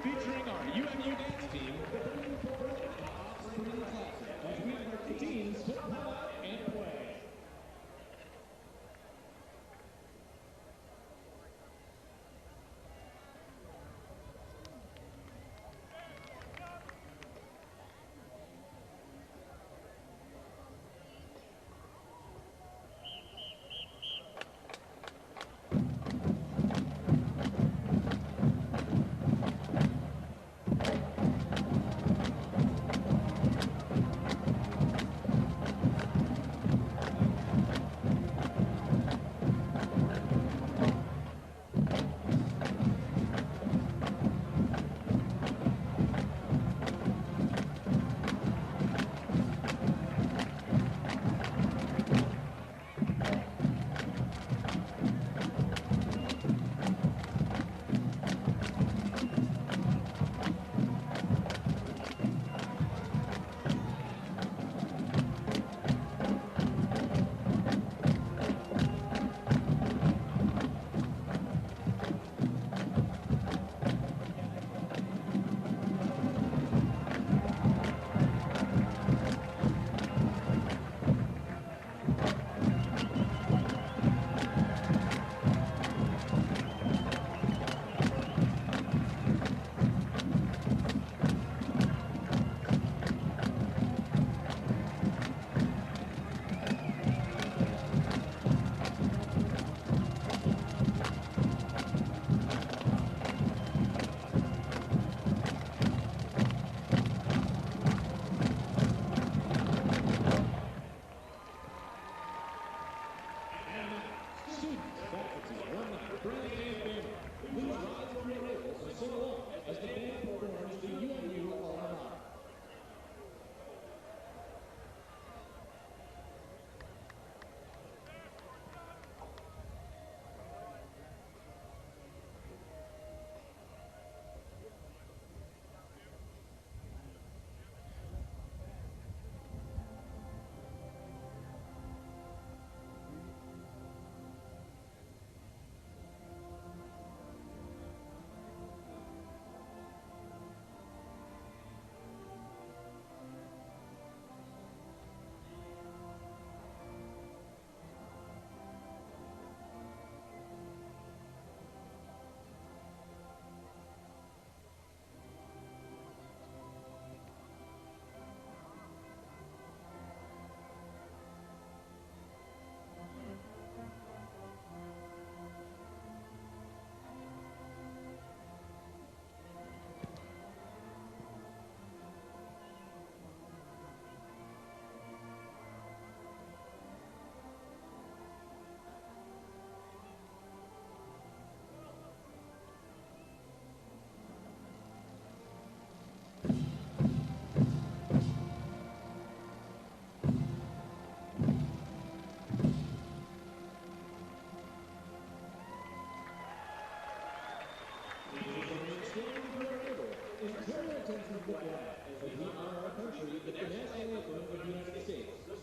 featuring our UMU dance team, as we invite the teams to come out and play.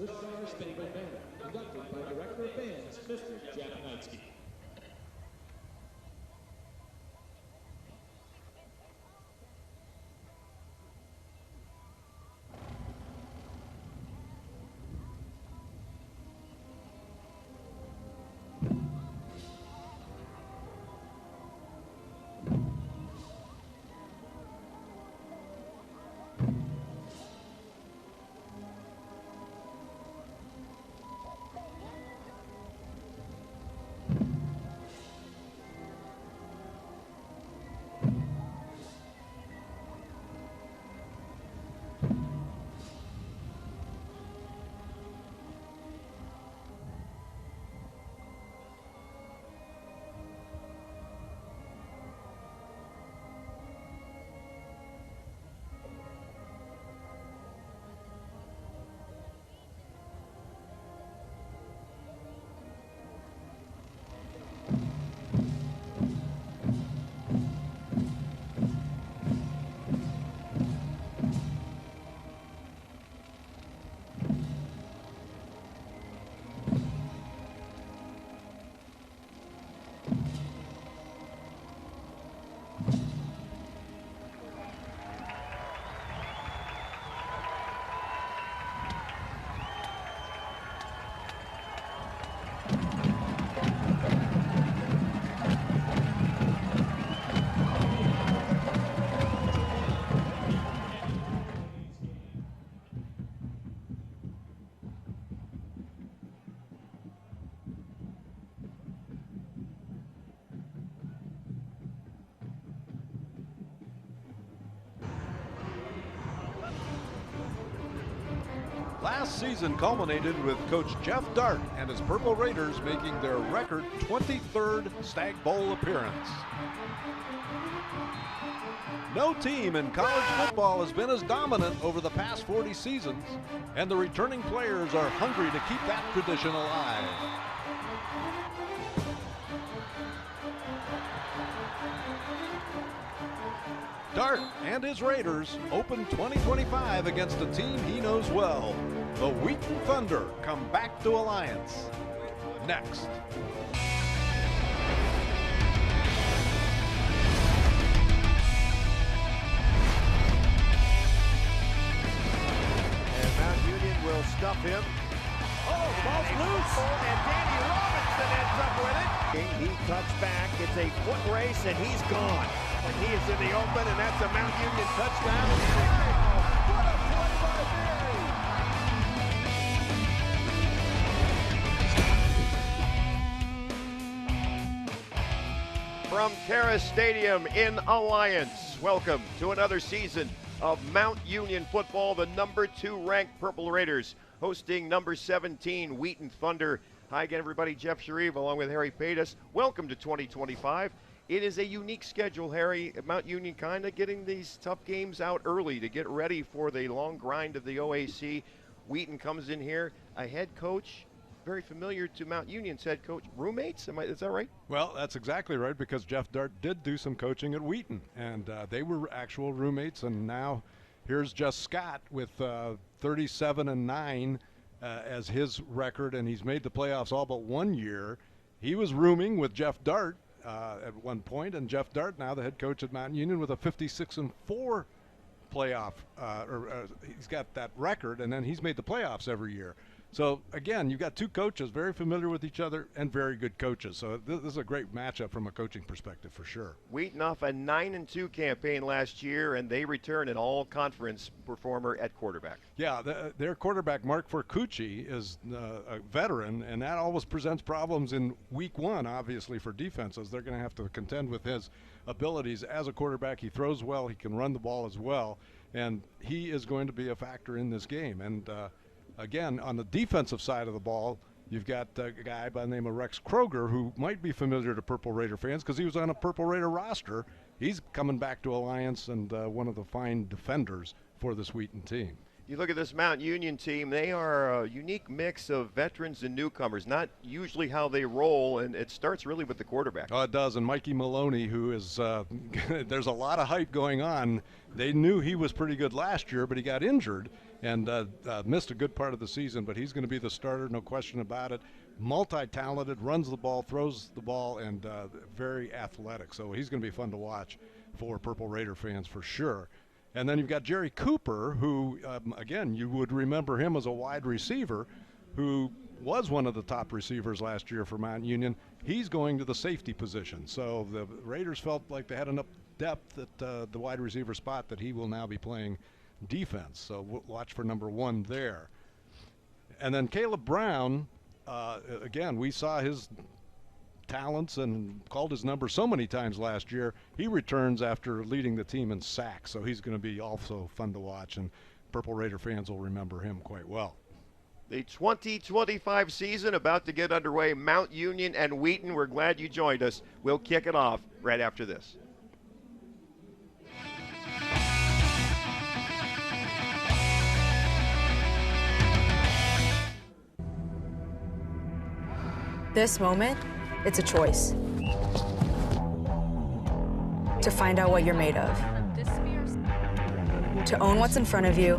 The Star Spangled Banner, conducted by Director of Bands, Mr. Jeff Knightsky. Last season culminated with Coach Jeff Dart and his Purple Raiders making their record 23rd Stag Bowl appearance. No team in college football has been as dominant over the past 40 seasons, and the returning players are hungry to keep that tradition alive. Dart and his Raiders open 2025 against a team he knows well. The Wheaton Thunder come back to Alliance. Next. And Mount Union will stuff him. Oh, the ball's loose. And Danny Robinson ends up with it. He cuts back. It's a foot race, and he's gone. And he is in the open, and that's a Mount Union touchdown. What a play by Barry. From Terrace Stadium in Alliance, welcome to another season of Mount Union football. The number 2 ranked Purple Raiders hosting number 17 Wheaton Thunder. Hi again, everybody. Jeff Sharif along with Harry Paytas. Welcome to 2025. It is a unique schedule, Harry. Mount Union kind of getting these tough games out early to get ready for the long grind of the OAC. Wheaton comes in here, a head coach, very familiar to Mount Union's head coach. Roommates, is that right? Well, that's exactly right, because Jeff Dart did do some coaching at Wheaton, and they were actual roommates, and now here's just Scott with 37-9 as his record, and he's made the playoffs all but 1 year. He was rooming with Jeff Dart at one point, and Jeff Dart, now the head coach at Mount Union, with a 56-4 playoff. He's got that record, and then he's made the playoffs every year. So again, you've got 2 coaches very familiar with each other and very good coaches. So this is a great matchup from a coaching perspective for sure. Wheaton off a 9-2 campaign last year, and they return an all-conference performer at quarterback. Yeah, their quarterback, Mark Forcucci, is a veteran, and that always presents problems in week 1, obviously, for defenses. They're going to have to contend with his abilities as a quarterback. He throws well, he can run the ball as well, and he is going to be a factor in this game. And again, on the defensive side of the ball, you've got a guy by the name of Rex Kroger, who might be familiar to Purple Raider fans because he was on a Purple Raider roster. He's coming back to Alliance and one of the fine defenders for this Wheaton team. You look at this Mount Union team, they are a unique mix of veterans and newcomers, not usually how they roll, and it starts really with the quarterback. Oh, it does, and Mikey Maloney, who is, there's a lot of hype going on. They knew he was pretty good last year, but he got injured and missed a good part of the season, but he's going to be the starter, no question about it. Multi-talented, runs the ball, throws the ball, and very athletic, so he's going to be fun to watch for Purple Raider fans for sure. And then you've got Jerry Cooper, who, again, you would remember him as a wide receiver, who was one of the top receivers last year for Mount Union. He's going to the safety position. So the Raiders felt like they had enough depth at the wide receiver spot that he will now be playing defense. So we'll watch for number 1 there. And then Caleb Brown, again, we saw his talents and called his number so many times last year. He returns after leading the team in sacks, so he's going to be also fun to watch, and Purple Raider fans will remember him quite well. The 2025 season about to get underway. Mount Union and Wheaton, we're glad you joined us. We'll kick it off right after this. This moment, it's a choice. To find out what you're made of. To own what's in front of you,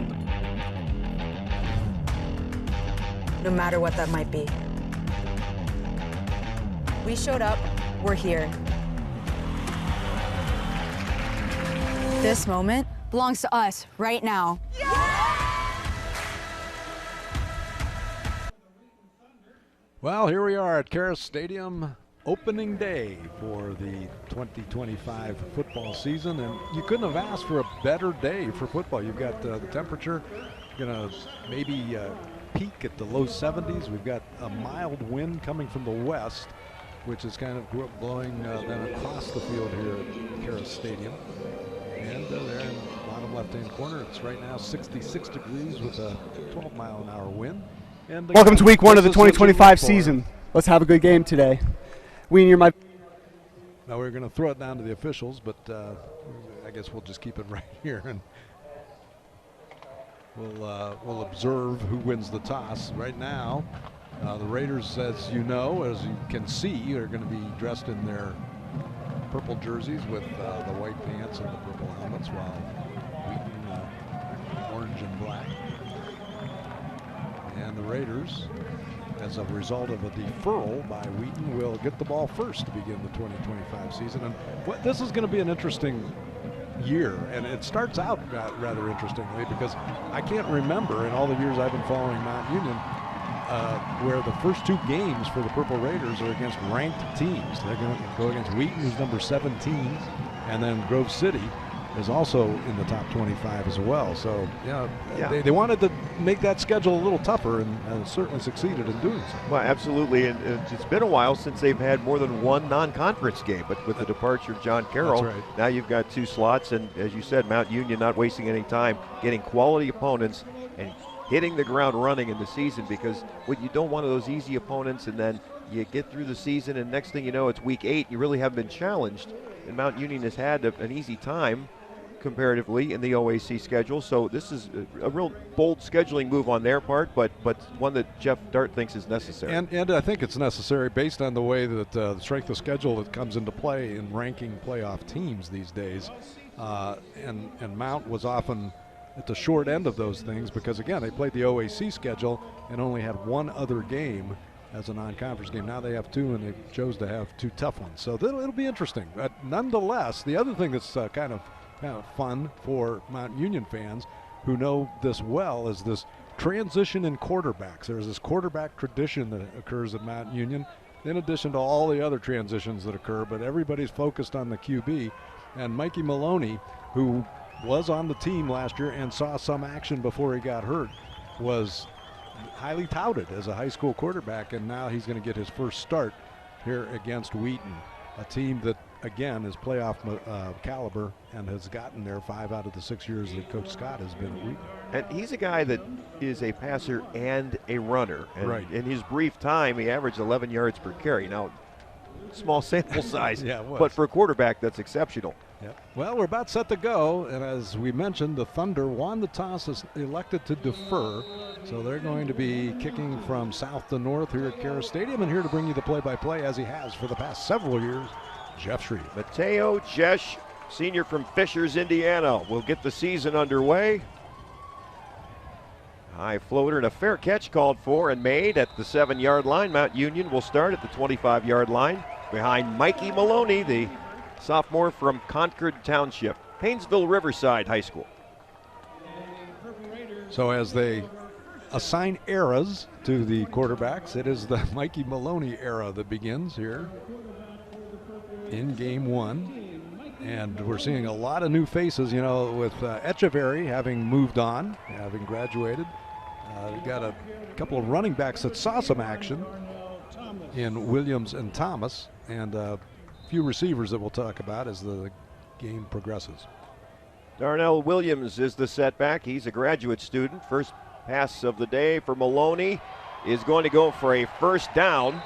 no matter what that might be. We showed up, we're here. This moment belongs to us right now. Well, here we are at Terrace Stadium, opening day for the 2025 football season, and you couldn't have asked for a better day for football. You've got the temperature gonna maybe peak at the low 70s. We've got a mild wind coming from the west, which is kind of blowing then across the field here at Terrace Stadium. And there in bottom left left-hand corner. It's right now 66 degrees with a 12-mile-an-hour wind. And Welcome to week one of the this is what you 2025 look for. season. Let's have a good game today. Wheaton, you're my... Now we're going to throw it down to the officials, but I guess we'll just keep it right here, and we'll observe who wins the toss. Right now, the Raiders, as you know, as you can see, are going to be dressed in their purple jerseys with the white pants and the purple helmets, while Wheaton orange and black. And the Raiders, as a result of a deferral by Wheaton, will get the ball first to begin the 2025 season. And this is going to be an interesting year, and it starts out rather interestingly, because I can't remember in all the years I've been following Mount Union where the first two games for the Purple Raiders are against ranked teams. They're going to go against Wheaton, who's number 17, and then Grove City is also in the top 25 as well. So, yeah. They wanted to make that schedule a little tougher, and certainly succeeded in doing so. Well, absolutely, and it's been a while since they've had more than one non-conference game, but with the departure of John Carroll, That's right. Now you've got two slots, and as you said, Mount Union not wasting any time, getting quality opponents and hitting the ground running in the season, because what you don't want those easy opponents, and then you get through the season, and next thing you know, it's week 8, you really haven't been challenged, and Mount Union has had an easy time comparatively in the OAC schedule. So this is a real bold scheduling move on their part, but one that Jeff Dart thinks is necessary. And I think it's necessary based on the way that the strength of schedule that comes into play in ranking playoff teams these days. And Mount was often at the short end of those things because, again, they played the OAC schedule and only had one other game as a non-conference game. Now they have two, and they chose to have two tough ones. So it'll be interesting. But nonetheless, the other thing that's kind of fun for Mount Union fans who know this well is this transition in quarterbacks. There's this quarterback tradition that occurs at Mount Union, in addition to all the other transitions that occur, but everybody's focused on the QB. And Mikey Maloney, who was on the team last year and saw some action before he got hurt, was highly touted as a high school quarterback, and now he's going to get his first start here against Wheaton, a team that, again, is playoff caliber and has gotten there 5 out of the 6 years that Coach Scott has been at Wheaton. And he's a guy that is a passer and a runner. And right. In his brief time, he averaged 11 yards per carry. Now, small sample size, Yeah, it was. but for a quarterback, that's exceptional. Yep. Well, we're about set to go, and as we mentioned, the Thunder won the toss, is elected to defer, so they're going to be kicking from south to north here at Kara Stadium, and here to bring you the play-by-play, as he has for the past several years, Jeff Shreve. Mateo Jesh, senior from Fishers, Indiana, will get the season underway. High floater and a fair catch called for and made at the 7-yard line. Mount Union will start at the 25-yard line behind Mikey Maloney, the sophomore from Concord Township, Painesville Riverside High School. So as they assign eras to the quarterbacks, it is the Mikey Maloney era that begins here in game 1. And we're seeing a lot of new faces, you know, with Echeverry having moved on, having graduated. We've got a couple of running backs that saw some action in Williams and Thomas, and a few receivers that we'll talk about as the game progresses. Darnell Williams is the setback. He's a graduate student. First pass of the day for Maloney is going to go for a first down.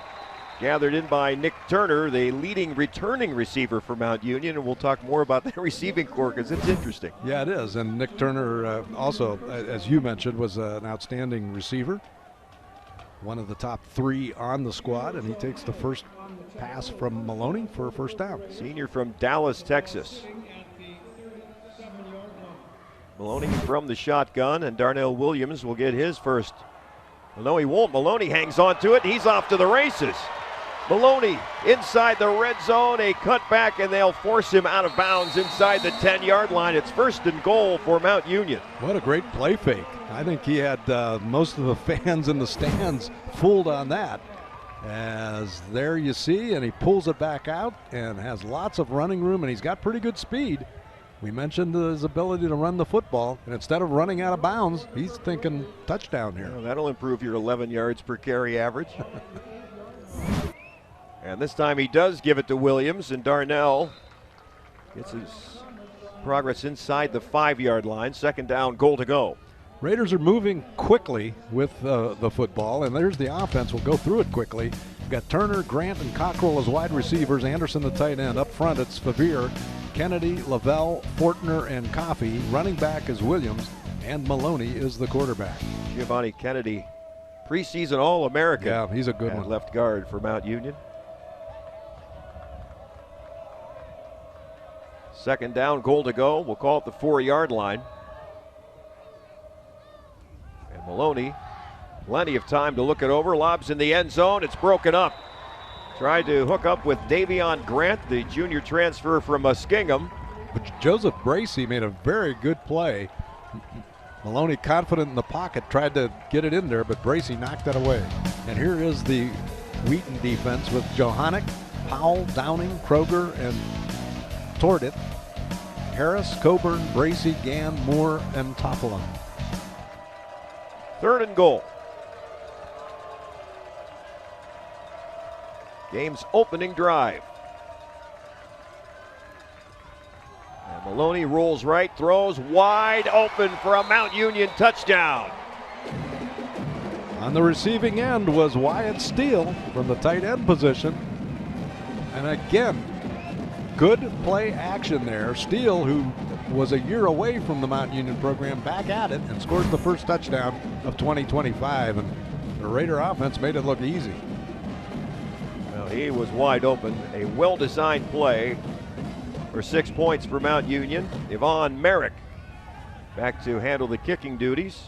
Gathered in by Nick Turner, the leading returning receiver for Mount Union, and we'll talk more about the receiving corps because it's interesting. Yeah, it is, and Nick Turner also, as you mentioned, was an outstanding receiver. One of the top 3 on the squad, and he takes the first pass from Maloney for a first down. Senior from Dallas, Texas. Maloney from the shotgun, and Darnell Williams will get his first. Well, no, he won't. Maloney hangs on to it. He's off to the races. Maloney inside the red zone, a cutback, and they'll force him out of bounds inside the 10-yard line. It's 1st and goal for Mount Union. What a great play fake. I think he had most of the fans in the stands fooled on that. As there you see, and he pulls it back out and has lots of running room, and he's got pretty good speed. We mentioned his ability to run the football, and instead of running out of bounds, he's thinking touchdown here. Well, that'll improve your 11 yards per carry average. And this time he does give it to Williams, and Darnell gets his progress inside the 5-yard line. Second down, goal to go. Raiders are moving quickly with the football, and there's the offense. We'll go through it quickly. We've got Turner, Grant, and Cockrell as wide receivers. Anderson, the tight end. Up front, it's Favere, Kennedy, Lavelle, Fortner, and Coffey. Running back is Williams, and Maloney is the quarterback. Giovanni Kennedy, preseason All-American. Yeah, he's a good one. Left guard for Mount Union. Second down, goal to go. We'll call it the 4-yard line. And Maloney, plenty of time to look it over. Lobs in the end zone. It's broken up. Tried to hook up with Davion Grant, the junior transfer from Muskingum. But Joseph Bracey made a very good play. Maloney, confident in the pocket, tried to get it in there, but Bracey knocked that away. And here is the Wheaton defense with Johannick, Powell, Downing, Kroger, and Tordit. Harris, Coburn, Bracey, Gann, Moore, and Toffolo. Third and goal. Game's opening drive. And Maloney rolls right, throws wide open for a Mount Union touchdown. On the receiving end was Wyatt Steele from the tight end position. And again, good play action there. Steele, who was a year away from the Mount Union program, back at it and scores the first touchdown of 2025. And the Raider offense made it look easy. Well, he was wide open. A well-designed play for 6 points for Mount Union. Yvonne Merrick back to handle the kicking duties.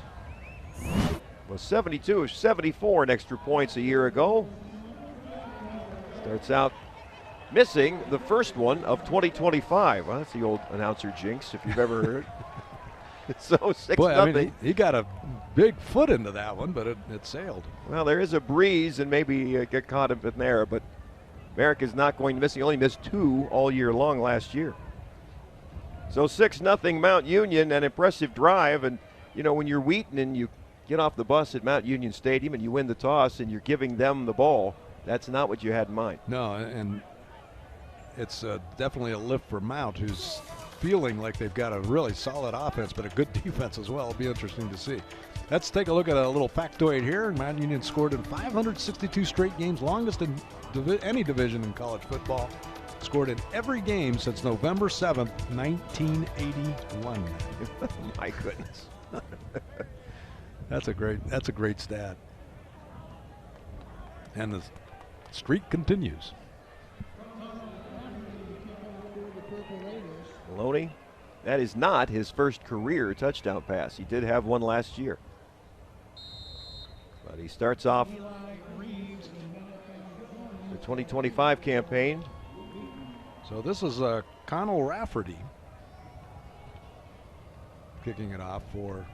Was 72 of 74 in extra points a year ago. Starts out missing the first one of 2025. Well, that's the old announcer jinx, if you've ever heard. So 6-0. Boy, I mean, he got a big foot into that one, but it sailed. Well, there is a breeze, and maybe get caught up in there, but Merrick is not going to miss. He only missed 2 all year long last year. So 6-0 Mount Union, an impressive drive. And, you know, when you're Wheaton and you get off the bus at Mount Union Stadium and you win the toss and you're giving them the ball, that's not what you had in mind. No, and it's definitely a lift for Mount, who's feeling like they've got a really solid offense, but a good defense as well. It'll be interesting to see. Let's take a look at a little factoid here. Mount Union scored in 562 straight games, longest in any division in college football. Scored in every game since November 7th, 1981. My goodness. That's a great stat. And the streak continues. Maloney, that is not his first career touchdown pass. He did have one last year. But he starts off the 2025 campaign. So this is Connell Rafferty kicking it off for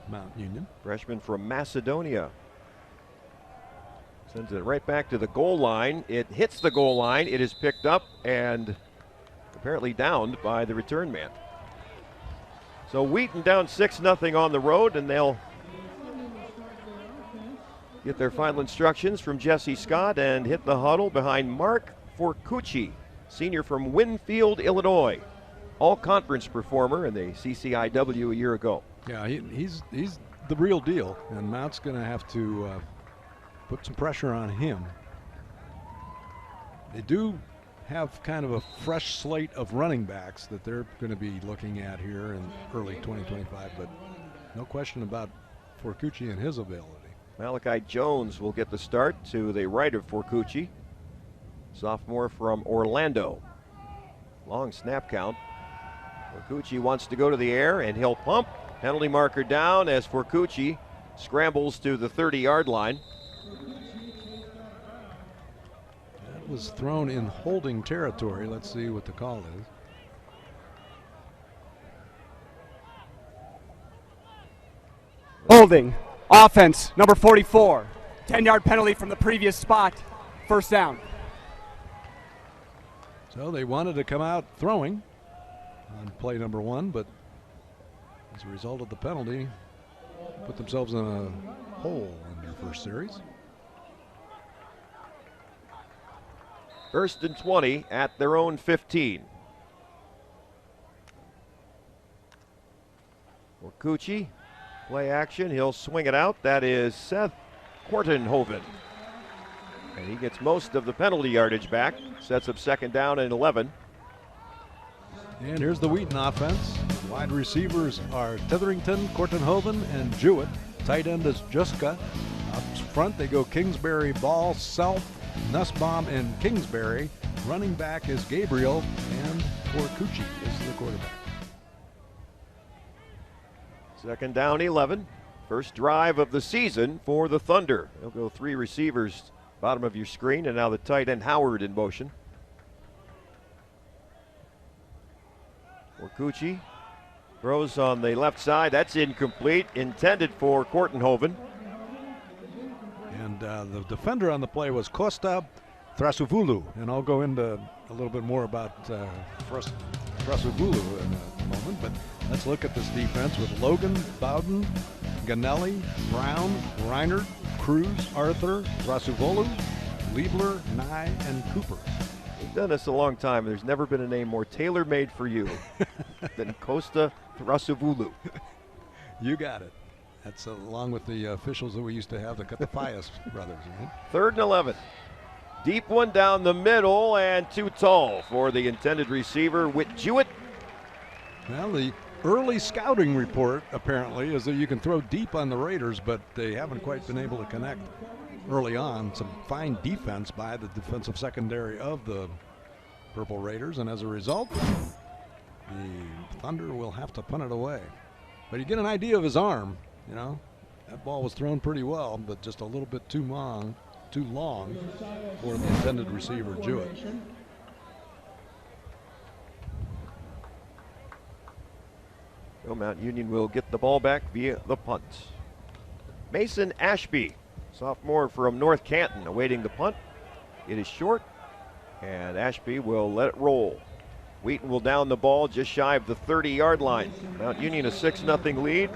Mount Union. Freshman from Macedonia. Sends it right back to the goal line. It hits the goal line. It is picked up and apparently downed by the return man. So Wheaton down 6-0 on the road, and they'll get their final instructions from Jesse Scott and hit the huddle behind Mark Forcucci, senior from Winfield, Illinois. All-conference performer in the CCIW a year ago. Yeah, he's the real deal, and Mount's going to have to put some pressure on him. They do have kind of a fresh slate of running backs that they're going to be looking at here in early 2025, but no question about Forcucci and his availability. Malachi Jones will get the start to the right of Forcucci, sophomore from Orlando. Long snap count. Forcucci wants to go to the air, and he'll pump. Penalty marker down as Forcucci scrambles to the 30-yard line. That was thrown in holding territory. Let's see what the call is. Holding. Offense, number 44. 10-yard penalty from the previous spot. First down. So they wanted to come out throwing on play number 1, but as a result of the penalty, put themselves in a hole in their first series. First and 20 at their own 15. Orcucci, play action. He'll swing it out. That is Seth Kortenhoven. And he gets most of the penalty yardage back. Sets up second down and 11. And here's the Wheaton offense. Wide receivers are Tetherington, Kortenhoven, and Jewett. Tight end is Juska. Up front they go Kingsbury, Ball, Self, Nussbaum, and Kingsbury. Running back is Gabriel, and Orcucci is the quarterback. Second down, 11. First drive of the season for the Thunder. They'll go 3 receivers, bottom of your screen, and now the tight end Howard in motion. Orcucci throws on the left side. That's incomplete. Intended for Kortenhoven. And the defender on the play was Costa Thrasuvulu. And I'll go into a little bit more about Thrasuvulu in a moment. But let's look at this defense with Logan, Bowden, Ganelli, Brown, Reinert, Cruz, Arthur, Thrasuvulu, Liebler, Nye, and Cooper. We've done this a long time. There's never been a name more tailor-made for you than Costa Thrasuvulu. You got it. That's along with the officials that we used to have, the Katafias brothers. Right? Third and 11. Deep one down the middle and too tall for the intended receiver, Whit Jewett. Well, the early scouting report apparently is that you can throw deep on the Raiders, but they haven't quite been able to connect early on. Some fine defense by the defensive secondary of the Purple Raiders, and as a result, the Thunder will have to punt it away. But you get an idea of his arm, you know. That ball was thrown pretty well, but just a little bit too long for the intended receiver, Jewett. So Mount Union will get the ball back via the punt. Mason Ashby, sophomore from North Canton, awaiting the punt. It is short, and Ashby will let it roll. Wheaton will down the ball just shy of the 30-yard line. Mount Union a 6-0 lead.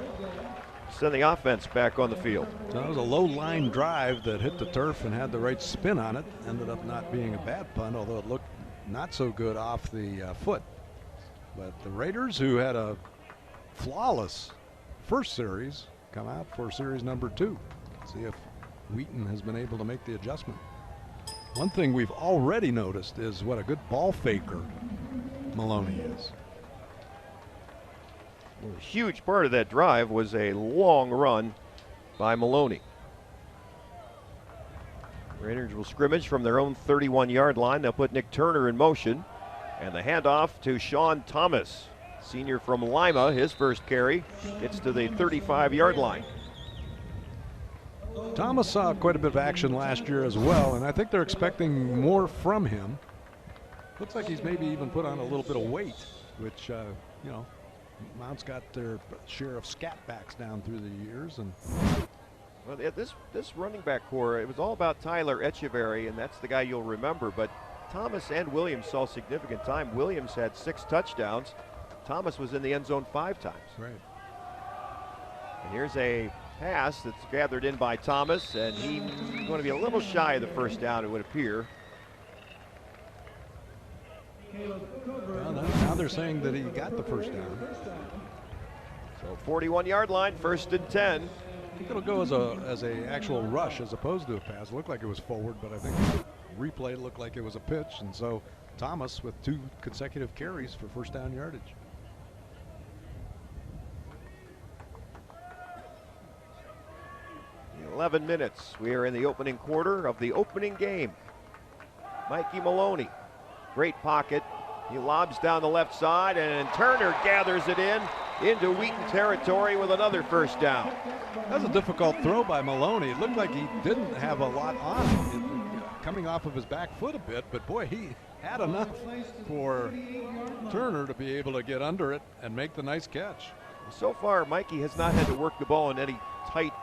Send the offense back on the field. So that was a low line drive that hit the turf and had the right spin on it. Ended up not being a bad punt, although it looked not so good off the foot. But the Raiders, who had a flawless first series, come out for series number 2. See if Wheaton has been able to make the adjustment. One thing we've already noticed is what a good ball faker Maloney is. Well, a huge part of that drive was a long run by Maloney. Raiders will scrimmage from their own 31-yard line. They'll put Nick Turner in motion, and the handoff to Sean Thomas, senior from Lima. His first carry gets to the 35-yard line. Thomas saw quite a bit of action last year as well, and I think they're expecting more from him. Looks like he's maybe even put on a little bit of weight, which, you know, Mount's got their share of scat backs down through the years. And well, this running back core, it was all about Tyler Echeverry, and that's the guy you'll remember. But Thomas and Williams saw significant time. Williams had 6 touchdowns. Thomas was in the end zone 5 times. right. And here's a pass that's gathered in by Thomas, and he's going to be a little shy of the first down, it would appear. Well, now they're saying that he got the first down. So 41-yard line, 1st and 10. I think it'll go as a actual rush as opposed to a pass. It looked like it was forward, but I think the replay looked like it was a pitch, and so Thomas with 2 consecutive carries for first down yardage. In 11 minutes, we are in the opening quarter of the opening game. Mikey Maloney, great pocket. He lobs down the left side, and Turner gathers it into Wheaton territory with another first down. That was a difficult throw by Maloney. It looked like he didn't have a lot on him, coming off of his back foot a bit, but boy, he had enough for Turner to be able to get under it and make the nice catch. So far, Mikey has not had to work the ball in any tight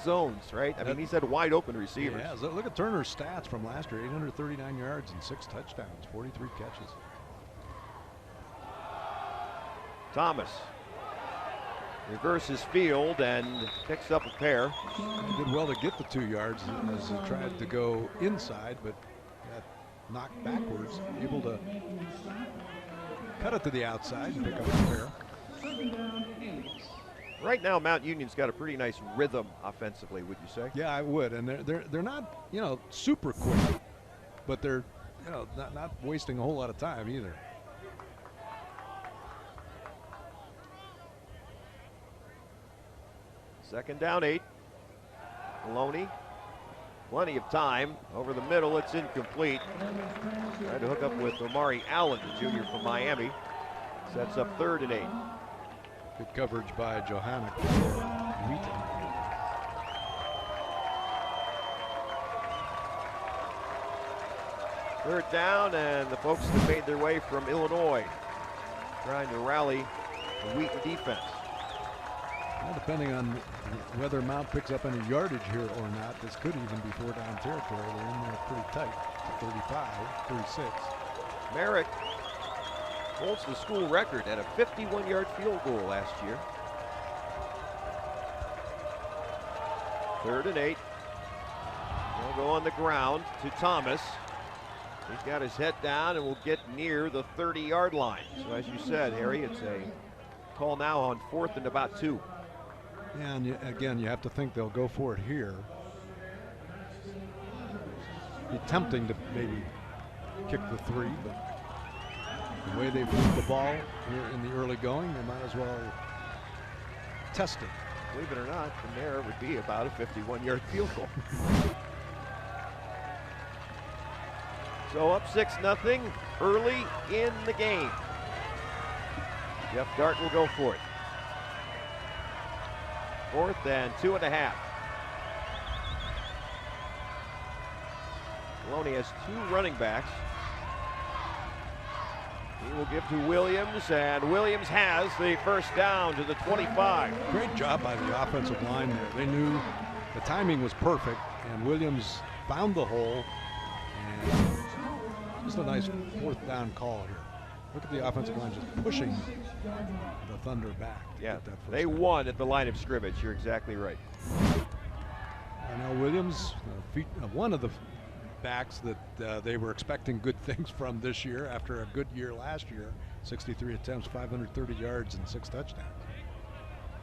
zones, right? I mean, he's had wide open receivers. Yeah, look at Turner's stats from last year: 839 yards and 6 touchdowns, 43 catches. Thomas reverses field and picks up a pair. He did well to get the 2 yards as he tried to go inside, but got knocked backwards, able to cut it to the outside and pick up a pair. Right now, Mount Union's got a pretty nice rhythm offensively, would you say? Yeah, I would. And they're not, you know, super quick, but they're, you know, not wasting a whole lot of time either. Second down 8. Maloney, plenty of time. Over the middle, it's incomplete. Tried to hook up with Omari Allen, the junior from Miami. Sets up 3rd and 8. Good coverage by Johanna for Wheaton. Third down, and the folks that made their way from Illinois trying to rally the Wheaton defense. Well, depending on whether Mount picks up any yardage here or not, this could even be 4-down territory. They're in there pretty tight. 35, 36. Merrick holds the school record at a 51-yard field goal last year. 3rd and 8. They'll go on the ground to Thomas. He's got his head down and will get near the 30-yard line. So as you said, Harry, it's a call now on 4th and about 2. Yeah, and again, you have to think they'll go for it here. Be tempting to maybe kick the 3, but the way they've moved the ball here in the early going, they might as well test it. Believe it or not, from there it would be about a 51-yard field goal. So up 6-0 early in the game. Jeff Dart will go for it. 4th and 2.5. Maloney has 2 running backs. He will give to Williams, and Williams has the first down to the 25. Great job by the offensive line there. They knew the timing was perfect, and Williams found the hole, and just a nice 4th down call here. Look at the offensive line just pushing the Thunder back. Yeah, they won at the line of scrimmage. You're exactly right. I know Williams, one of the backs that they were expecting good things from this year after a good year last year. 63 attempts, 530 yards, and 6 touchdowns.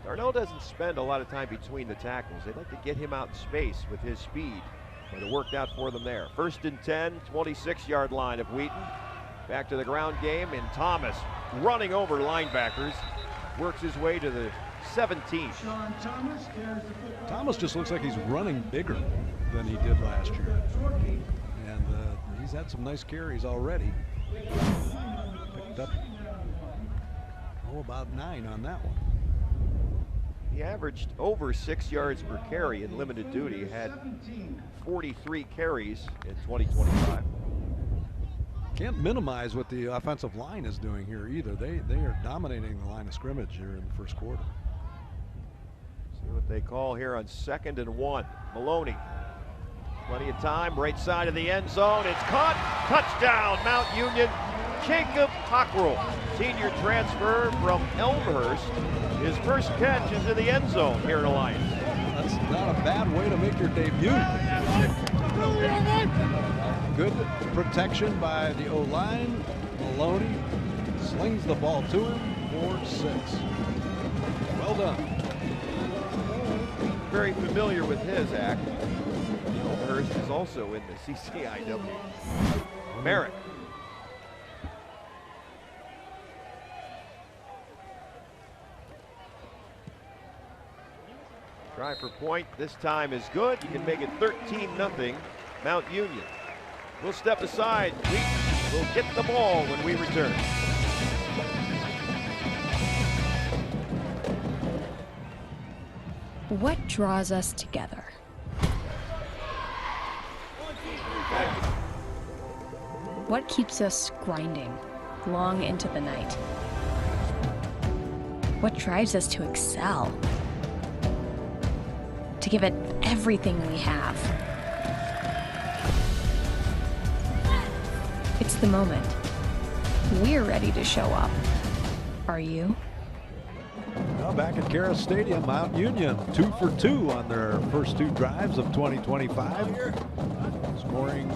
Darnell doesn't spend a lot of time between the tackles. They'd like to get him out in space with his speed, but it worked out for them there. 1st and 10, 26-yard line of Wheaton. Back to the ground game, and Thomas running over linebackers, works his way to the 17. Thomas just looks like he's running bigger than he did last year. And he's had some nice carries already. Picked up, about 9 on that one. He averaged over 6 yards per carry in limited duty, had 43 carries in 2025. Can't minimize what the offensive line is doing here either. They are dominating the line of scrimmage here in the first quarter. See what they call here on 2nd and 1. Maloney, plenty of time, right side of the end zone. It's caught, touchdown, Mount Union. Jacob Cockrell, senior transfer from Elmhurst. His first catch is in the end zone here in Alliance. That's not a bad way to make your debut. Good protection by the O-line. Maloney slings the ball to him for 6. Well done. Very familiar with his act. Elmhurst is also in the CCIW. Merrick. Try for point. This time is good. You can make it 13-0 Mount Union. We'll step aside. We'll get the ball when we return. What draws us together? What keeps us grinding long into the night? What drives us to excel? To give it everything we have. It's the moment. We're ready to show up. Are you? Now back at Kara Stadium, Mount Union 2 for 2 on their first 2 drives of 2025. Scoring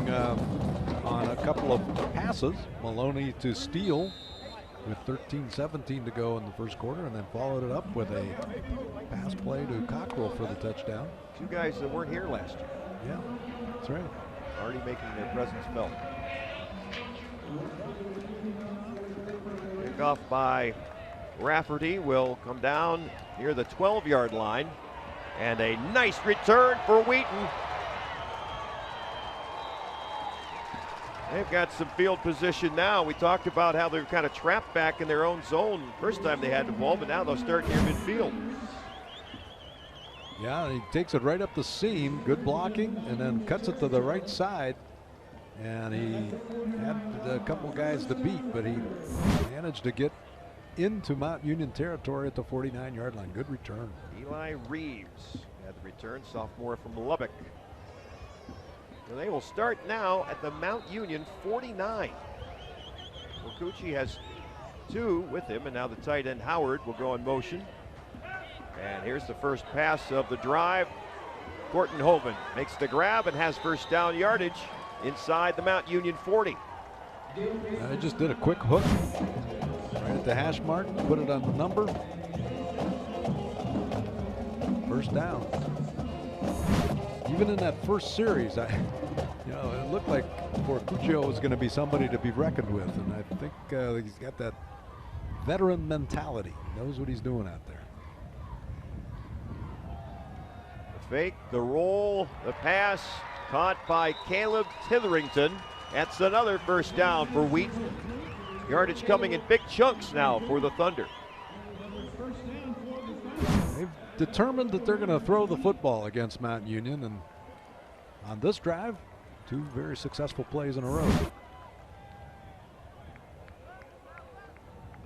on a couple of passes. Maloney to Steele with 13-17 to go in the first quarter, and then followed it up with a pass play to Cockrell for the touchdown. Two guys that weren't here last year. Yeah, that's right. Already making their presence felt. Kickoff by Rafferty will come down near the 12-yard line. And a nice return for Wheaton. They've got some field position now. We talked about how they're kind of trapped back in their own zone first time they had the ball, but now they'll start near midfield. Yeah, he takes it right up the seam, good blocking, and then cuts it to the right side. And he had a couple guys to beat, but he managed to get into Mount Union territory at the 49-yard line. Good return. Eli Reeves had the return, sophomore from Lubbock. So they will start now at the Mount Union 49. Okuchi has two with him, and now the tight end Howard will go in motion. And here's the first pass of the drive. Corton Hoven makes the grab and has first down yardage inside the Mount Union 40. I just did a quick hook right at the hash mark, put it on the number. First down. Even in that first series, it looked like Forcuccio was going to be somebody to be reckoned with, and I think he's got that veteran mentality. He knows what he's doing out there. The fake, the roll, the pass, caught by Caleb Titherington. That's another first down for Wheaton. Yardage coming in big chunks now for the Thunder. They've determined that they're going to throw the football against Mount Union, and on this drive, two very successful plays in a row.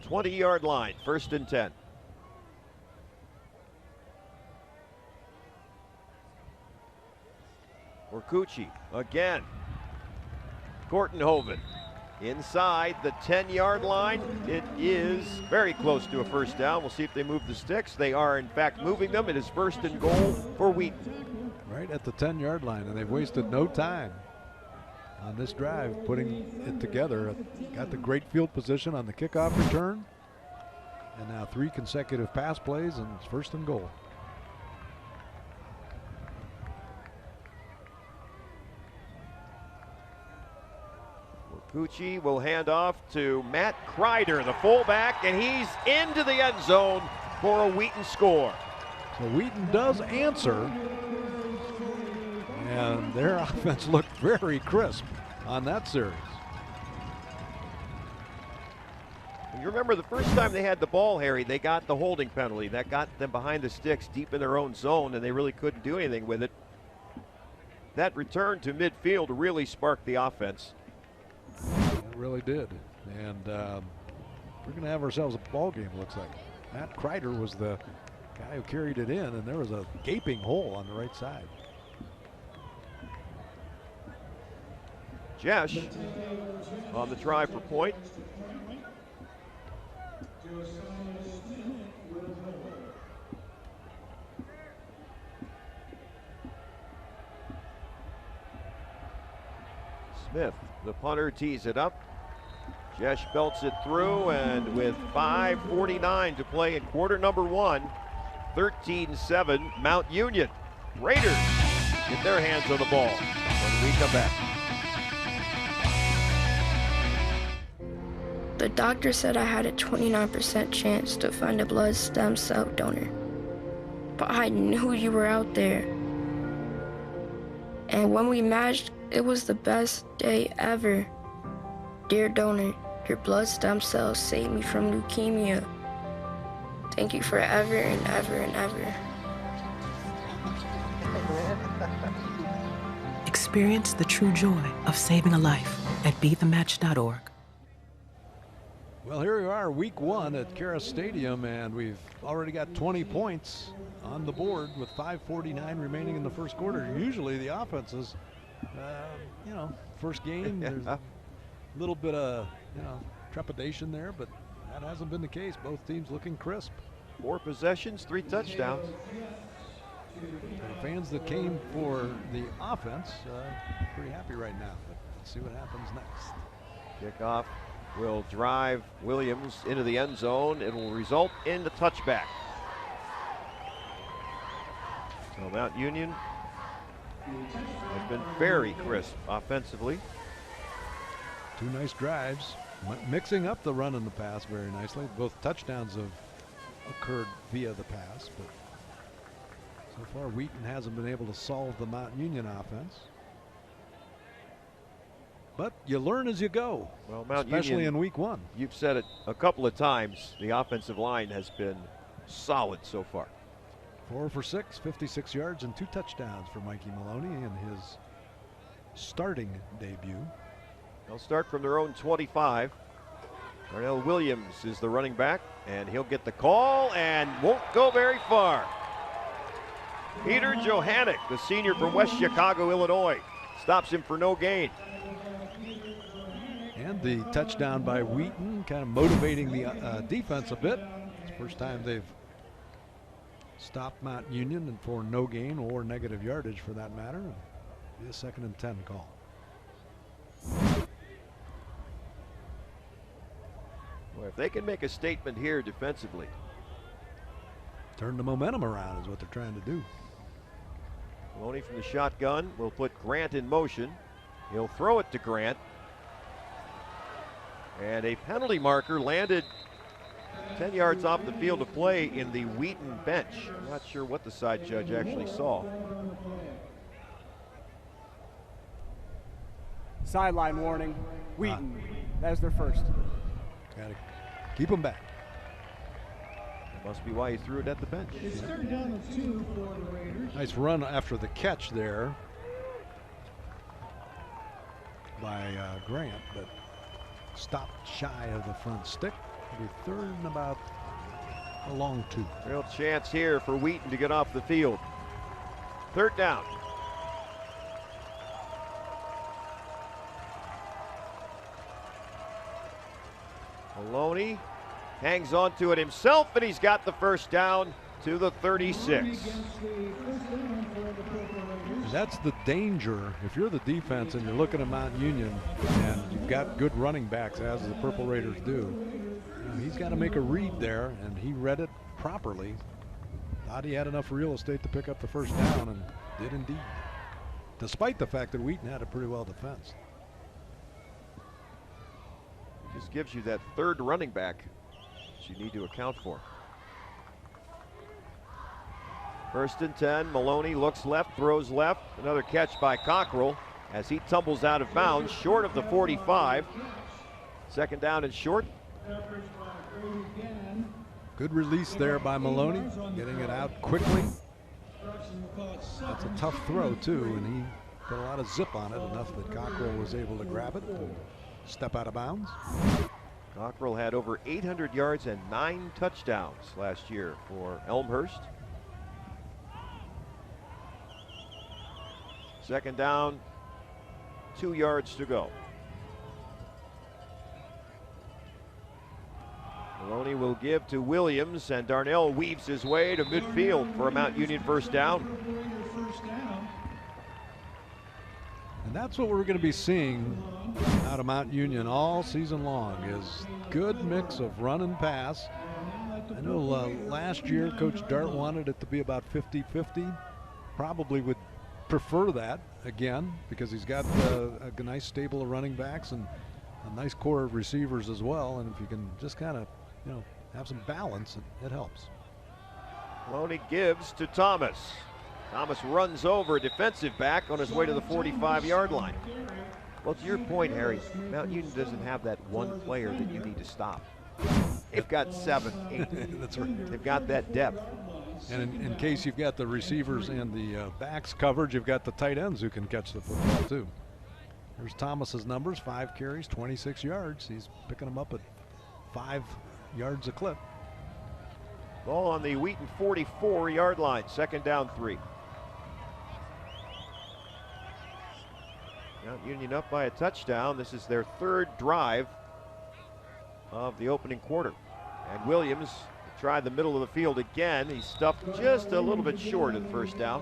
20-yard line, 1st and 10. Orcucci again. Corton Hoven inside the 10-yard line. It is very close to a first down. We'll see if they move the sticks. They are in fact moving them. It is 1st and goal for Wheaton. Right at the 10-yard line, and they've wasted no time on this drive putting it together. Got the great field position on the kickoff return, and now 3 consecutive pass plays, and it's 1st and goal. Gucci will hand off to Matt Kreider, the fullback, and he's into the end zone for a Wheaton score. So Wheaton does answer, and their offense looked very crisp on that series. You remember the first time they had the ball, Harry, they got the holding penalty. That got them behind the sticks deep in their own zone, and they really couldn't do anything with it. That return to midfield really sparked the offense. It really did, and we're going to have ourselves a ball game, looks like. Matt Kreider was the guy who carried it in, and there was a gaping hole on the right side. Jesh on the try for point. Smith, the punter, tees it up. Jesh belts it through, and with 5:49 to play in quarter number 1, 13-7 Mount Union. Raiders get their hands on the ball when we come back. The doctor said I had a 29% chance to find a blood stem cell donor, but I knew you were out there. And when we matched, it was the best day ever. Dear donor, your blood stem cells saved me from leukemia. Thank you forever and ever and ever. Experience the true joy of saving a life at BeTheMatch.org. Well, here we are, week 1 at Karas Stadium, and we've already got 20 points on the board with 5:49 remaining in the first quarter. Usually the offenses, first game, there's a little bit of, trepidation there, but that hasn't been the case. Both teams looking crisp. 4 possessions, 3 touchdowns. The fans that came for the offense, pretty happy right now. But let's see what happens next. Kickoff will drive Williams into the end zone. It will result in the touchback. So Mount Union has been very crisp offensively. 2 nice drives, mixing up the run and the pass very nicely. Both touchdowns have occurred via the pass, but so far Wheaton hasn't been able to solve the Mount Union offense. But you learn as you go, well, Mount especially Union, in week 1. You've said it a couple of times, the offensive line has been solid so far. 4 for 6, 56 yards and 2 touchdowns for Mikey Maloney in his starting debut. They'll start from their own 25. Darnell Williams is the running back, and he'll get the call and won't go very far. Peter Johannick, the senior from West Chicago, Illinois, stops him for no gain. And the touchdown by Wheaton kind of motivating the defense a bit. It's the first time they've stopped Mount Union and for no gain or negative yardage for that matter. It'll be a 2nd and 10 call. Well, if they can make a statement here defensively. Turn the momentum around is what they're trying to do. Maloney from the shotgun will put Grant in motion. He'll throw it to Grant. And a penalty marker landed 10 yards off the field of play in the Wheaton bench. I'm not sure what the side judge actually saw. Sideline warning. Wheaton. That is their first. Got to keep them back. That must be why he threw it at the bench. It's 3rd down and 2 for the Raiders. Nice run after the catch there by Grant, but stopped shy of the front stick. It'll be 3rd and about a long 2. Real chance here for Wheaton to get off the field. 3rd down. Maloney hangs on to it himself, and he's got the first down to the 36. That's the danger. If you're the defense and you're looking at Mount Union and you've got good running backs, as the Purple Raiders do, he's got to make a read there, and he read it properly. Thought he had enough real estate to pick up the first down, and did indeed, despite the fact that Wheaton had it pretty well defensed. Just gives you that 3rd running back that you need to account for. 1st and 10. Maloney looks left, throws left. Another catch by Cockrell as he tumbles out of bounds, short of the 45. 2nd down and short. Good release there by Maloney, getting it out quickly. That's a tough throw too, and he put a lot of zip on it, enough that Cockrell was able to grab it and step out of bounds. Cockrell had over 800 yards and 9 touchdowns last year for Elmhurst. 2nd down, 2 yards to go. Maloney will give to Williams, and Darnell weaves his way to midfield for a Mount Union first down. And that's what we're going to be seeing out of Mount Union all season long, is good mix of run and pass. I know last year Coach Dart wanted it to be about 50-50. Probably would prefer that again, because he's got a nice stable of running backs and a nice core of receivers as well. And if you can just kind of, have some balance, it helps. Maloney gives to Thomas. Thomas runs over a defensive back on his way to the 45-yard line. Well, to your point, Harry, Mount Union doesn't have that one player that you need to stop. They've got 7, 8. That's right. They've got that depth. And in case you've got the receivers and the backs covered, you've got the tight ends who can catch the football too. There's Thomas's numbers: 5 carries, 26 yards. He's picking them up at 5 yards a clip. Ball on the Wheaton 44-yard line, 2nd down 3. Mount Union up by a touchdown. This is their 3rd drive of the opening quarter. And Williams tried the middle of the field again. He stuffed just a little bit short of the first down.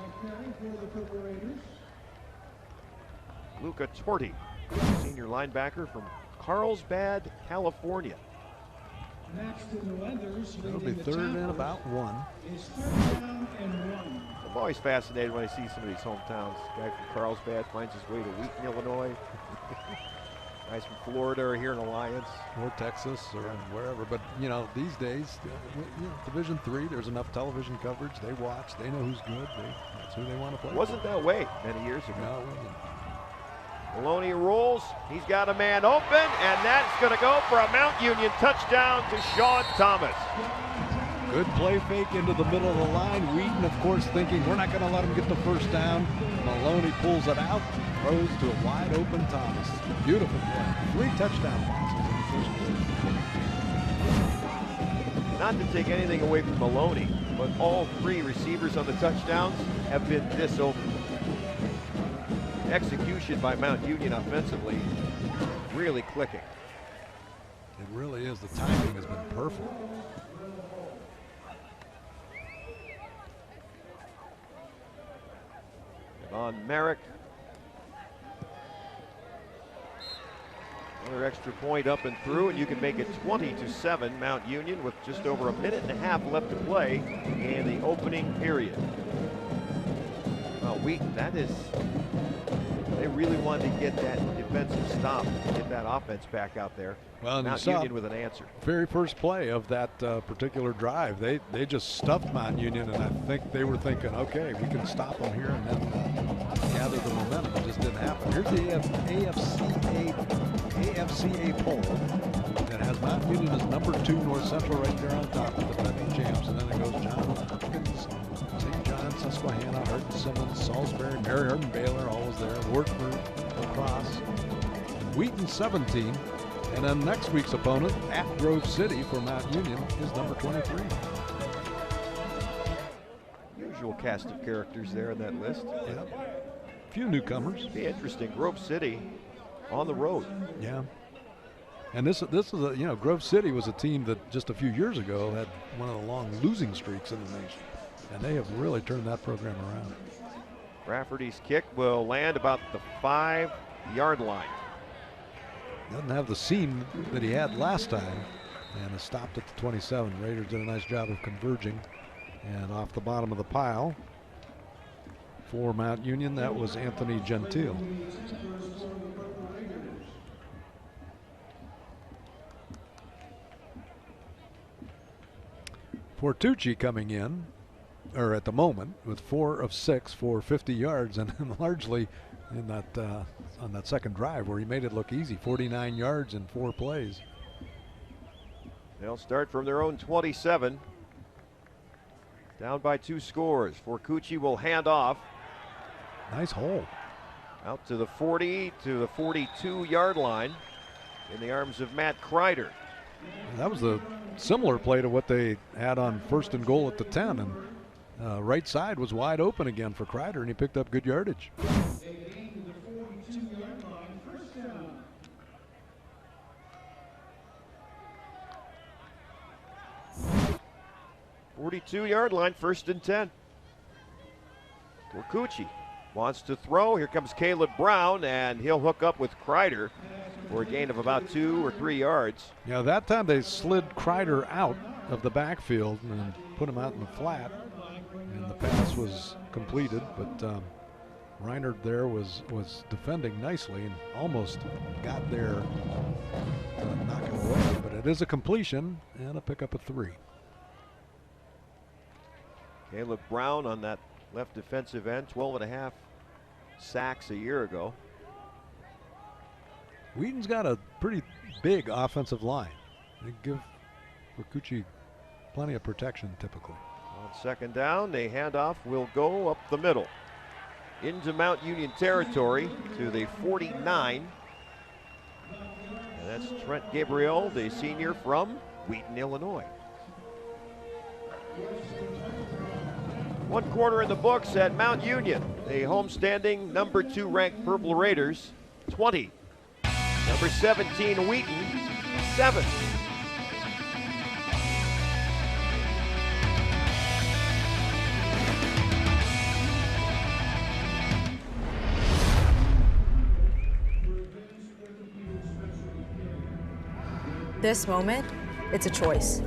Luca Torti, senior linebacker from Carlsbad, California. It'll be third and about 1. I'm always fascinated when I see some of these hometowns. Guy from Carlsbad finds his way to Wheaton, Illinois. Guys from Florida are here in Alliance. Or Texas or wherever. But, you know, these days, Division III, there's enough television coverage. They watch. They know who's good. That's who they want to play. Wasn't that way many years ago. No, it wasn't. Maloney rolls. He's got a man open, and that's going to go for a Mount Union touchdown to Sean Thomas. Good play fake into the middle of the line. Wheaton, of course, thinking we're not going to let him get the first down. Maloney pulls it out, throws to a wide open Thomas. Beautiful play. 3 touchdown passes in the first quarter. Not to take anything away from Maloney, but all 3 receivers on the touchdowns have been this open. Execution by Mount Union offensively really clicking. It really is. The timing has been perfect. On Merrick. Another extra point up and through, and you can make it 20-7 Mount Union with just over a minute and a half left to play in the opening period. Well, Wheaton, they really wanted to get that defensive stop, get that offense back out there. Well, Mount Union with an answer. Very first play of that particular drive, they just stuffed Mount Union, and I think they were thinking, okay, we can stop them here and then gather the momentum. It just didn't happen. Here's the AFCA poll that has Mount Union as number 2, North Central right there on top of the defending champs, and then it goes John Hopkins, St. John, Susquehanna, Hardin Simmons, Salisbury, Mary Hardin, Baylor, always there, Wartburg, Lacrosse, Wheaton 17. And then next week's opponent at Grove City for Mount Union is number 23. Usual cast of characters there in that list. Yeah. A few newcomers. Be interesting. Grove City on the road. Yeah. And this is a, Grove City was a team that just a few years ago had one of the long losing streaks in the nation. And they have really turned that program around. Rafferty's kick will land about the 5-yard line. Doesn't have the seam that he had last time, and is stopped at the 27. Raiders did a nice job of converging, and off the bottom of the pile for Mount Union, that was Anthony Gentile. Fortucci coming in, or at the moment, with 4 of 6 for 50 yards, and largely in that on that second drive where he made it look easy. 49 yards in 4 plays. They'll start from their own 27. Down by 2 scores. Fortucci will hand off. Nice hole. Out to the 40 to the 42-yard line in the arms of Matt Kreider. That was a similar play to what they had on 1st and goal at the 10, and right side was wide open again for Kreider, and he picked up good yardage. 42-yard line, 1st and 10. Fortucci wants to throw. Here comes Caleb Brown, and he'll hook up with Kreider for a gain of about 2 or 3 yards. Yeah, that time they slid Kreider out of the backfield and put him out in the flat, and the pass was completed, but Reinhardt there was defending nicely and almost got there to knock it away, but it is a completion and a pickup of 3. Caleb Brown on that left defensive end, 12.5 sacks a year ago. Wheaton's got a pretty big offensive line. They give Fortucci plenty of protection typically. On 2nd down, the handoff will go up the middle into Mount Union territory to the 49. And that's Trent Gabriel, the senior from Wheaton, Illinois. 1 quarter in the books at Mount Union. The homestanding number 2 ranked Purple Raiders, 20. Number 17 Wheaton, 7. This moment, it's a choice.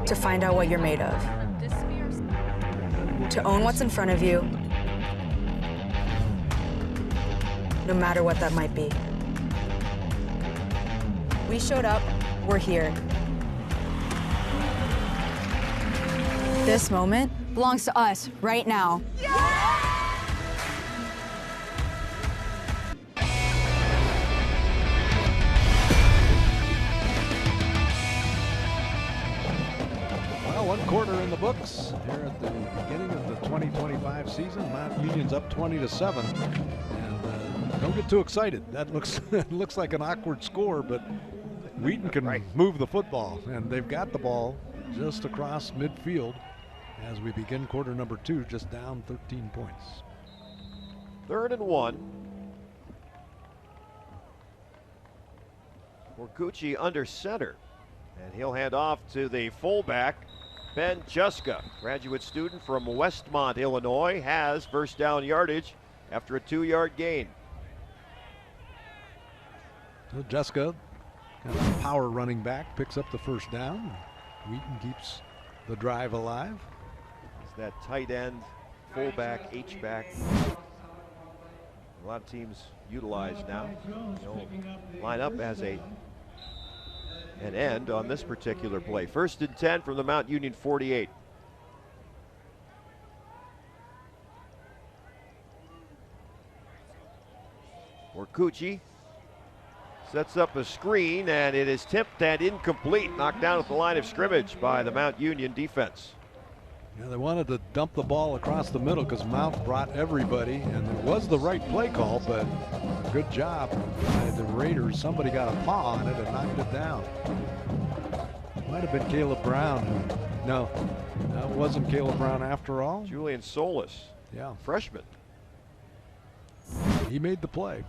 To find out what you're made of. To own what's in front of you, no matter what that might be. We showed up, we're here. This moment belongs to us right now. Well, one quarter in the books here at the beginning of the 2025 season. Mount Union's up 20-7, and don't get too excited. That looks looks like an awkward score, but Wheaton can move the football, and they've got the ball just across midfield as we begin quarter number 2, just down 13 points. 3rd and 1. Morgucci under center, and he'll hand off to the fullback, Ben Juska, graduate student from Westmont, Illinois, has first down yardage after a 2-yard gain. So Juska, kind of a power running back, picks up the first down. Wheaton keeps the drive alive. It's that tight end, fullback, H-back. A lot of teams utilize now. They'll line up as an end on this particular play. 1st and 10 from the Mount Union 48. Morgucci sets up a screen, and it is tipped and incomplete. Knocked down at the line of scrimmage by the Mount Union defense. Yeah, they wanted to dump the ball across the middle because Mount brought everybody, and it was the right play call, but good job by the Raiders. Somebody got a paw on it and knocked it down. Might have been Caleb Brown. No, that wasn't Caleb Brown after all. Julian Solis, yeah, freshman. He made the play.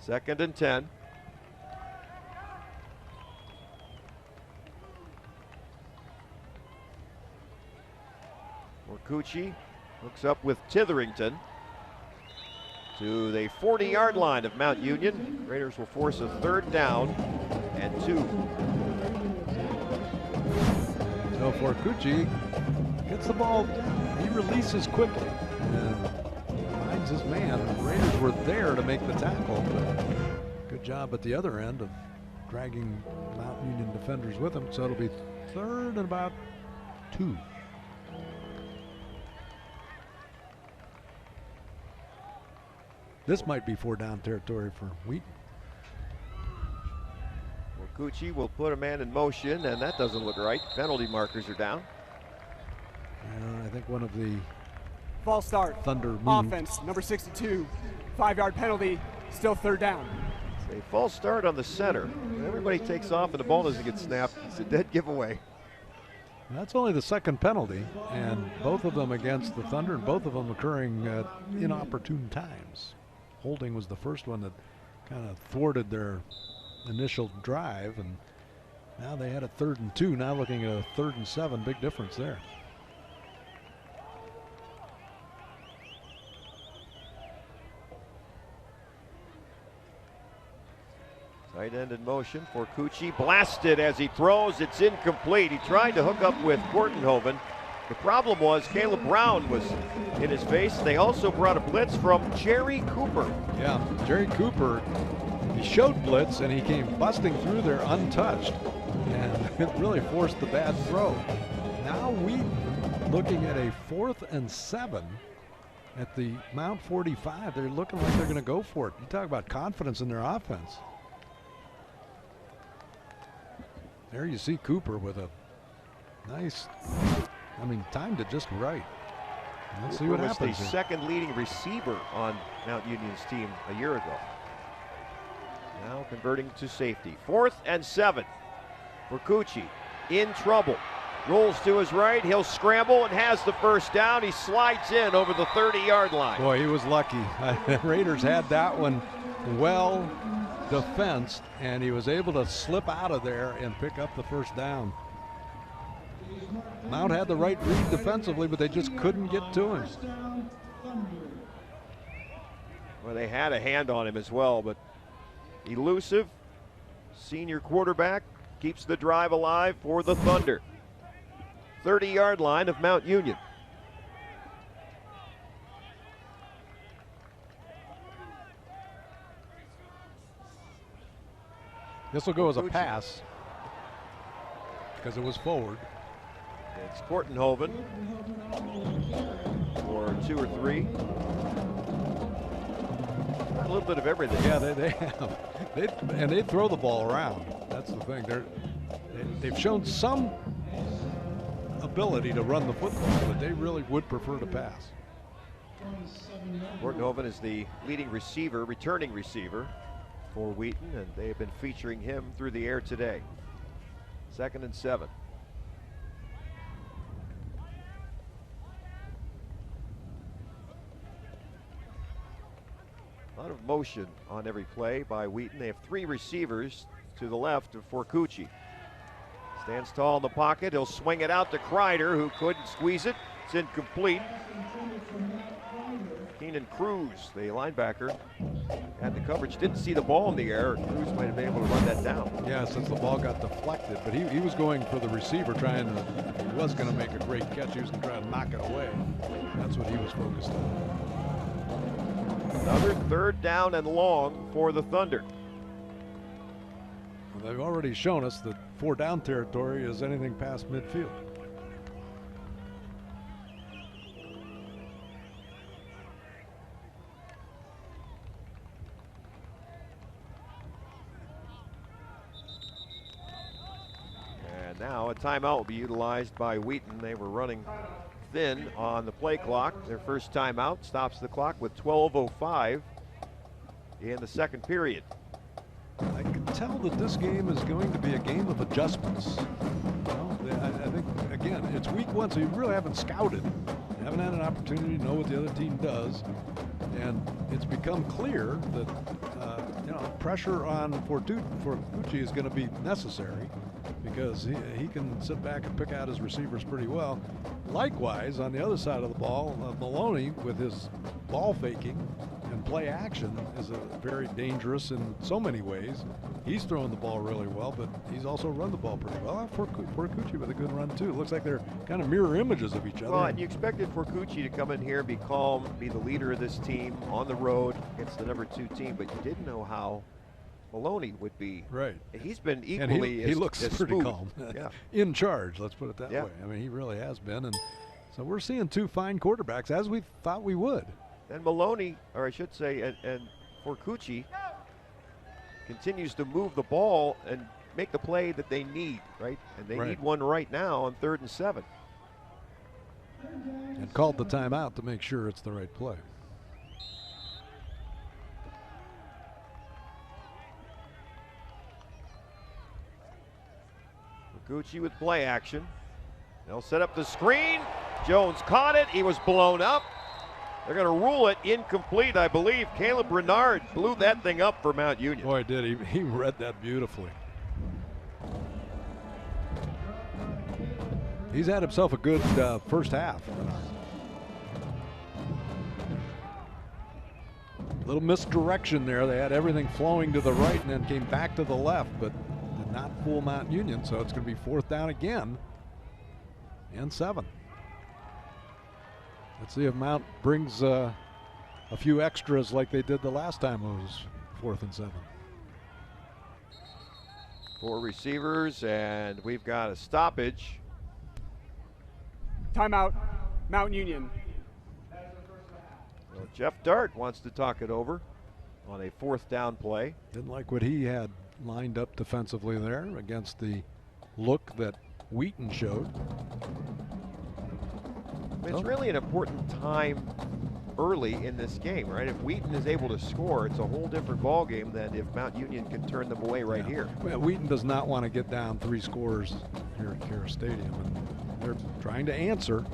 2nd and 10. Morgucci hooks up with Titherington to the 40-yard line of Mount Union. Raiders will force a 3rd down and 2. So Morgucci gets the ball, he releases quickly and finds his man. The Raiders were there to make the tackle, but good job at the other end of dragging Mount Union defenders with him. So it'll be 3rd and about 2. This might be 4-down territory for Wheaton. Morgucci will put a man in motion, and that doesn't look right. Penalty markers are down. And I think one of the False start. Thunder Offense, number 62. 5-yard penalty, still 3rd down. It's a false start on the center. When everybody takes off and the ball doesn't get snapped, it's a dead giveaway. That's only the 2nd penalty, and both of them against the Thunder, and both of them occurring at inopportune times. Holding was the first one that kind of thwarted their initial drive, and now they had a 3rd and 2. Now looking at a 3rd and 7, big difference there. Tight end in motion for Morgucci. Blasted as he throws. It's incomplete. He tried to hook up with Kortenhoven. The problem was Caleb Brown was in his face. They also brought a blitz from Jerry Cooper. Yeah, Jerry Cooper, he showed blitz and he came busting through there untouched, and it really forced the bad throw. Now Wheaton looking at a 4th and 7 at the Mount 45. They're looking like they're going to go for it. You talk about confidence in their offense. There you see Cooper with a nice, timed it just right. Let's see what happens. The 2nd leading receiver on Mount Union's team a year ago. Now converting to safety. 4th and 7. Morgucci in trouble. Rolls to his right. He'll scramble and has the first down. He slides in over the 30-yard line. Boy, he was lucky. The Raiders had that one well defensed, and he was able to slip out of there and pick up the first down. Mount had the right read defensively, but they just couldn't get to him. Well, they had a hand on him as well, but elusive senior quarterback keeps the drive alive for the Thunder. 30-yard line of Mount Union. This will go as a pass because it was forward. It's Kortenhoven for 2 or 3. A little bit of everything. Yeah, they have. They throw the ball around. That's the thing. They've shown some ability to run the football, but they really would prefer to pass. Kortenhoven is the leading receiver, returning receiver for Wheaton, and they have been featuring him through the air today. 2nd and 7. A lot of motion on every play by Wheaton. They have 3 receivers to the left of Forcucci. Stands tall in the pocket. He'll swing it out to Kreider, who couldn't squeeze it. It's incomplete. Keenan Cruz, the linebacker, had the coverage. Didn't see the ball in the air. Cruz might have been able to run that down. Yeah, since the ball got deflected, but he was going for the receiver, trying to. He was going to make a great catch. He was going to try to knock it away. That's what he was focused on. Another 3rd down and long for the Thunder. Well, they've already shown us that 4 down territory is anything past midfield. And now a timeout will be utilized by Wheaton. They were running thin on the play clock. Their first timeout stops the clock with 12:05 in the 2nd period. I can tell that this game is going to be a game of adjustments. You know, I think, again, it's week 1, so you really haven't scouted. You haven't had an opportunity to know what the other team does. And it's become clear that, pressure on Forcucci is going to be necessary because he can sit back and pick out his receivers pretty well. Likewise, on the other side of the ball, Maloney, with his ball faking and play action, is very dangerous in so many ways. He's throwing the ball really well, but he's also run the ball pretty well. Forcucci with a good run too. It looks like they're kind of mirror images of each other. Well, and you expected Forcucci to come in here, be calm, be the leader of this team on the road against the number 2 team, but you didn't know how Maloney would be. Right. He's been equally and he looks as pretty smooth. calm. Yeah. In charge, let's put it that Yeah. way. I mean, he really has been. And so we're seeing 2 fine quarterbacks, as we thought we would. And Maloney, or I should say, and Forcucci continues to move the ball and make the play that they need, right? And they need one right now on 3rd and 7. And called the timeout to make sure it's the right play. Forcucci with play action. They'll set up the screen. Jones caught it. He was blown up. They're going to rule it incomplete, I believe. Caleb Bernard blew that thing up for Mount Union. Boy, did he. He read that beautifully. He's had himself a good first half. A little misdirection there. They had everything flowing to the right and then came back to the left, but did not fool Mount Union, so it's going to be 4th down again and 7. Let's see if Mount brings a few extras like they did the last time it was 4th and 7. 4 receivers, and we've got a stoppage. Timeout, Mount Union. So Jeff Dart wants to talk it over on a 4th down play. Didn't like what he had lined up defensively there against the look that Wheaton showed. It's really an important time early in this game, right? If Wheaton is able to score, it's a whole different ball game than if Mount Union can turn them away right here. Well, Wheaton does not want to get down 3 scores here at Kara Stadium, and they're trying to answer.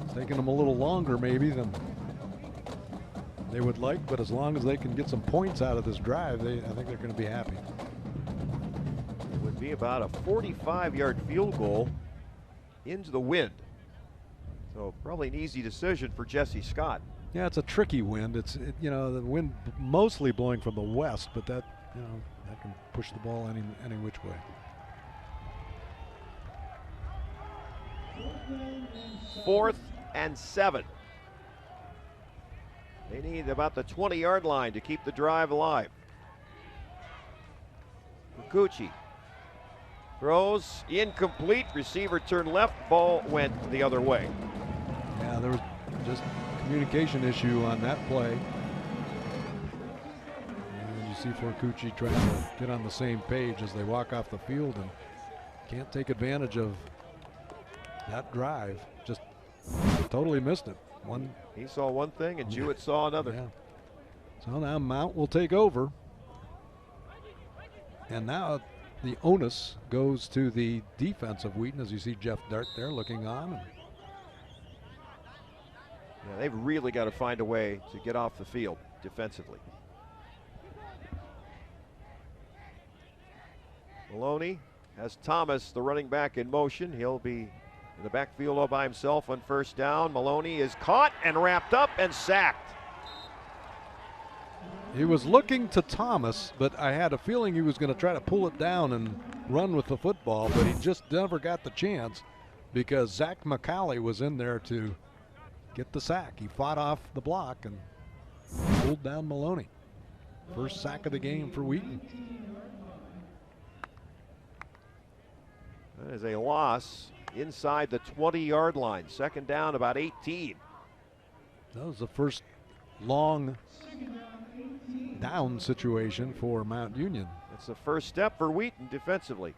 It's taking them a little longer maybe than they would like, but as long as they can get some points out of this drive, I think they're going to be happy. It would be about a 45-yard field goal into the wind. So probably an easy decision for Jesse Scott. Yeah, it's a tricky wind. You know, the wind mostly blowing from the west, but that, you know, that can push the ball any which way. Fourth and 7. They need about the 20-yard line to keep the drive alive. Kikuchi throws incomplete. Receiver turned left. Ball went the other way. Yeah, there was just a communication issue on that play. And you see Kikuchi trying to get on the same page as they walk off the field and can't take advantage of that drive. Just totally missed it. He saw one thing and Jewett saw another. Yeah. So now Mount will take over. And now the onus goes to the defense of Wheaton, as you see Jeff Dart there looking on. Yeah, they've really got to find a way to get off the field defensively. Maloney has Thomas, the running back, in motion. He'll be in the backfield all by himself on first down. Maloney is caught and wrapped up and sacked. He was looking to Thomas, but I had a feeling he was going to try to pull it down and run with the football, but he just never got the chance because Zach McCauley was in there to get the sack. He fought off the block and pulled down Maloney. First sack of the game for Wheaton. That is a loss inside the 20-yard line. Second down, about 18. That was the first long down situation for Mount Union. That's the first step for Wheaton defensively.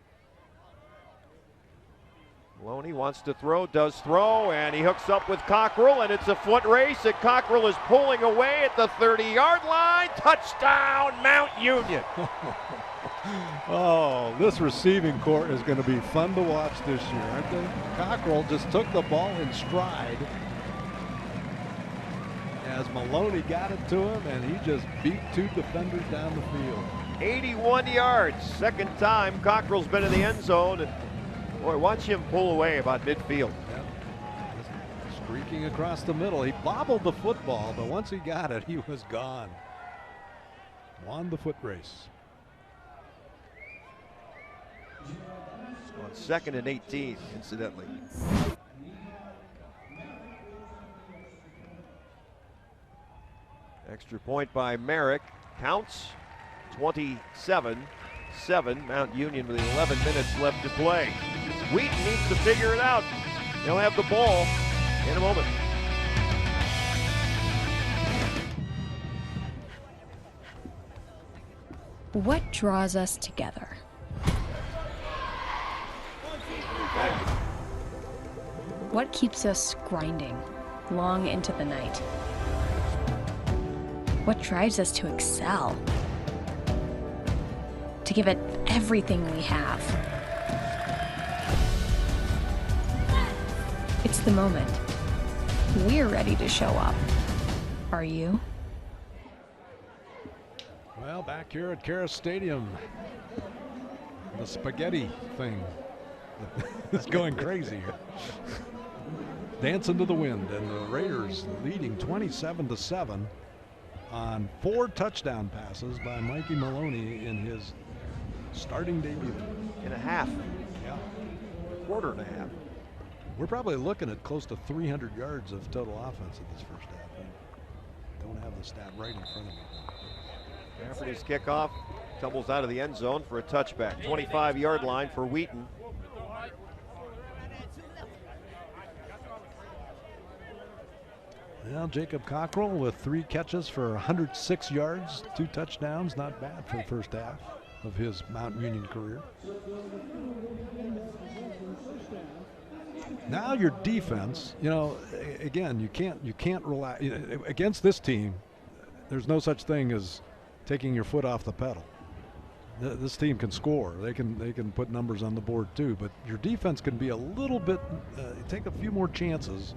Maloney wants to throw, does throw, and he hooks up with Cockrell, and it's a foot race, and Cockrell is pulling away at the 30-yard line. Touchdown, Mount Union. Oh, this receiving corps is going to be fun to watch this year, aren't they? Cockrell just took the ball in stride as Maloney got it to him, and he just beat two defenders down the field. 81 yards. Second time Cockrell's been in the end zone. And boy, watch him pull away about midfield. Yep. Streaking across the middle. He bobbled the football, but once he got it, he was gone. Won the foot race. On 2nd and 18, incidentally. Extra point by Merrick. Counts 27-7. Mount Union with 11 minutes left to play. Wheaton needs to figure it out. They'll have the ball in a moment. What draws us together? What keeps us grinding long into the night? What drives us to excel? To give it everything we have. It's the moment. We're ready to show up. Are you? Well, back here at Karas Stadium, the spaghetti thing is going crazy here. Dancing to the wind, and the Raiders leading 27-7 on 4 touchdown passes by Mikey Maloney in his starting debut. In a half. Yeah. A quarter and a half. We're probably looking at close to 300 yards of total offense at this first half. I don't have the stat right in front of me. Rafferty's kickoff tumbles out of the end zone for a touchback. 25-yard line for Wheaton. Well, Jacob Cockrell with 3 catches for 106 yards, 2 touchdowns. Not bad for the first half of his Mount Union career. Now your defense, you know, again, you can't rely against this team. There's no such thing as taking your foot off the pedal. This team can score. They can put numbers on the board too. But your defense can be a little bit take a few more chances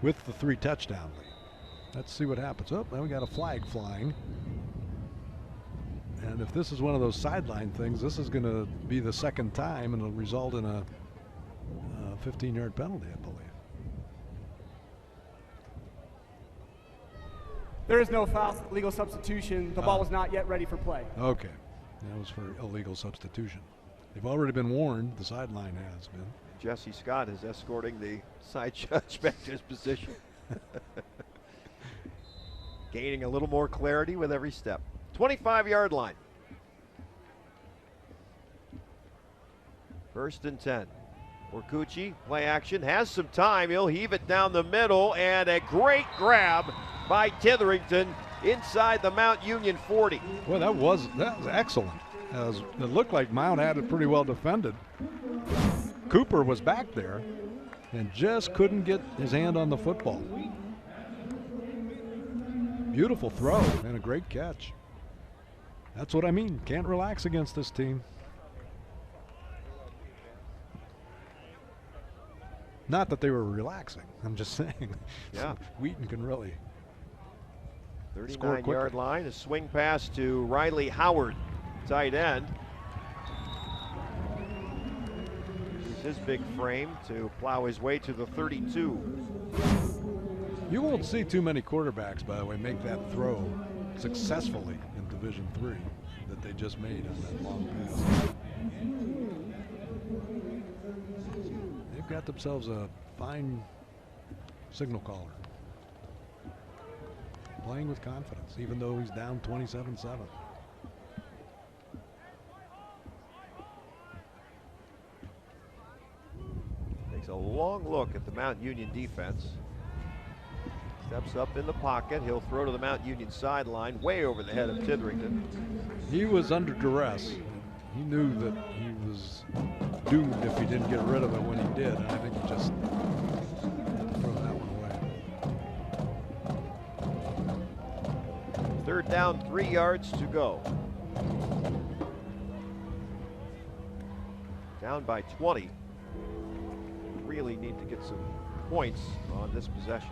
with the 3 touchdown lead. Let's see what happens. Oh, now we got a flag flying. And if this is one of those sideline things, this is going to be the second time, and it'll result in a 15-yard penalty, I believe. There is no foul, legal substitution. The ball was not yet ready for play. Okay. That was for illegal substitution. They've already been warned. The sideline has been. Jesse Scott is escorting the side judge back to his position. Gaining a little more clarity with every step. 25-yard line. 1st and 10. Orcucci, play action, has some time. He'll heave it down the middle, and a great grab by Titherington inside the Mount Union 40. Well, that was excellent. It looked like Mount had it pretty well defended. Cooper was back there and just couldn't get his hand on the football. Beautiful throw and a great catch. That's what I mean. Can't relax against this team. Not that they were relaxing. I'm just saying. Yeah. Wheaton can really 39-yard line, a swing pass to Riley Howard, tight end. Use his big frame to plow his way to the 32. You won't see too many quarterbacks, by the way, make that throw successfully in Division III that they just made on that long pass. They've got themselves a fine signal caller. Playing with confidence, even though he's down 27-7. Takes a long look at the Mount Union defense. Steps up in the pocket. He'll throw to the Mount Union sideline, way over the head of Titherington. He was under duress. He knew that he was doomed if he didn't get rid of it when he did, and I think he just threw that one away. 3rd down, 3 yards to go. Down by 20. Really need to get some points on this possession.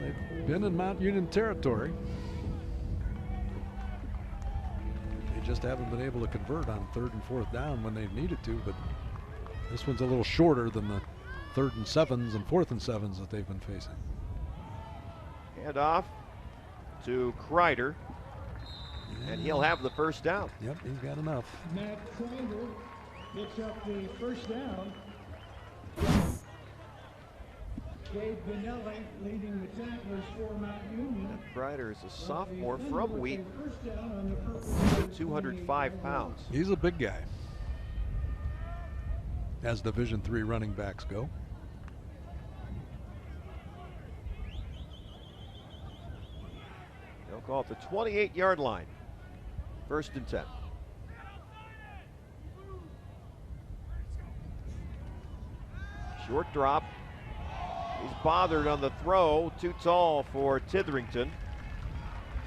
They've been in Mount Union territory. They just haven't been able to convert on 3rd and 4th down when they've needed to, but this one's a little shorter than the 3rd and 7s and 4th and 7s that they've been facing. Hand off to Kreider, and he'll have the 1st down. Yep, he's got enough. Matt Kreider picks up the 1st down. Gabe Benelli leading the tacklers for Mount Union. Kreider is a sophomore from Wheaton, 205 pounds. He's a big guy, as Division III running backs go. They'll call it the 28-yard line. 1st and 10. Short drop. He's bothered on the throw, too tall for Titherington.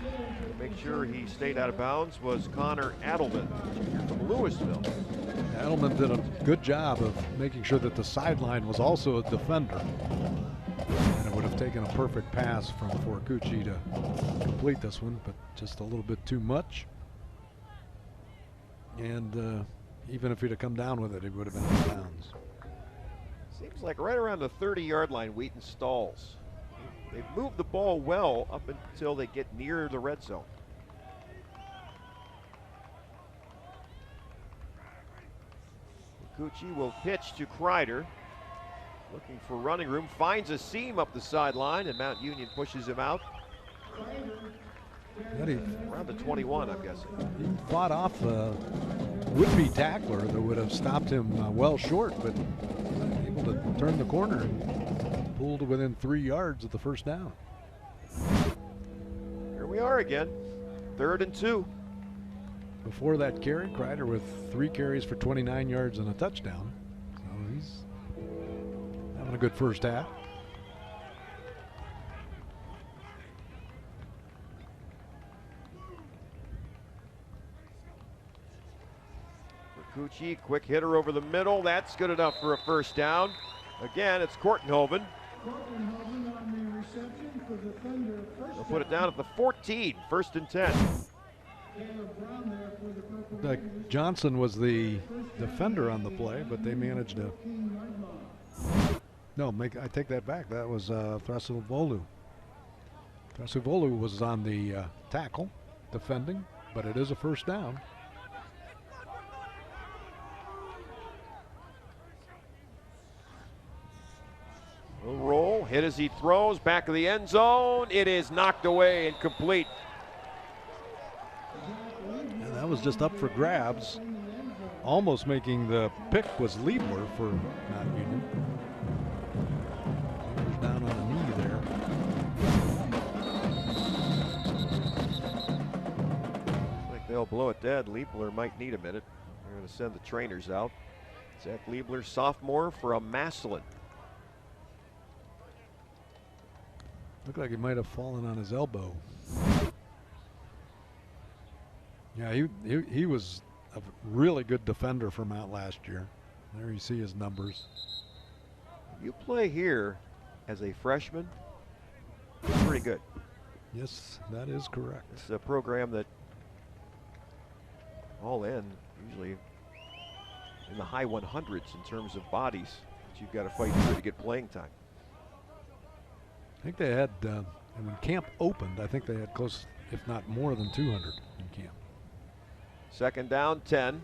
To make sure he stayed out of bounds was Connor Adelman from Louisville. Adelman did a good job of making sure that the sideline was also a defender. And it would have taken a perfect pass from Orcucci to complete this one, but just a little bit too much. And even if he'd have come down with it, it would have been out of bounds. Seems like right around the 30-yard line, Wheaton stalls. They've moved the ball well up until they get near the red zone. Orcucci will pitch to Kreider. Looking for running room, finds a seam up the sideline, and Mount Union pushes him out. Around the 21, I'm guessing. He fought off a would-be tackler that would have stopped him well short, but able to turn the corner and pull to within 3 yards of the 1st down. Here we are again, 3rd and 2. Before that carry, Kreider with 3 carries for 29 yards and a touchdown. So he's having a good first half. Orcucci, quick hitter over the middle. That's good enough for a 1st down. Again, it's Kortenhoven. They'll put it down at the 14, 1st and 10. Johnson was the defender on the play, but they managed to. No, I take that back. That was Thrasilvolu. Krasivolu was on the tackle, defending, but it is a first down. Will roll, hit as he throws, back of the end zone. It is knocked away and complete. And that was just up for grabs. Almost making the pick was Liebler for Mount Union. He was down on the knee there. Looks like they'll blow it dead. Liebler might need a minute. They're going to send the trainers out. Zach Liebler, sophomore from Massillon. Looked like he might have fallen on his elbow. Yeah, he was a really good defender for Mount last year. There you see his numbers. You play here as a freshman, it's pretty good. Yes, that is correct. It's a program that all in, usually in the high 100s in terms of bodies that you've got to fight through to get playing time. I think they had, and when camp opened, I think they had close, if not more than 200 in camp. Second down, 10.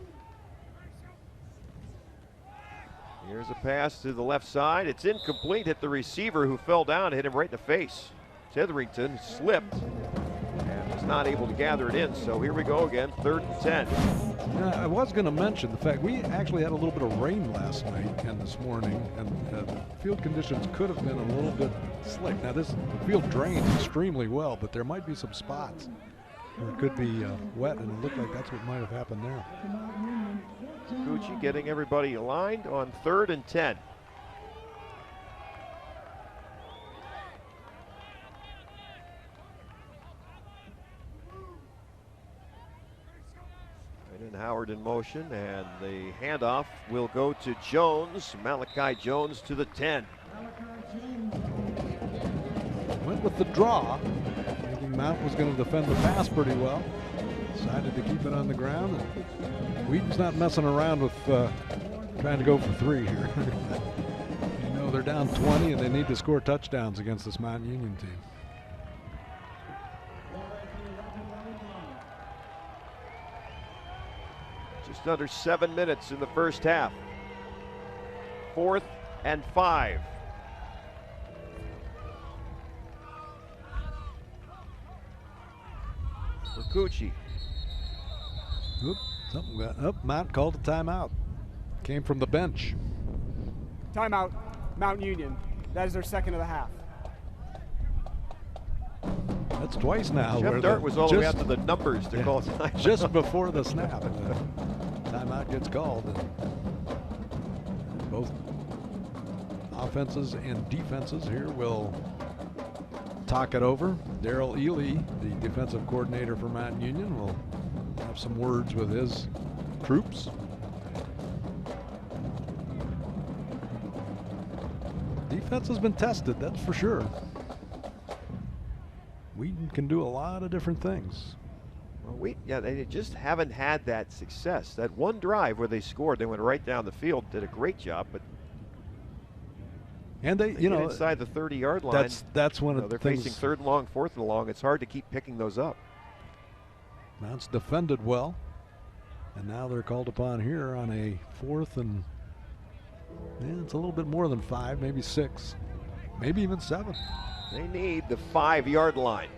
Here's a pass to the left side. It's incomplete. Hit the receiver who fell down, hit him right in the face. Tetherington slipped and was not able to gather it in. So here we go again, 3rd and 10. Yeah, I was going to mention the fact we actually had a little bit of rain last night and this morning, and field conditions could have been a little bit slick. Now this field drains extremely well, but there might be some spots where it could be wet, and it looked like that's what might have happened there. Gucci getting everybody aligned on 3rd and 10. And Howard in motion, and the handoff will go to Jones. Malachi Jones to the 10. Went with the draw, thinking Mount was going to defend the pass pretty well. Decided to keep it on the ground. And Wheaton's not messing around with trying to go for 3 here. You know, they're down 20 and they need to score touchdowns against this Mount Union team. Just under 7 minutes in the first half. 4th and 5. Gucci. Oop, something got up. Mount called a timeout. Came from the bench. Timeout, Mount Union. That is their second of the half. That's twice now. Jeff Dart was all the way out to the numbers to call time. Just before the snap. Timeout gets called. And both offenses and defenses here will talk it over. Darrell Ely, the defensive coordinator for Mount Union, will have some words with his troops. Defense has been tested, that's for sure. Wheaton can do a lot of different things. Well, they just haven't had that success. That one drive where they scored, they went right down the field, did a great job, but and they you know, inside the 30-yard line. That's one of they're the things. Facing 3rd and long, 4th and long. It's hard to keep picking those up. Mount's defended well, and now they're called upon here on a 4th and it's a little bit more than 5, maybe 6, maybe even 7. They need the 5-yard line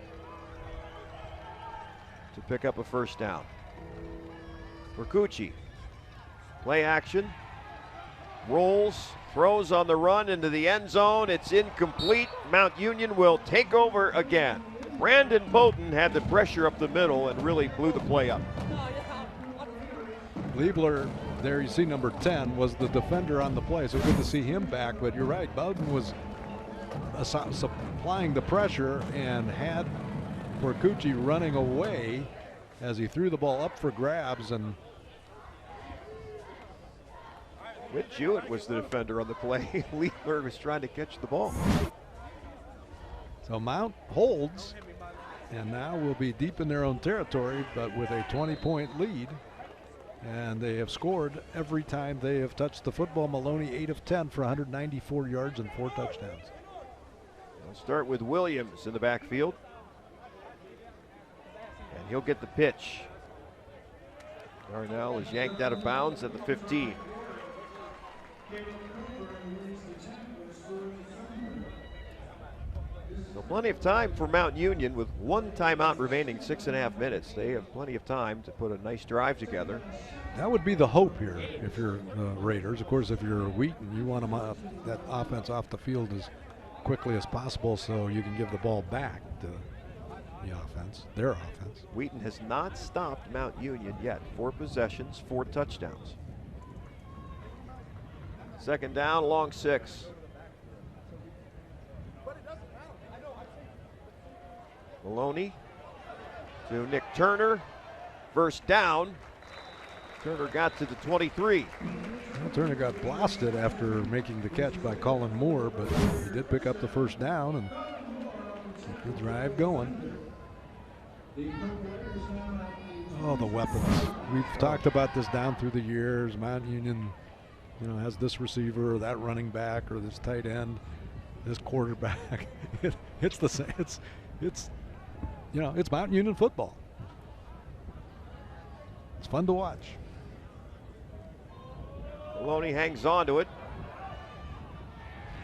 to pick up a first down. For Gucci, play action, rolls, throws on the run into the end zone. It's incomplete. Mount Union will take over again. Brandon Bowden had the pressure up the middle and really blew the play up. Liebler, there you see number 10, was the defender on the play, so good to see him back. But you're right, Bowden was supplying the pressure and had Gucci running away as he threw the ball up for grabs. And Whit Jewett was the defender on the play. Liebler was trying to catch the ball. So Mount holds, and now will be deep in their own territory, but with a 20-point lead. And they have scored every time they have touched the football. Maloney 8 of 10 for 194 yards and 4 touchdowns. We'll start with Williams in the backfield. he'll get the pitch. Darnell is yanked out of bounds at the 15. So plenty of time for Mount Union with one timeout remaining, 6.5 minutes. They have plenty of time to put a nice drive together. That would be the hope here if you're the Raiders. Of course, if you're Wheaton, you want them that offense off the field as quickly as possible so you can give the ball back to the offense, their offense. Wheaton has not stopped Mount Union yet. 4 possessions, 4 touchdowns. Second down, long 6. Maloney to Nick Turner. First down. Turner got to the 23. Well, Turner got blasted after making the catch by Colin Moore, but he did pick up the first down and keep the drive going. Oh, the weapons. We've talked about this down through the years. Mount Union, has this receiver or that running back or this tight end, this quarterback. It's the same. It's Mount Union football. It's fun to watch. Maloney hangs on to it.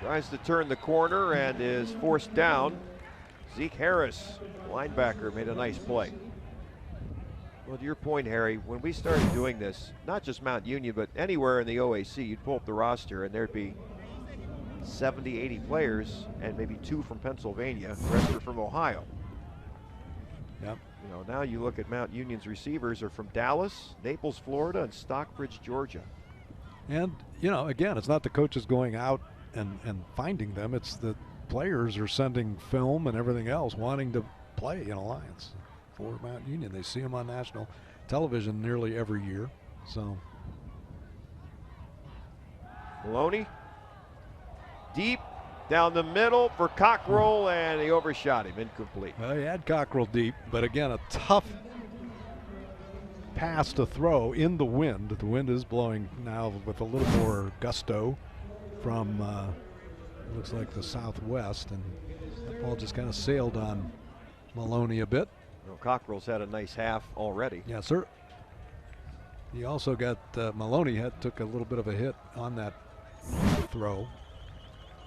Tries to turn the corner and is forced down. Zeke Harris, linebacker, made a nice play. Well, to your point, Harry, when we started doing this, not just Mount Union, but anywhere in the OAC, you'd pull up the roster and there'd be 70, 80 players and maybe 2 from Pennsylvania, the rest are from Ohio. Yep. Now you look at Mount Union's receivers are from Dallas, Naples, Florida, and Stockbridge, Georgia. And, again, it's not the coaches going out and finding them. It's the players are sending film and everything else wanting to play in Alliance for Mount Union. They see them on national television nearly every year. So Maloney deep down the middle for Cockrell, and he overshot him, incomplete. Well, he had Cockrell deep, but again, a tough pass to throw in the wind. The wind is blowing now with a little more gusto from looks like the southwest, and that ball just kind of sailed on Maloney a bit. Well, Cockrell's had a nice half already. Yes, sir. He also got Maloney took a little bit of a hit on that throw,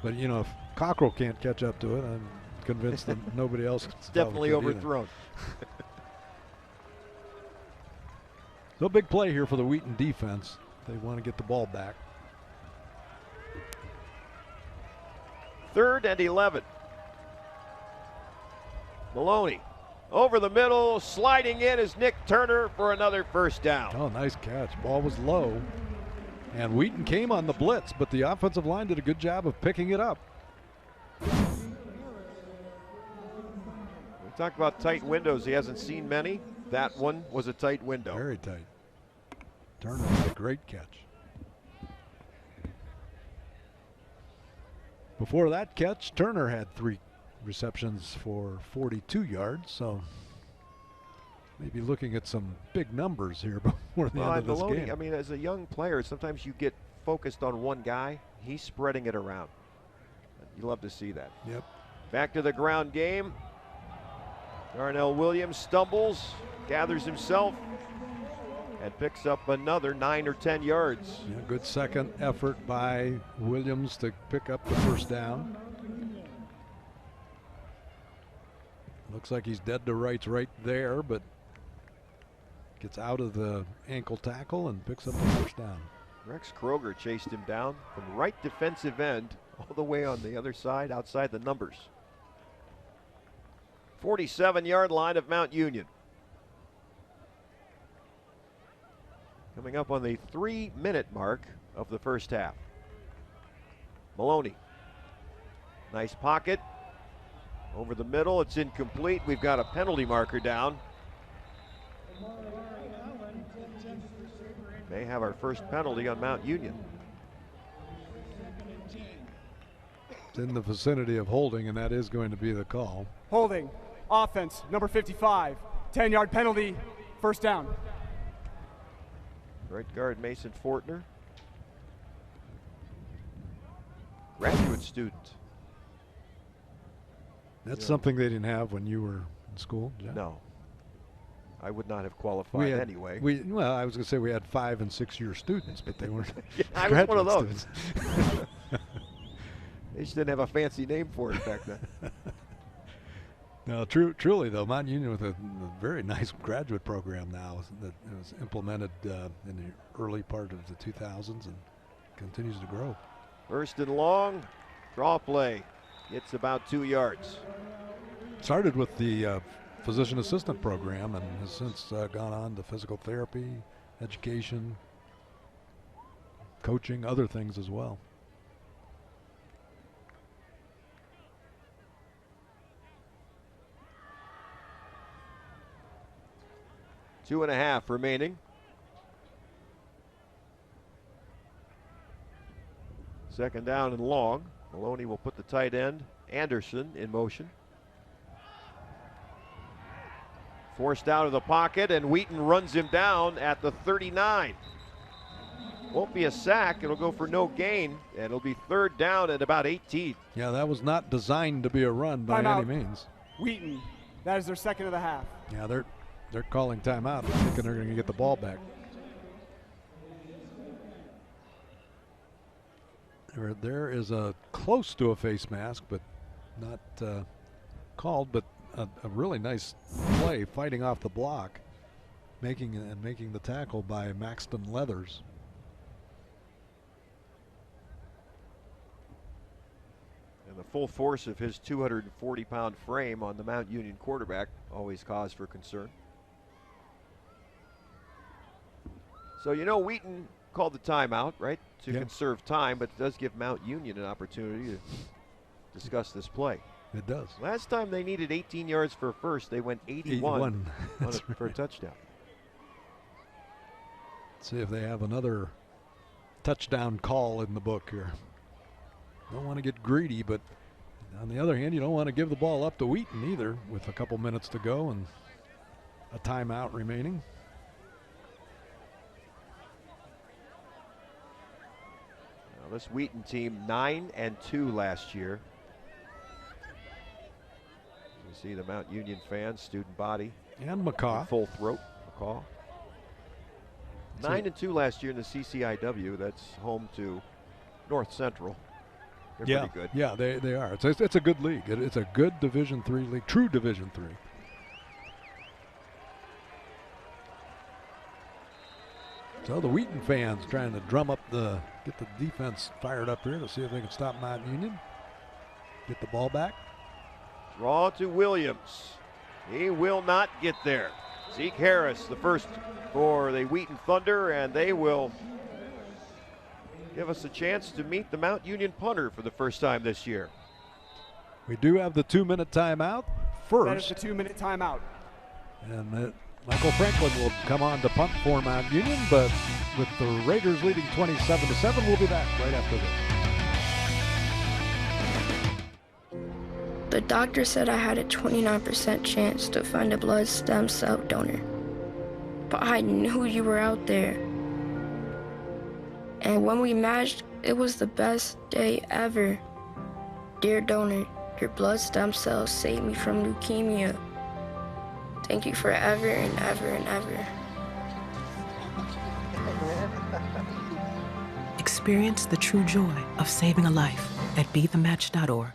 but if Cockrell can't catch up to it, I'm convinced that nobody else. It's definitely overthrown. So big play here for the Wheaton defense. They want to get the ball back. 3rd and 11. Maloney over the middle, sliding in is Nick Turner for another first down. Oh, nice catch. Ball was low, and Wheaton came on the blitz, but the offensive line did a good job of picking it up. We talk about tight windows. He hasn't seen many. That one was a tight window. Very tight. Turner had a great catch. Before that catch, Turner had 3 receptions for 42 yards, so maybe looking at some big numbers here before the end of this Maloney, game. I mean, as a young player, sometimes you get focused on one guy. He's spreading it around. You love to see that. Yep. Back to the ground game. Darnell Williams stumbles, gathers himself, and picks up another 9 or 10 yards. Yeah, good second effort by Williams to pick up the first down. Looks like he's dead to rights right there, but gets out of the ankle tackle and picks up the first down. Rex Kroger chased him down from right defensive end all the way on the other side outside the numbers. 47-yard line of Mount Union. Coming up on the 3-minute mark of the first half. Maloney. Nice pocket. Over the middle, it's incomplete. We've got a penalty marker down. May have our first penalty on Mount Union. It's in the vicinity of holding, and that is going to be the call. Holding. Offense, number 55. 10-yard penalty. First down. Right guard Mason Fortner. Graduate student. That's something they didn't have when you were in school, Jeff? No. I would not have qualified anyway. Well, I was going to say we had 5- and 6-year students, but they weren't. Yeah, I was one of those. Students. They just didn't have a fancy name for it back then. No, truly though, Mount Union with a very nice graduate program now that was implemented in the early part of the 2000s and continues to grow. First and long, draw play. It's about 2 yards. Started with the physician assistant program and has since gone on to physical therapy, education, coaching, other things as well. Two and a half remaining. Second down and long. Maloney will put the tight end, Anderson, in motion. Forced out of the pocket, and Wheaton runs him down at the 39. Won't be a sack. It'll go for no gain, and it'll be third down at about 18. Yeah, that was not designed to be a run by any means. Wheaton, that is their second of the half. Yeah, they're calling timeout, thinking they're going to get the ball back. There is a close to a face mask, but not called, but a really nice play fighting off the block, making the tackle by Maxton Leathers. And the full force of his 240-pound frame on the Mount Union quarterback always cause for concern. So you know Wheaton called the timeout, right, to conserve time, but it does give Mount Union an opportunity to discuss this play. It does. Last time they needed 18 yards for a first, they went 81 for a touchdown. Let's see if they have another touchdown call in the book here. Don't want to get greedy, but on the other hand, you don't want to give the ball up to Wheaton either with a couple minutes to go and a timeout remaining. Now this Wheaton team 9-2 last year. You see the Mount Union fans, student body. And McCaw. Full throat, McCaw. 9-2 last year in the CCIW. That's home to North Central. They're pretty good. Yeah, they are. It's a good league. It's a good Division III league, true Division III. So the Wheaton fans trying to get the defense fired up here to see if they can stop Mount Union. Get the ball back. Draw to Williams. He will not get there. Zeke Harris, the first for the Wheaton Thunder, and they will give us a chance to meet the Mount Union punter for the first time this year. We do have the 2-minute timeout first. That is the 2-minute timeout. And Michael Franklin will come on to punt for Mount Union, but with the Raiders leading 27-7, we'll be back right after this. The doctor said I had a 29% chance to find a blood stem cell donor. But I knew you were out there. And when we matched, it was the best day ever. Dear donor, your blood stem cells saved me from leukemia. Thank you forever and ever and ever. Experience the true joy of saving a life at BeTheMatch.org.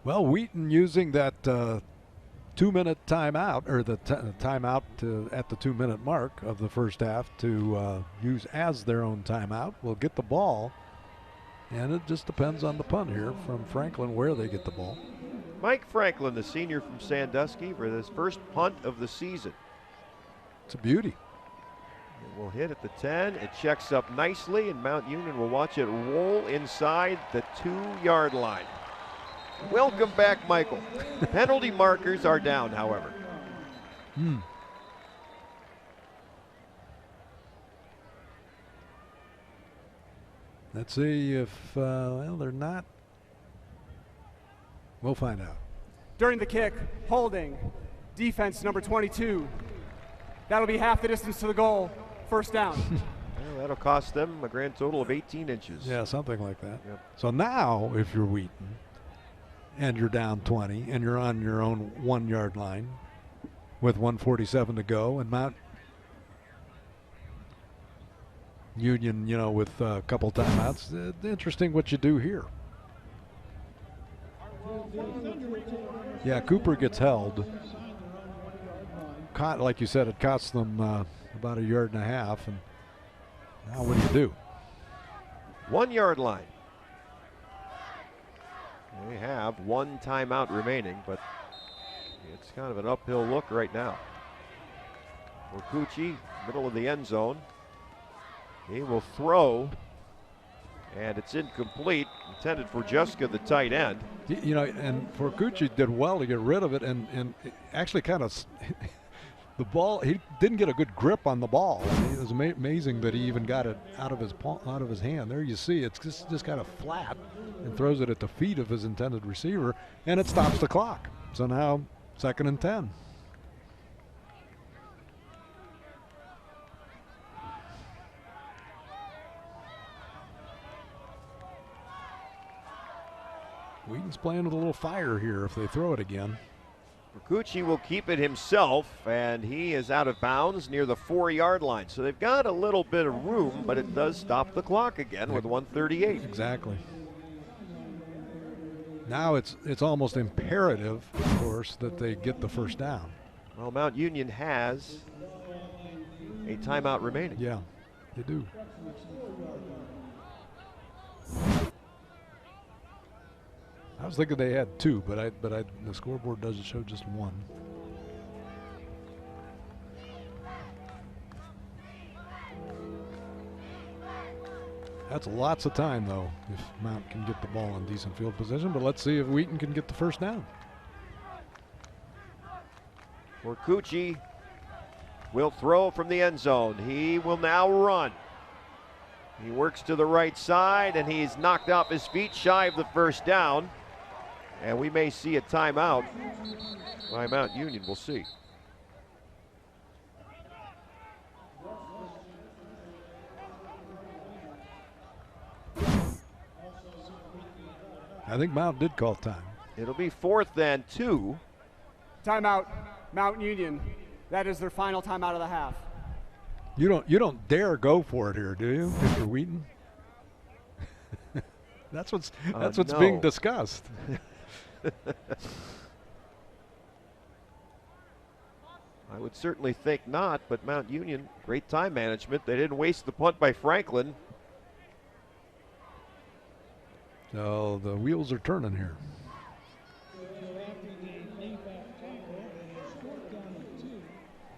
Well, Wheaton using that 2-minute timeout, or the timeout at the 2-minute mark of the first half to use as their own timeout, will get the ball. And it just depends on the punt here from Franklin where they get the ball. Mike Franklin, the senior from Sandusky, for his first punt of the season. It's a beauty. It will hit at the 10. It checks up nicely, and Mount Union will watch it roll inside the 2-yard line. Welcome back, Michael. Penalty markers are down, however. Let's see if, well, they're not. We'll find out. During the kick, holding, defense number 22. That'll be half the distance to the goal. First down. Well, that'll cost them a grand total of 18 inches. Yeah, something like that. Yep. So now, if you're Wheaton and you're down 20 and you're on your own 1-yard line, with 1:47 to go, and Mount Union, you know, with a couple timeouts. Interesting what you do here. Yeah, Cooper gets held. Like you said, it costs them about 1.5 yards. And now what do you do? 1 yard line. They have one timeout remaining, but it's kind of an uphill look right now. Orcucci, middle of the end zone. He will throw, and it's incomplete, intended for Juska, the tight end. You know, and Orcucci did well to get rid of it, and actually kind of the ball. He didn't get a good grip on the ball. It was amazing that he even got it out of his hand. There you see, it's just kind of flat, and throws it at the feet of his intended receiver, and it stops the clock. So now 2nd and 10. Wheaton's playing with a little fire here if they throw it again. Orcucci will keep it himself, and he is out of bounds near the 4 yard line. So they've got a little bit of room, but it does stop the clock again with 1:38. Exactly. Now it's almost imperative, of course, that they get the first down. Well, Mount Union has a timeout remaining. Yeah, they do. I was thinking they had 2, but the scoreboard doesn't show just 1. That's lots of time, though, if Mount can get the ball in decent field position. But let's see if Wheaton can get the first down. Orcucci will throw from the end zone. He will now run. He works to the right side, and he's knocked off his feet, shy of the first down. And we may see a timeout by Mount Union. We'll see. I think Mount did call time. It'll be 4th and 2. Timeout, Mount Union. That is their final timeout of the half. You don't dare go for it here, do you, Mr. Wheaton? That's what's no. being discussed. I would certainly think not, but Mount Union, great time management. They didn't waste the punt by Franklin. So the wheels are turning here.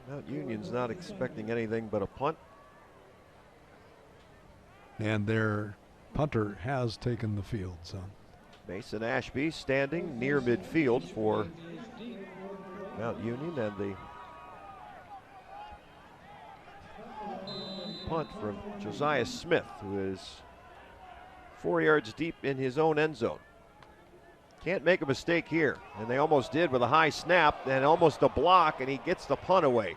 Mount Union's not expecting anything but a punt. And their punter has taken the field, so. Mason Ashby standing near midfield for Mount Union, and the punt from Josiah Smith, who is 4 yards deep in his own end zone. Can't make a mistake here, and they almost did with a high snap and almost a block, and he gets the punt away.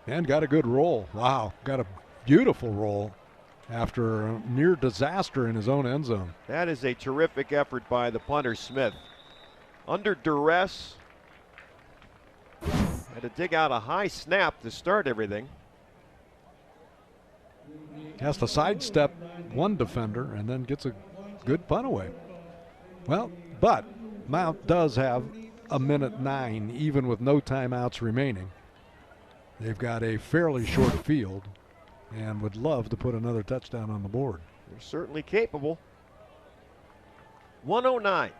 And got a good roll. Wow, got a beautiful roll after a near disaster in his own end zone. That is a terrific effort by the punter, Smith. Under duress, had to dig out a high snap to start everything. Has to sidestep one defender and then gets a good punt away. Well, but Mount does have 1:09 even with no timeouts remaining. They've got a fairly short field and would love to put another touchdown on the board. They're certainly capable. 1:09.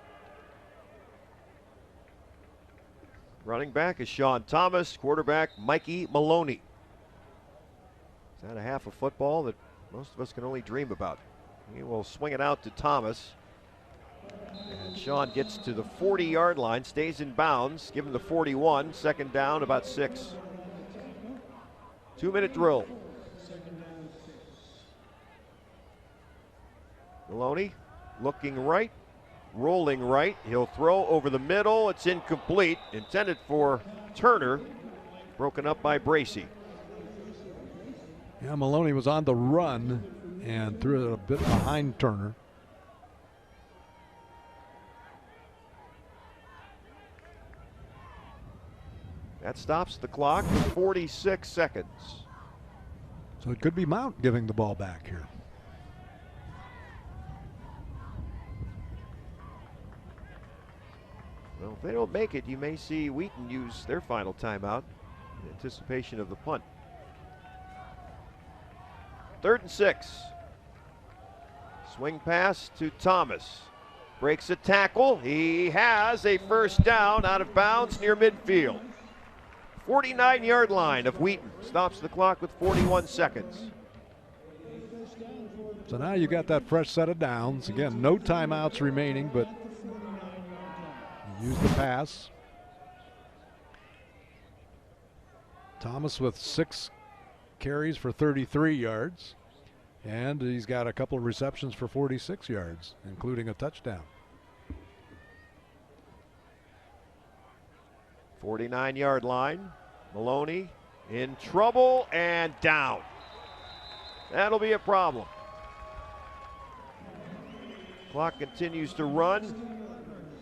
Running back is Sean Thomas, quarterback Mikey Maloney. Is that a half of football that most of us can only dream about? He will swing it out to Thomas. And Sean gets to the 40-yard line, stays in bounds, give him the 41, 2nd down, about 6. 2-minute drill. Maloney looking right, rolling right. He'll throw over the middle. It's incomplete. Intended for Turner. Broken up by Bracey. Yeah, Maloney was on the run and threw it a bit behind Turner. That stops the clock with 46 seconds. So it could be Mount giving the ball back here. Well, if they don't make it, you may see Wheaton use their final timeout in anticipation of the punt. 3rd and 6. Swing pass to Thomas. Breaks a tackle. He has a first down out of bounds near midfield. 49-yard line of Wheaton. Stops the clock with 41 seconds. So now you got that fresh set of downs. Again, no timeouts remaining, but you use the pass. Thomas with 6 carries for 33 yards. And he's got a couple of receptions for 46 yards, including a touchdown. 49-yard line. Maloney in trouble and down. That'll be a problem. Clock continues to run.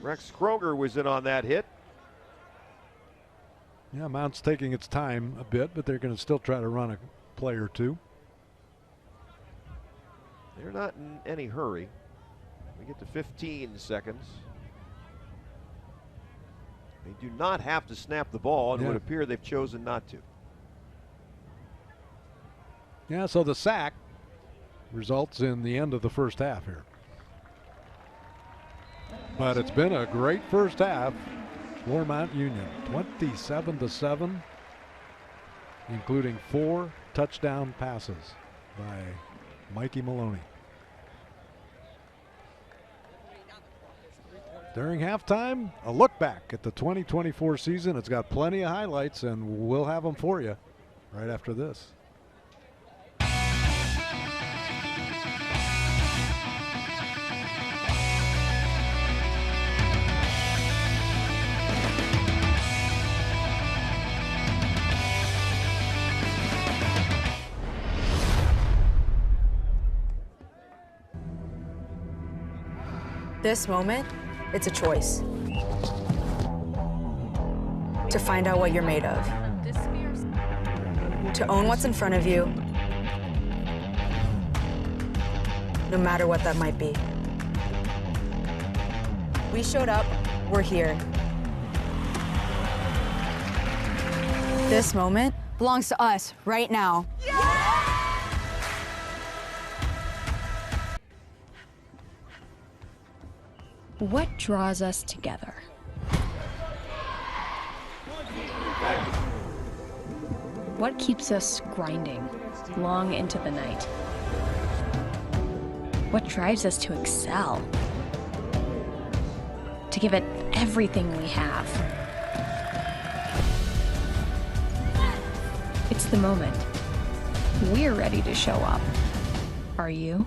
Rex Kroger was in on that hit. Yeah, Mount's taking its time a bit, but they're going to still try to run a play or two. They're not in any hurry. We get to 15 seconds. They do not have to snap the ball, and it would appear they've chosen not to. Yeah, so the sack results in the end of the first half here. But it's been a great first half for Mount Union. 27-7, including 4 touchdown passes by Mikey Maloney. During halftime, a look back at the 2024 season. It's got plenty of highlights, and we'll have them for you right after this. This moment, it's a choice. To find out what you're made of. To own what's in front of you, no matter what that might be. We showed up, we're here. This moment belongs to us right now. What draws us together? What keeps us grinding long into the night? What drives us to excel? To give it everything we have? It's the moment. We're ready to show up. Are you?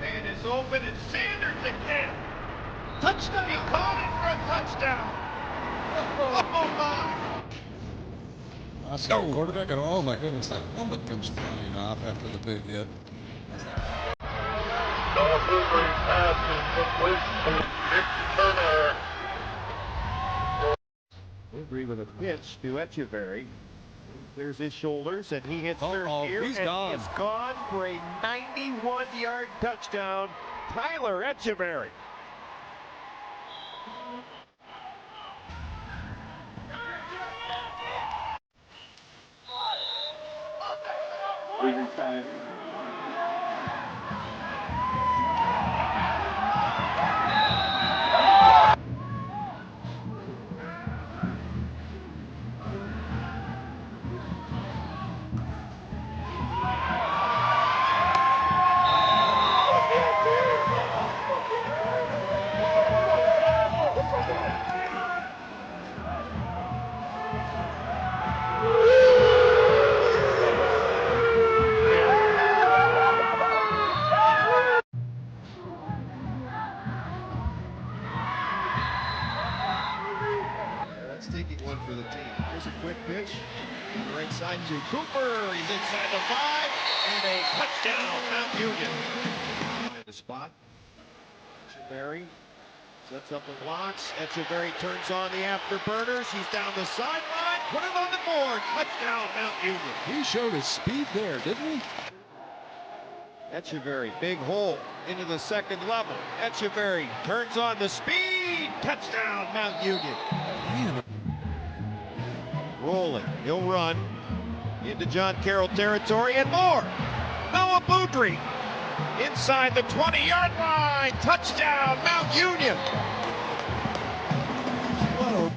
And it's open, and Sanders again. Touchdown! He called it for a touchdown. Oh my! I saw quarterback, and oh my goodness, that helmet comes flying off after the big hit. Avery with a pitch to Echeverry. Clears his shoulders, and he hits third gear. He's gone. He's gone for a 91-yard touchdown. Tyler Echeverry. pitch. Right side to Cooper. He's inside the 5, and a touchdown, Mount Union. The spot. Echeverry sets up the blocks. Echeverry turns on the afterburners. He's down the sideline. Put it on the board. Touchdown, Mount Union. He showed his speed there, didn't he? Echeverry, big hole into the second level. Echeverry turns on the speed. Touchdown, Mount Union. Man, Rolling, he'll run into John Carroll territory and more. Noah Boudry inside the 20-yard line. Touchdown, Mount Union. Whoa.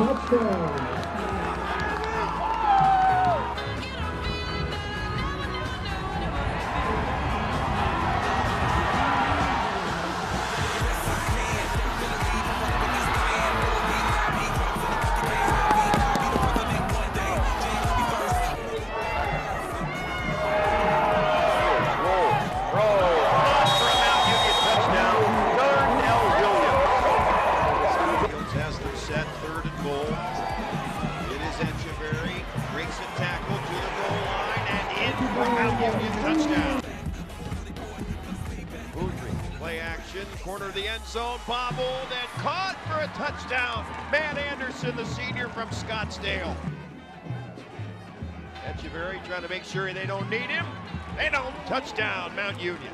Touchdown. Corner of the end zone, bobbled and caught for a touchdown. Matt Anderson, the senior from Scottsdale. Echeverry trying to make sure they don't need him. They don't. Touchdown, Mount Union.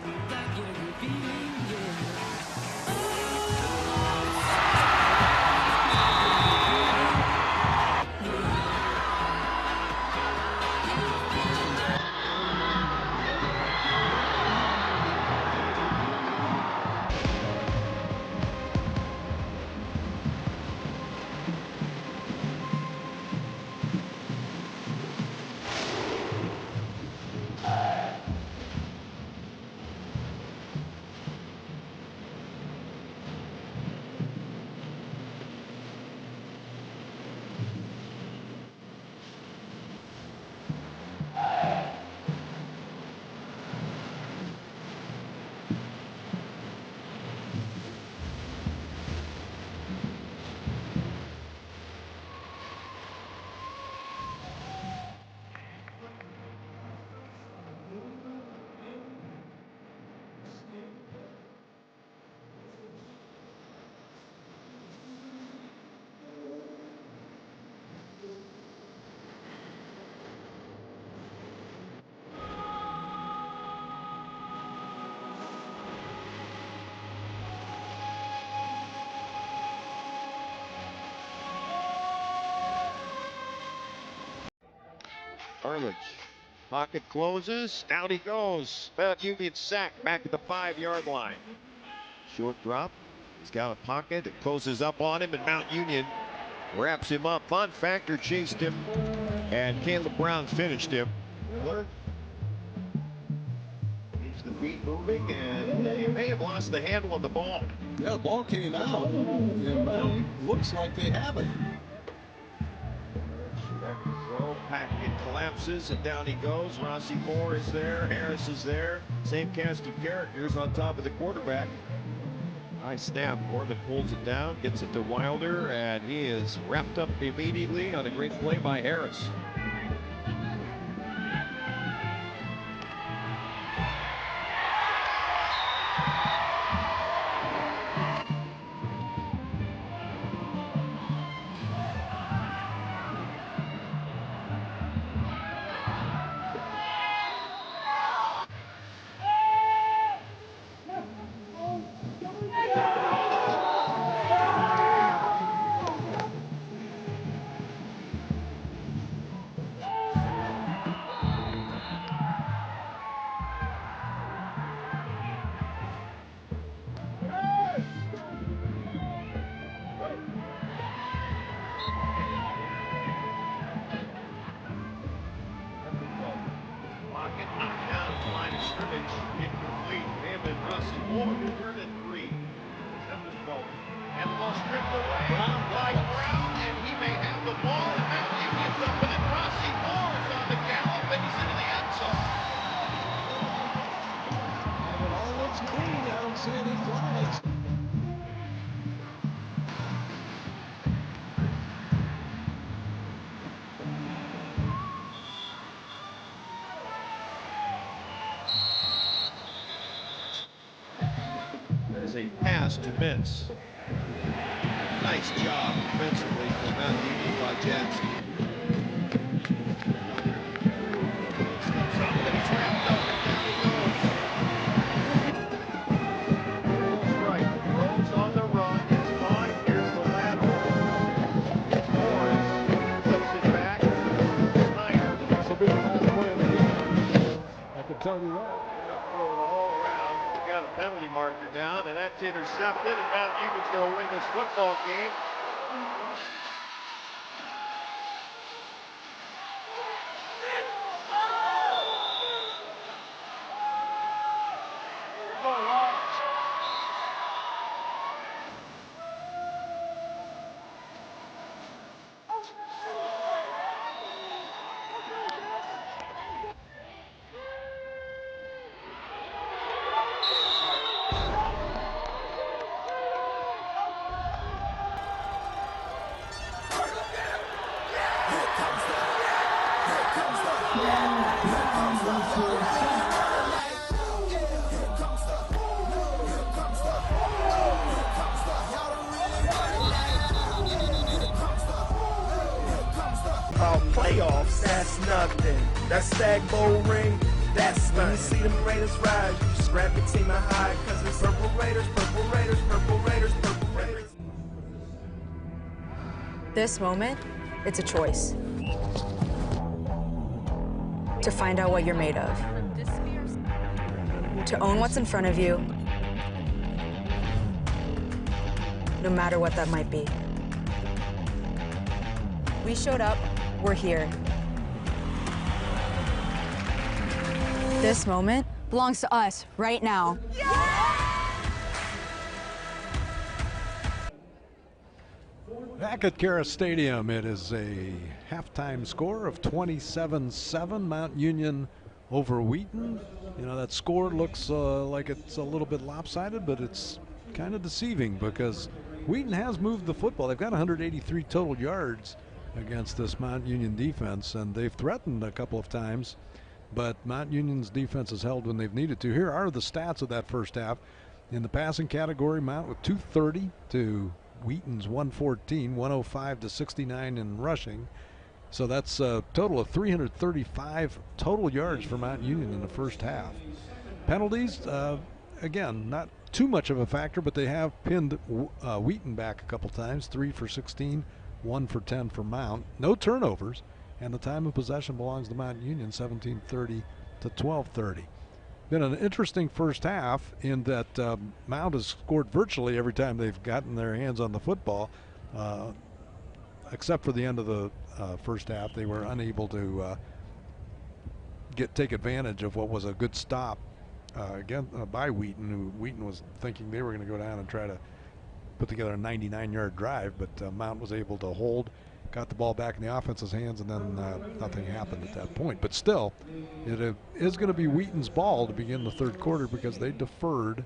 Arledge. Pocket closes. Down he goes. Mount Union sack back at the 5-yard line. Short drop. He's got a pocket. It closes up on him, and Mount Union wraps him up. Fun Factor chased him, and Caleb Brown finished him. Keeps the feet moving, and he may have lost the handle of the ball. Yeah, the ball came out. And looks like they have it. Throw, packet collapses, and down he goes. Rossi Moore is there. Harris is there. Same cast of characters on top of the quarterback. Nice snap. Morgan pulls it down, gets it to Wilder, and he is wrapped up immediately on a great play by Harris. There's a pass to Mintz. Nice job defensively from Mount Union by Jansen. Steps up and he's wrapped up, and down he goes. Right, throws on the run. It's on. Here's the lateral. It's Morris. Flips it back. Snyder. This will be the last play of the game at the 31. Got a penalty marker down, and that's intercepted, and Mount Union's going to win this football game. Playoffs, that's nothing. That Stag Bowl ring, that's when you see them Raiders rise. You scrap your team and hide, cause it's Purple Raiders, Purple Raiders, Purple Raiders, Purple Raiders. This moment, it's a choice. To find out what you're made of. To own what's in front of you, no matter what that might be. We showed up, we're here. This moment belongs to us right now. Back at Kara Stadium, it is a halftime score of 27-7, Mount Union over Wheaton. You know, that score looks like it's a little bit lopsided, but it's kind of deceiving because Wheaton has moved the football. They've got 183 total yards against this Mount Union defense, and they've threatened a couple of times, but Mount Union's defense has held when they've needed to. Here are the stats of that first half. In the passing category, Mount with 230 to Wheaton's 114, 105 to 69 in rushing. So that's a total of 335 total yards for Mount Union in the first half. Penalties, again, not too much of a factor, but they have pinned Wheaton back a couple times, 3 for 16, 1 for 10 for Mount. No turnovers, and the time of possession belongs to Mount Union, 17:30 to 12:30. Been an interesting first half in that Mount has scored virtually every time they've gotten their hands on the football, except for the end of the first half. They were unable to take advantage of what was a good stop by Wheaton, who Wheaton was thinking they were going to go down and try to put together a 99-yard drive, but Mount was able to hold, got the ball back in the offense's hands, and then nothing happened at that point. But still, it is going to be Wheaton's ball to begin the third quarter because they deferred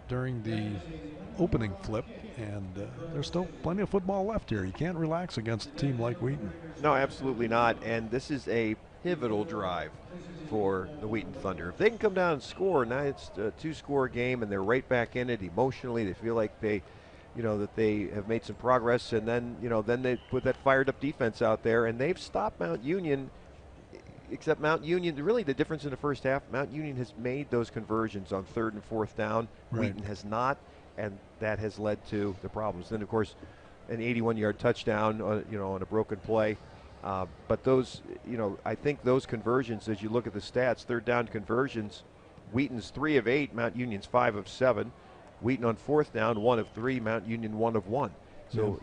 during the opening flip, and there's still plenty of football left here. You can't relax against a team like Wheaton. No, absolutely not. And this is a pivotal drive for the Wheaton Thunder. If they can come down and score, now it's a two-score game, and they're right back in it emotionally. They feel like they that they have made some progress, and then they put that fired-up defense out there, and they've stopped Mount Union. Except Mount Union, really the difference in the first half, Mount Union has made those conversions on 3rd and 4th down. Right. Wheaton has not, and that has led to the problems. Then, of course, an 81-yard touchdown, on a broken play. But those, I think those conversions, as you look at the stats, 3rd down conversions, Wheaton's 3 of 8, Mount Union's 5 of 7. Wheaton on 4th down, 1 of 3, Mount Union 1 of 1. So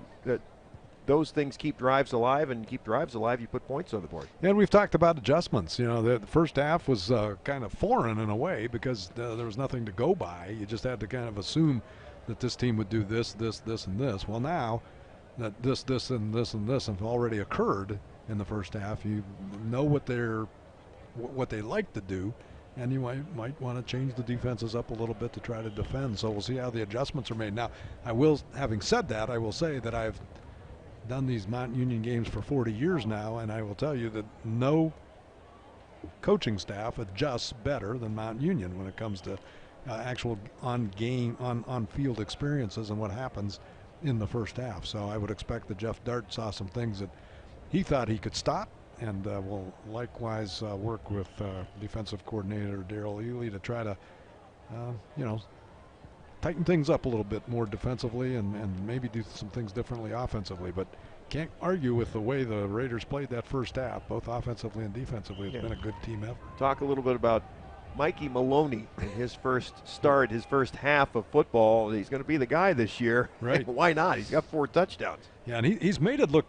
those things keep drives alive, and keep drives alive, you put points on the board. And we've talked about adjustments. The first half was kind of foreign in a way because there was nothing to go by. You just had to kind of assume that this team would do this, this, this, and this. Well, now that this, and this, and this have already occurred in the first half, you know what they like to do, and you might want to change the defenses up a little bit to try to defend. So we'll see how the adjustments are made. Now, having said that, I will say that I've done these Mount Union games for 40 years now, and I will tell you that no coaching staff adjusts better than Mount Union when it comes to actual on-field experiences and what happens in the first half. So I would expect that Jeff Dart saw some things that he thought he could stop, and will likewise work with defensive coordinator Darrell Ely to try to, tighten things up a little bit more defensively and maybe do some things differently offensively. But can't argue with the way the Raiders played that first half, both offensively and defensively. It's been a good team effort. Talk a little bit about Mikey Maloney in his first start, his first half of football. He's going to be the guy this year. Right. Why not? He's got 4 touchdowns. Yeah, and he's made it look,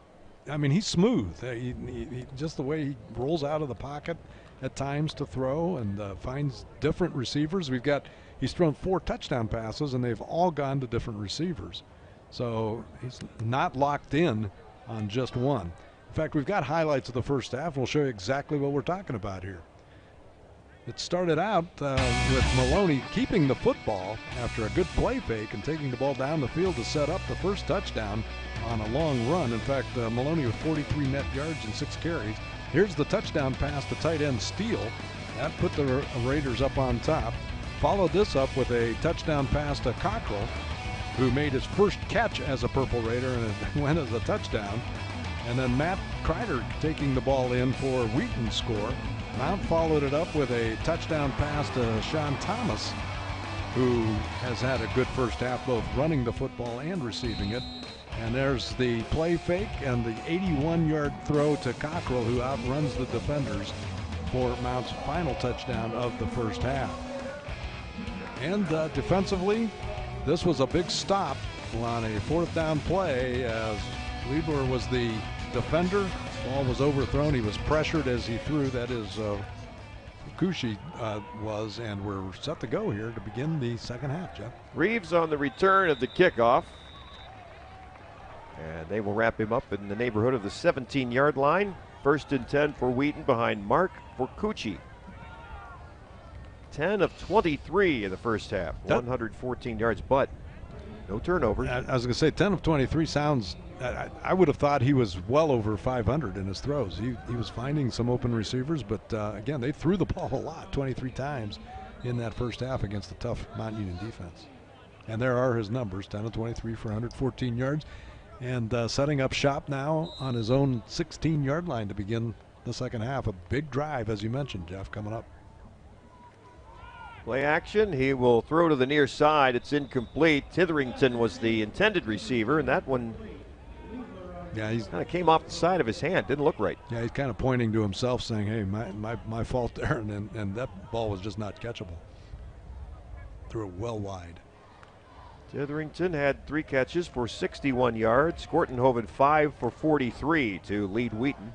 he's smooth. He just the way he rolls out of the pocket at times to throw and finds different receivers. He's thrown 4 touchdown passes, and they've all gone to different receivers. So he's not locked in on just one. In fact, we've got highlights of the first half. We'll show you exactly what we're talking about here. It started out with Maloney keeping the football after a good play fake and taking the ball down the field to set up the first touchdown on a long run. In fact, Maloney with 43 net yards and 6 carries. Here's the touchdown pass to tight end Steele. That put the Raiders up on top. Followed this up with a touchdown pass to Cockrell, who made his first catch as a Purple Raider, and it went as a touchdown. And then Matt Kreider taking the ball in for Wheaton's score. Mount followed it up with a touchdown pass to Sean Thomas, who has had a good first half, both running the football and receiving it. And there's the play fake and the 81-yard throw to Cockrell, who outruns the defenders for Mount's final touchdown of the first half. And defensively, this was a big stop on a 4th down play as Liebler was the defender. Ball was overthrown. He was pressured as he threw. That is Kushi was, and we're set to go here to begin the second half, Jeff. Reeves on the return of the kickoff. And they will wrap him up in the neighborhood of the 17-yard line. 1st and 10 for Wheaton behind Mark Forcucci. 10 of 23 in the first half, 114 yards, but no turnovers. I was going to say 10 of 23 sounds, I would have thought he was well over 500 in his throws. He was finding some open receivers, but again, they threw the ball a lot, 23 times in that first half against the tough Mount Union defense. And there are his numbers, 10 of 23 for 114 yards. And setting up shop now on his own 16-yard line to begin the second half. A big drive, as you mentioned, Jeff, coming up. Play action. He will throw to the near side. It's incomplete. Titherington was the intended receiver, and that one Yeah, he's kind of came off the side of his hand. Didn't look right. Yeah, he's kind of pointing to himself, saying, "Hey, my fault there," and that ball was just not catchable. Threw it well wide. Titherington had 3 catches for 61 yards. Kortenhoven 5 for 43 to lead Wheaton.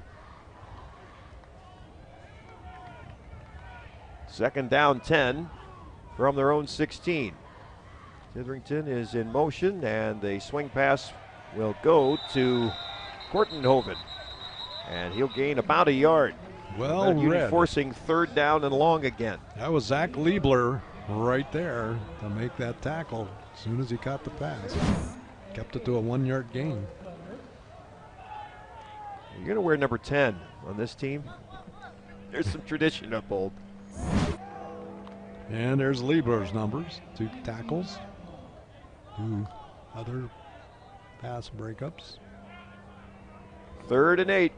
Second down 10 from their own 16. Titherington is in motion, and the swing pass will go to Kortenhoven, and he'll gain about a yard. Well read. Forcing 3rd down and long again. That was Zach Liebler right there to make that tackle as soon as he caught the pass. Kept it to a 1-yard gain. You're going to wear number 10 on this team. There's some tradition up old. And there's Liebler's numbers. 2 tackles. 2 other pass breakups. 3rd and 8.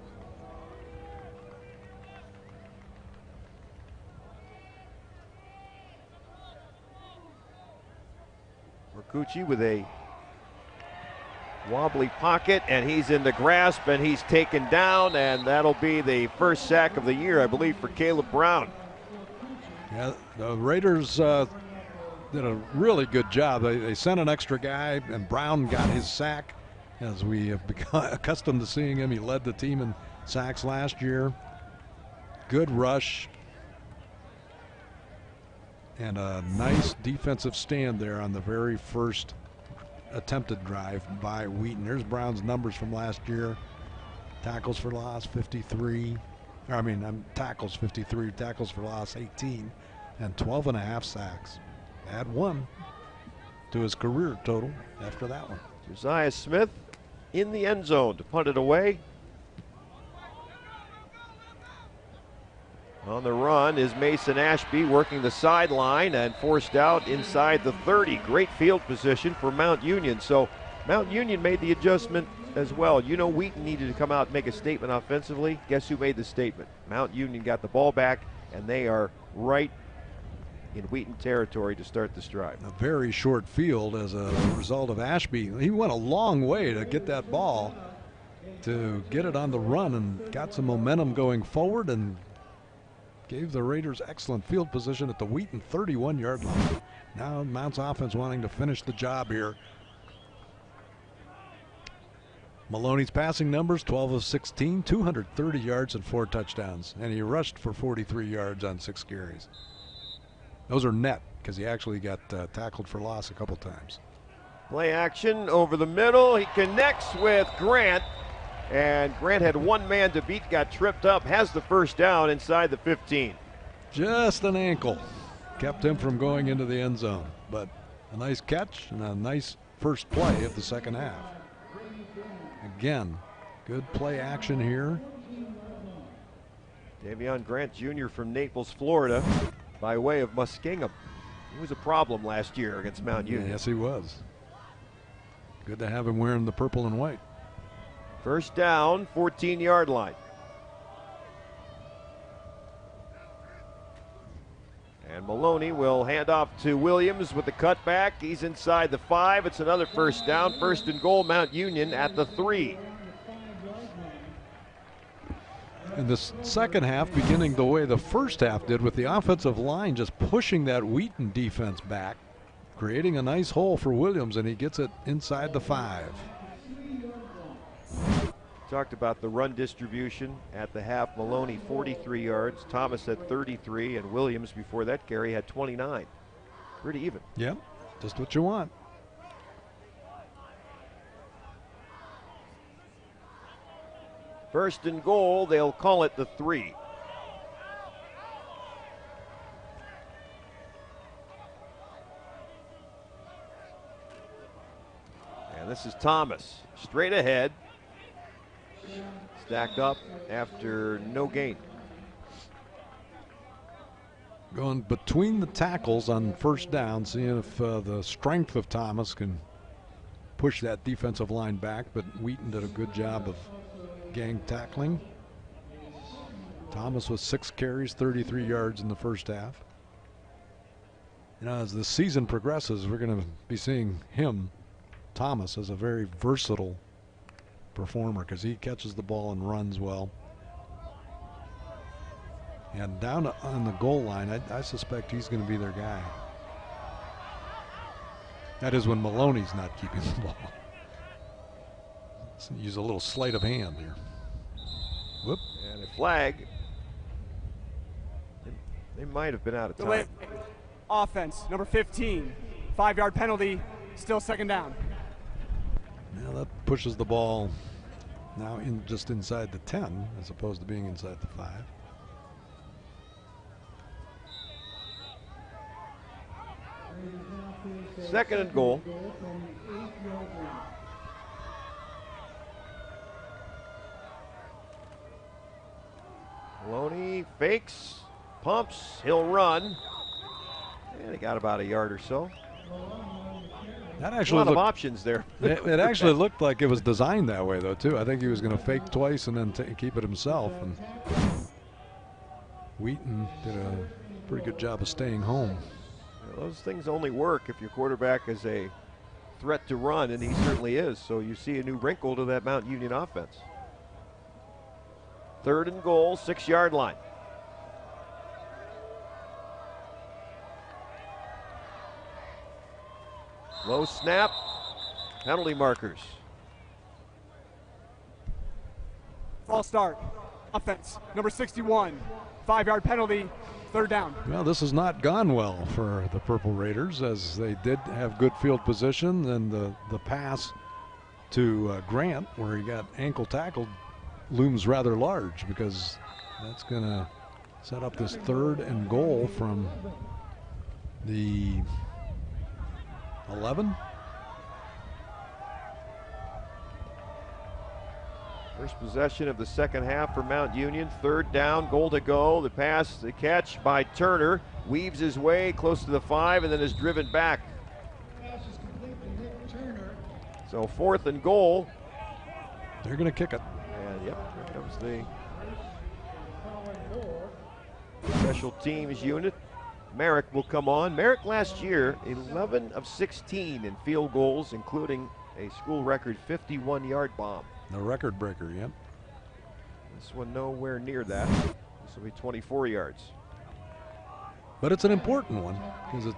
Marcucci with a wobbly pocket, and he's in the grasp, and he's taken down, and that'll be the first sack of the year, I believe, for Caleb Brown. Yeah, the Raiders did a really good job. They sent an extra guy, and Brown got his sack. As we have become accustomed to seeing him, he led the team in sacks last year. Good rush. And a nice defensive stand there on the very first attempted drive by Wheaton. There's Brown's numbers from last year. Tackles for loss 53. Tackles 53, tackles for loss 18, and 12.5 sacks. Add 1 to his career total after that one. Josiah Smith in the end zone to punt it away. On the run is Mason Ashby, working the sideline and forced out inside the 30. Great field position for Mount Union. So Mount Union made the adjustment as well. You know, Wheaton needed to come out and make a statement offensively. Guess who made the statement? Mount Union got the ball back, and they are right in Wheaton territory to start this drive. A very short field as a result of Ashby. He went a long way to get that ball, to get it on the run, and got some momentum going forward, and gave the Raiders excellent field position at the Wheaton 31-yard line. Now Mount's offense wanting to finish the job here. Maloney's passing numbers, 12 of 16, 230 yards and 4 touchdowns. And he rushed for 43 yards on 6 carries. Those are net, because he actually got tackled for loss a couple times. Play action over the middle. He connects with Grant. And Grant had 1 man to beat, got tripped up, has the first down inside the 15. Just an ankle kept him from going into the end zone. But a nice catch and a nice first play of the second half. Again, good play action here. Davion Grant Jr. from Naples, Florida, by way of Muskingum. He was a problem last year against Mount Union. Yes, he was. Good to have him wearing the purple and white. First down, 14-yard line. And Maloney will hand off to Williams with the cutback. He's inside the 5. It's another first down. First and goal, Mount Union at the 3. In the second half, beginning the way the first half did, with the offensive line just pushing that Wheaton defense back, creating a nice hole for Williams, and he gets it inside the 5. Talked about the run distribution at the half. Maloney 43 yards, Thomas had 33, and Williams before that carry had 29. Pretty even. Yep, just what you want. First and goal, they'll call it the 3. And this is Thomas, straight ahead. Stacked up after no gain. Going between the tackles on first down, seeing if the strength of Thomas can push that defensive line back, but Wheaton did a good job of gang tackling. Thomas with 6 carries, 33 yards in the first half. You know, as the season progresses, we're going to be seeing him, Thomas, as a very versatile performer because he catches the ball and runs well. And down on the goal line, I suspect he's going to be their guy. That is when Maloney's not keeping the ball. Let's use a little sleight of hand here. Whoop. And a flag. They might have been out of time. Offense, number 15. 5-yard penalty, still second down. Now that pushes the ball now in just inside the 10 as opposed to being inside the 5. Second and goal. Maloney fakes, pumps, he'll run. And he got about a yard or so. That actually a lot of options there. It actually looked like it was designed that way, though, too. I think he was going to fake twice and then keep it himself. And Wheaton did a pretty good job of staying home. Those things only work if your quarterback is a threat to run, and he certainly is. So you see a new wrinkle to that Mount Union offense. Third and goal, 6-yard line. Low snap, penalty markers. False start, offense, number 61. 5-yard penalty, third down. Well, this has not gone well for the Purple Raiders, as they did have good field position, and the pass to Grant, where he got ankle tackled, looms rather large, because that's going to set up this third and goal from the 11. First possession of the second half for Mount Union. Third down, goal to go. The pass, the catch by Turner. Weaves his way close to the 5 and then is driven back. So fourth and goal. They're going to kick it. And yep, here comes the special teams unit. Merrick will come on. Merrick last year, 11 of 16 in field goals, including a school record 51-yard bomb. The record breaker, yep. This one nowhere near that. This will be 24 yards. But it's an important one because it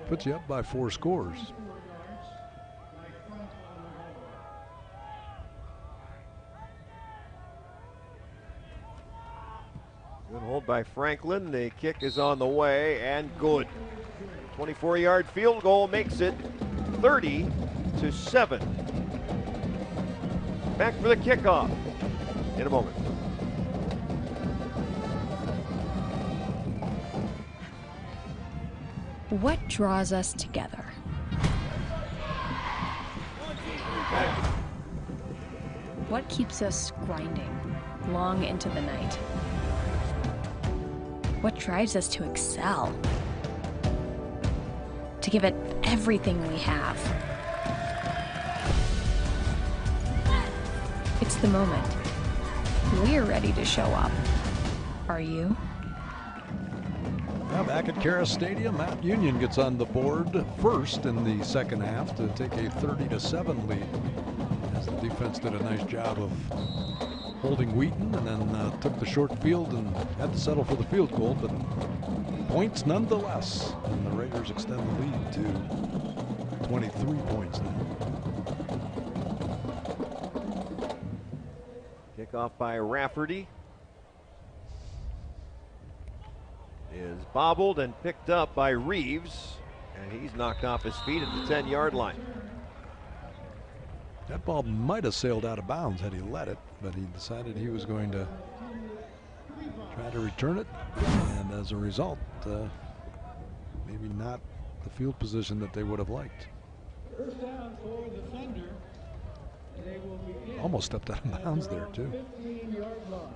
puts you up by 4 scores. Good hold by Franklin. The kick is on the way and good. 24-yard field goal makes it 30-7. Back for the kickoff in a moment. What draws us together? What keeps us grinding long into the night? What drives us to excel? To give it everything we have? It's the moment. We're ready to show up. Are you? Now back at Karas Stadium, Mount Union gets on the board first in the second half to take a 30-7 lead, as the defense did a nice job of holding Wheaton and then took the short field and had to settle for the field goal, but points nonetheless, and the Raiders extend the lead to 23 points now. Kickoff by Rafferty is bobbled and picked up by Reeves, and he's knocked off his feet at the 10-yard line. That ball might have sailed out of bounds had he let it, but he decided he was going to try to return it, and as a result, maybe not the field position that they would have liked. First down for the Thunder. They will begin almost stepped out of bounds there, too. 15-yard line.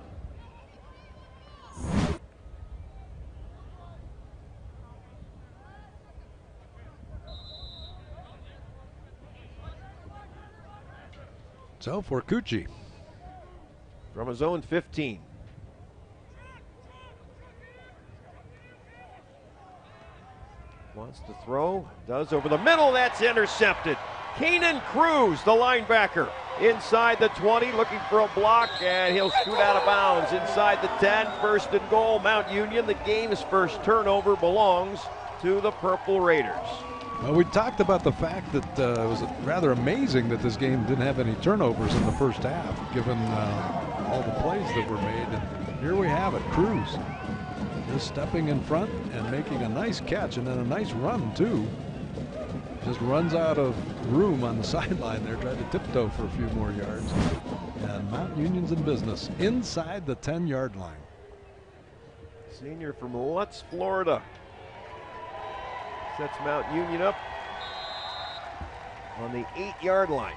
So for Cucci. From his own 15. Wants to throw, does over the middle, that's intercepted. Keenan Cruz, the linebacker, inside the 20, looking for a block, and he'll scoot out of bounds inside the 10. First and goal, Mount Union. The game's first turnover belongs to the Purple Raiders. Well, we talked about the fact that it was rather amazing that this game didn't have any turnovers in the first half, given all the plays that were made. And here we have it, Cruz just stepping in front and making a nice catch, and then a nice run too. Just runs out of room on the sideline there, tried to tiptoe for a few more yards. And Mount Union's in business inside the 10-yard line. Senior from Lutz, Florida. Sets Mount Union up on the 8-yard line.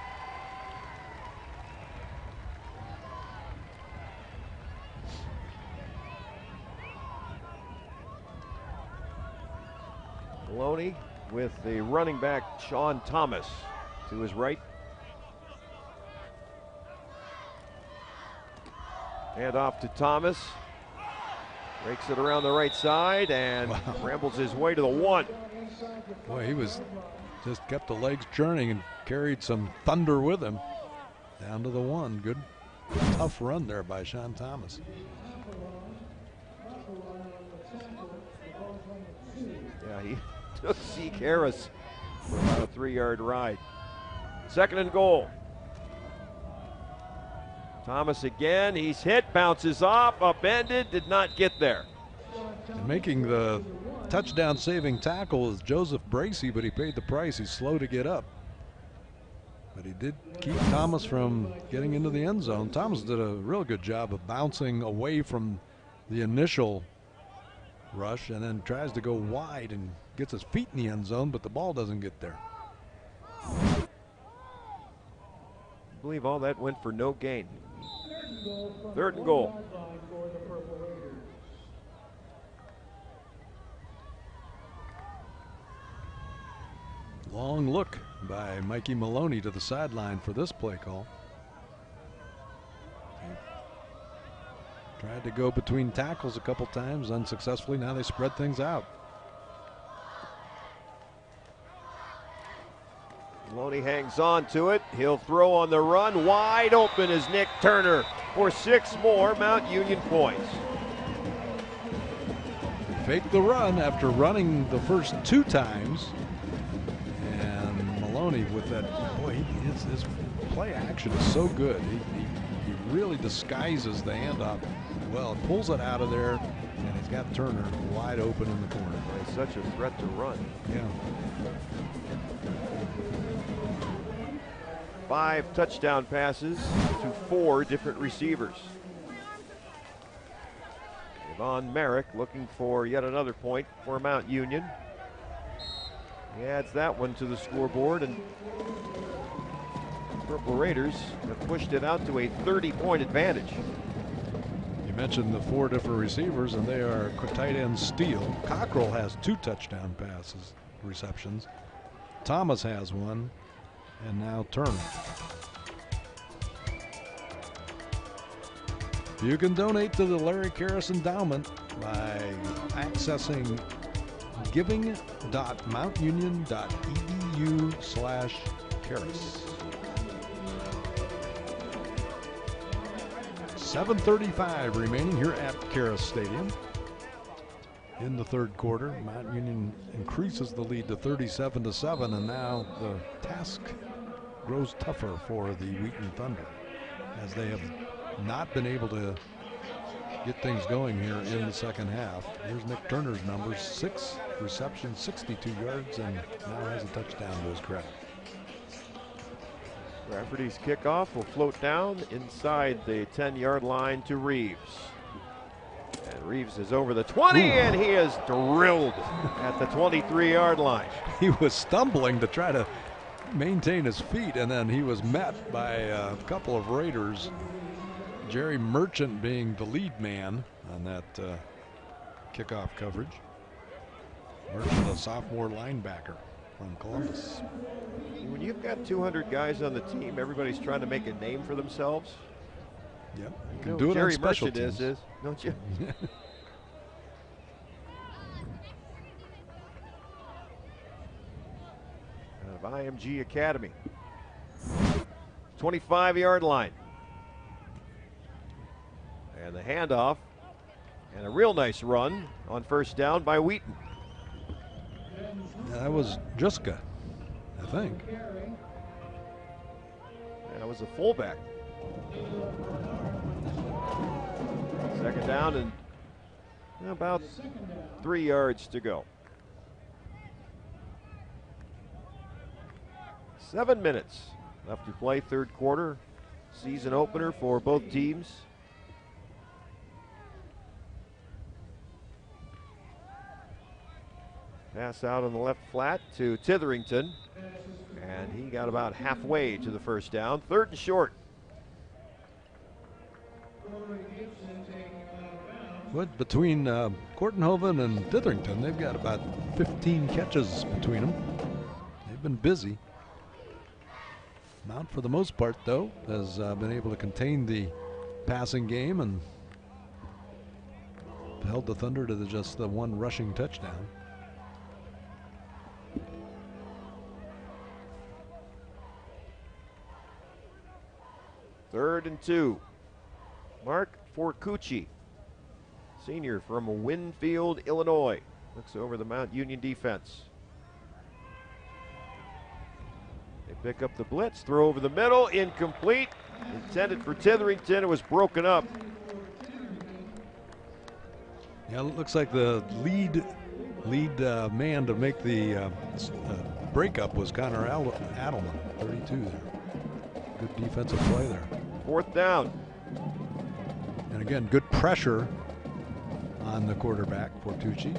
Maloney with the running back Sean Thomas to his right. Hand off to Thomas. Breaks it around the right side and rambles his way to the 1. Boy, he was just kept the legs churning and carried some thunder with him down to the 1. Good, tough run there by Sean Thomas. Yeah, he took Zeke Harris for about a 3-yard ride. Second and goal. Thomas again, he's hit, bounces off, upended, did not get there. And making the touchdown saving tackle is Joseph Bracey, but he paid the price. He's slow to get up. But he did keep Thomas from getting into the end zone. Thomas did a real good job of bouncing away from the initial rush and then tries to go wide and gets his feet in the end zone, but the ball doesn't get there. I believe all that went for no gain. Third and goal. Long look by Mikey Maloney to the sideline for this play call. Tried to go between tackles a couple times unsuccessfully. Now they spread things out. Maloney hangs on to it. He'll throw on the run. Wide open is Nick Turner for 6 more Mount Union points. Faked the run after running the first 2 times. And Maloney with that, boy, his play action is so good. He really disguises the handoff well, pulls it out of there, and he's got Turner wide open in the corner. He's such a threat to run. Yeah. 5 touchdown passes to 4 different receivers. Yvonne Merrick looking for yet another point for Mount Union. He adds that one to the scoreboard, and Purple Raiders have pushed it out to a 30-point advantage. You mentioned the 4 different receivers, and they are tight end Steele. Cockrell has 2 touchdown passes, receptions. Thomas has 1, and now Turner. You can donate to the Larry Karras Endowment by accessing giving.mountunion.edu/Karras. 7:35 remaining here at Karras Stadium. In the third quarter, Mount Union increases the lead to 37-7, and now the task grows tougher for the Wheaton Thunder, as they have not been able to get things going here in the second half. Here's Nick Turner's numbers: 6 receptions, 62 yards, and now has a touchdown to his credit. Rafferty's kickoff will float down inside the 10-yard line to Reeves. And Reeves is over the 20, and he is drilled at the 23-yard line. He was stumbling to try to maintain his feet, and then he was met by a couple of Raiders. Jerry Merchant being the lead man on that kickoff coverage. Merchant, a sophomore linebacker from Columbus. When you've got 200 guys on the team, everybody's trying to make a name for themselves. Yep, you can do it on special teams. Jerry Merchant is, don't you? IMG Academy. 25-yard line. And the handoff. And a real nice run on first down by Wheaton. That was Juska, I think. That was a fullback. Second down and about 3 yards to go. 7 minutes left to play, third quarter. Season opener for both teams. Pass out on the left flat to Titherington. And he got about halfway to the first down. Third and short. But between Kortenhoven and Titherington, they've got about 15 catches between them. They've been busy. Mount, for the most part, though, has been able to contain the passing game and held the Thunder to just the one rushing touchdown. Third and 2. Mark Forcucci, senior from Winfield, Illinois, looks over the Mount Union defense. They pick up the blitz, throw over the middle, incomplete. Intended for Titherington, it was broken up. Yeah, it looks like the lead man to make the breakup was Connor Adelman, 32 there. Good defensive play there. Fourth down. And again, good pressure on the quarterback, Fortucci.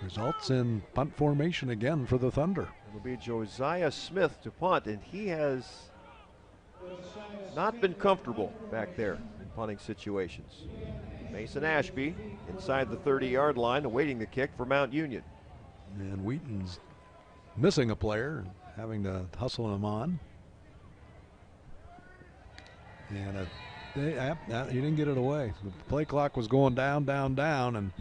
Results in punt formation again for the Thunder. It'll be Josiah Smith to punt, and he has not been comfortable back there in punting situations. Mason Ashby inside the 30-yard line, awaiting the kick for Mount Union. And Wheaton's missing a player, having to hustle him on. And he didn't get it away. The play clock was going down, and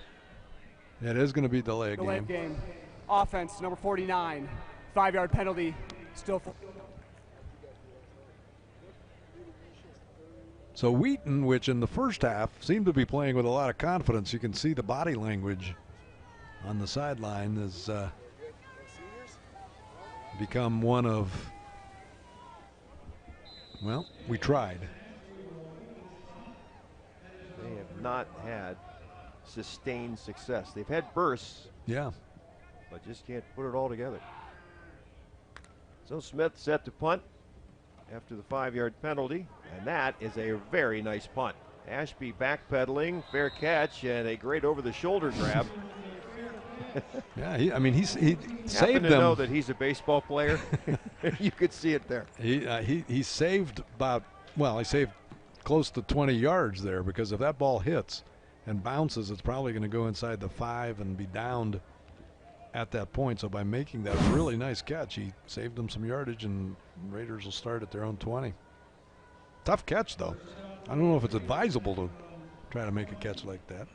it is going to be delayed game. Offense, number 49, 5-yard penalty, still. So Wheaton, which in the first half seemed to be playing with a lot of confidence, you can see the body language on the sideline has become one of, well, we tried. They have not had sustained success. They've had bursts. Yeah. But just can't put it all together. So Smith set to punt after the 5-yard penalty, and that is a very nice punt. Ashby backpedaling, fair catch, and a great over-the-shoulder grab. Yeah, he saved Happen to them. know that he's a baseball player. You could see it there. He saved about, well, he saved close to 20 yards there, because if that ball hits and bounces, it's probably going to go inside the 5 and be downed at that point. So by making that really nice catch, he saved them some yardage, and Raiders will start at their own 20. Tough catch, though. I don't know if it's advisable to try to make a catch like that,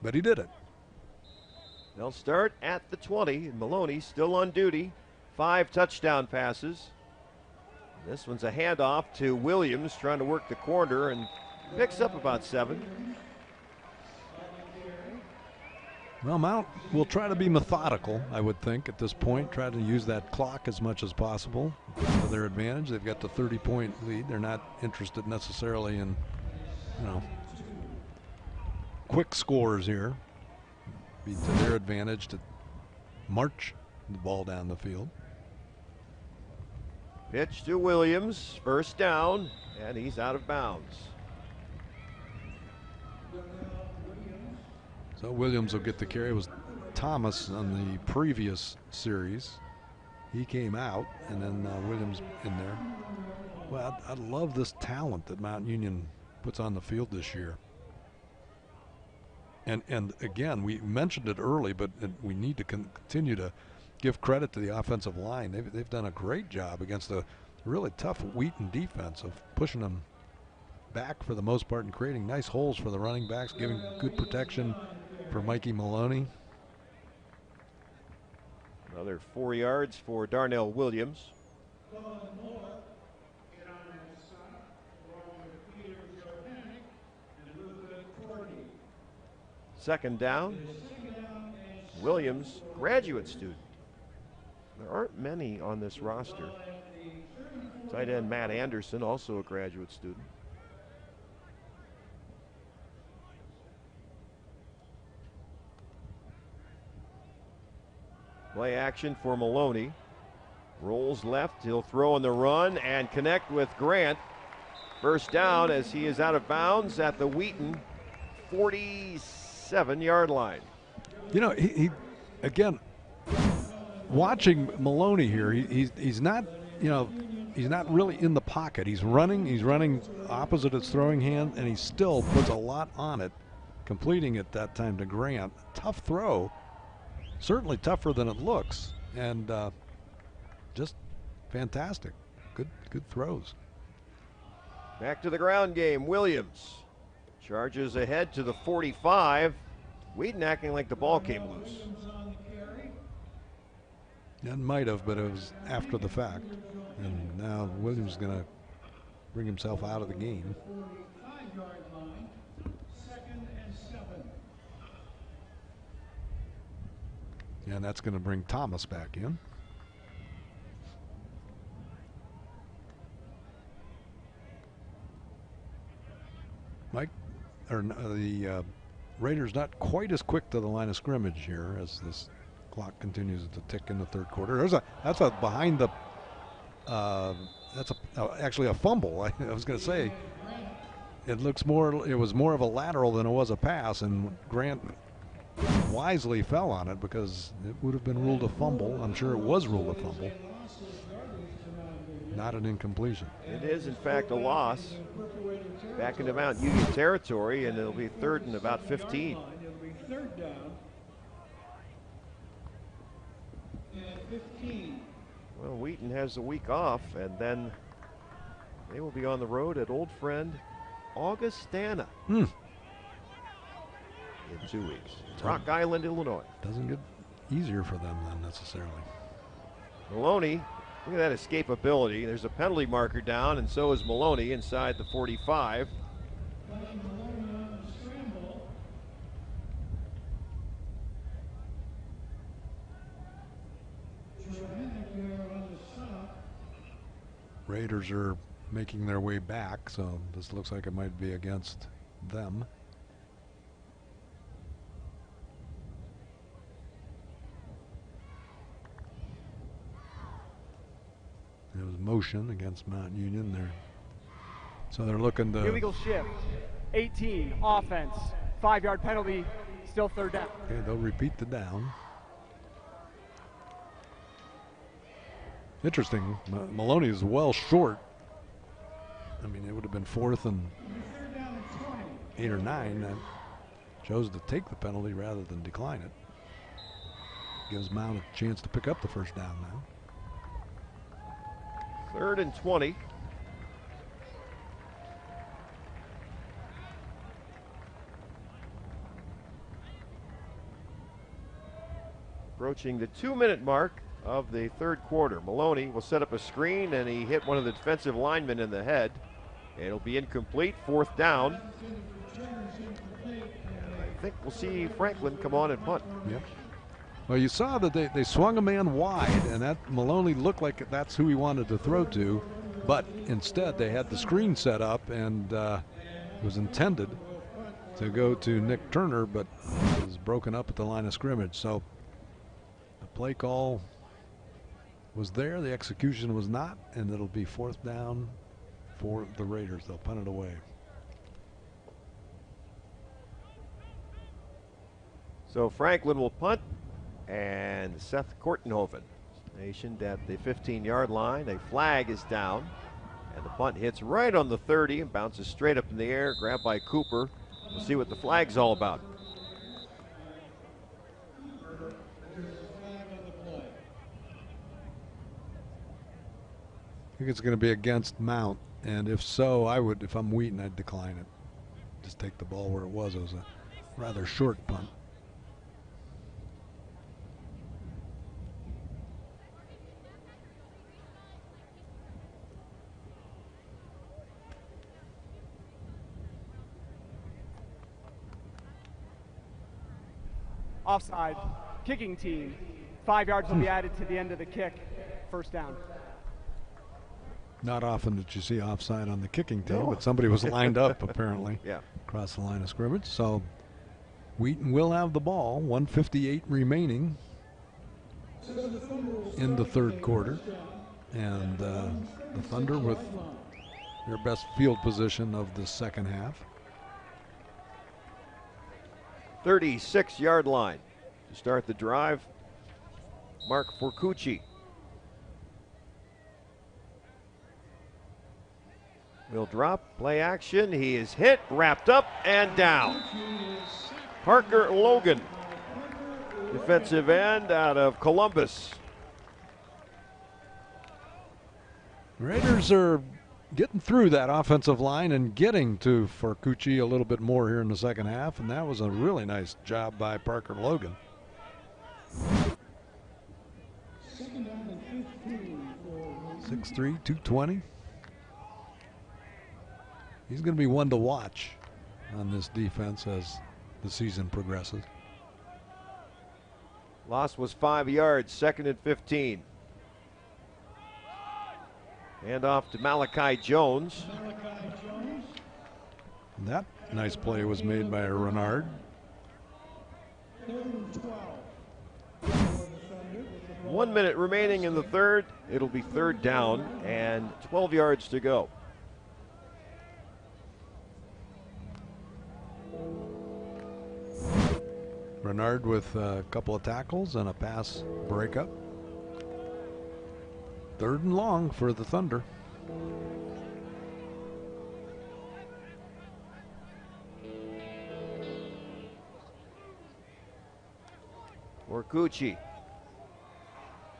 but he did it. They'll start at the 20, and Maloney still on duty. 5 touchdown passes. This one's a handoff to Williams, trying to work the corner, and picks up about 7. Well, Mount will try to be methodical, I would think, at this point. Try to use that clock as much as possible to their advantage. They've got the 30-point lead. They're not interested necessarily in, quick scores here. Be to their advantage to march the ball down the field. Pitch to Williams, first down, and he's out of bounds. So Williams will get the carry. It was Thomas on the previous series. He came out, and then Williams in there. Well, I love this talent that Mount Union puts on the field this year. And again, we mentioned it early, but we need to continue to give credit to the offensive line. They've done a great job against a really tough Wheaton defense of pushing them back for the most part and creating nice holes for the running backs, giving good protection for Mikey Maloney. Another 4 yards for Darnell Williams. Second down. Williams, graduate student. There aren't many on this roster. Tight end Matt Anderson, also a graduate student. Play action for Maloney. Rolls left, he'll throw on the run and connect with Grant. First down as he is out of bounds at the Wheaton 47-yard line. You know, he again, watching Maloney here, he's not, you know, he's not really in the pocket. He's running opposite his throwing hand, and he still puts a lot on it, completing it that time to Grant. Tough throw, certainly tougher than it looks, and just fantastic. Good throws. Back to the ground game. Williams charges ahead to the 45. Wheaton acting like the ball came loose. It might have, but it was after the fact. And now Williams is going to bring himself out of the game. And that's going to bring Thomas back in. Mike, or the Raiders not quite as quick to the line of scrimmage here as this clock continues to tick in the third quarter. That's a behind the actually a fumble. I was going to say it was more of a lateral than it was a pass, and Grant wisely fell on it because it would have been ruled a fumble. I'm sure it was ruled a fumble, not an incompletion. It is in fact a loss. Back into Mount Union territory, and it'll be third and about 15. It'll be third down. And 15. Well, Wheaton has a week off, and then they will be on the road at old friend Augustana in 2 weeks. Rock Island, Illinois. Doesn't get easier for them then necessarily. Maloney, look at that escapability. There's a penalty marker down, and so is Maloney inside the 45. Raiders are making their way back, so this looks like it might be against them. It was motion against Mount Union there. So they're looking to... Illegal shift, 18, offense, 5-yard penalty, still third down. Okay, they'll repeat the down. Interesting, Maloney is well short. I mean, it would have been 4th and 8 or 9. Chose to take the penalty rather than decline it. Gives Mount a chance to pick up the first down now. 3rd and 20. Approaching the 2-minute mark of the third quarter. Maloney will set up a screen, and he hit one of the defensive linemen in the head. It'll be incomplete, 4th down. And I think we'll see Franklin come on and punt. Yep. Well, you saw that they swung a man wide, and that Maloney looked like that's who he wanted to throw to, but instead they had the screen set up, and it was intended to go to Nick Turner, but it was broken up at the line of scrimmage. So the play call was there, the execution was not, and it'll be 4th down for the Raiders. They'll punt it away. So Franklin will punt, and Seth Kortenhoven stationed at the 15-yard line. A flag is down, and the punt hits right on the 30 and bounces straight up in the air, grabbed by Cooper. We'll see what the flag's all about. I think it's going to be against Mount, and if so, I would, if I'm Wheaton, I'd decline it. Just take the ball where it was. It was a rather short punt. Offside. Kicking team. 5 yards will be added to the end of the kick. First down. Not often that you see offside on the kicking team, but somebody was lined up apparently Yeah. across the line of scrimmage. So Wheaton will have the ball. 1:58 remaining in the third quarter. And the Thunder with their best field position of the second half. 36-yard line to start the drive. Mark Forcucci. Will drop, play action. He is hit, wrapped up, and down. Parker Logan, defensive end out of Columbus. Raiders are getting through that offensive line and getting to Forcucci a little bit more here in the second half, and that was a really nice job by Parker Logan. 6'3", 220. He's going to be one to watch on this defense as the season progresses. Loss was 5 yards, 2nd and 15. Hand off to Malachi Jones. And that nice play was made by Renard. 1 minute remaining in the third. It'll be third down and 12 yards to go. Renard with a couple of tackles and a pass breakup. 3rd and long for the Thunder. Forcucci.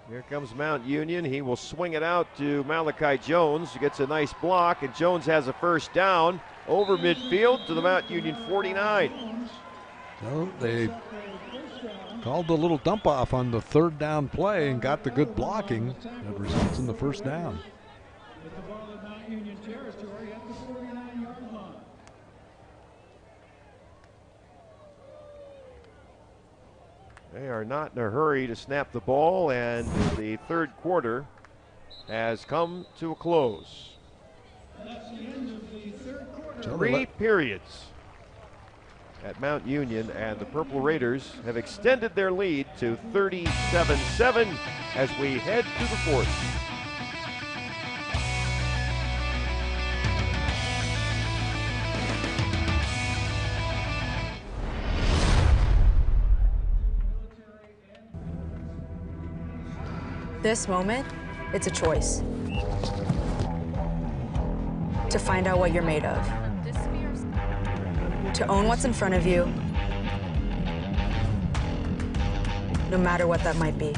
Here comes Mount Union. He will swing it out to Malachi Jones. He gets a nice block, and Jones has a first down over midfield to the Mount Union 49. So they called the little dump off on the 3rd down play and got the good blocking that results in the first down. With the ball in Mount Union territory at the 49-yard line. They are not in a hurry to snap the ball, and the third quarter has come to a close. That's the end of the third quarter. So 3 periods at Mount Union, and the Purple Raiders have extended their lead to 37-7 as we head to the fourth. This moment, it's a choice. To find out what you're made of. To own what's in front of you, no matter what that might be.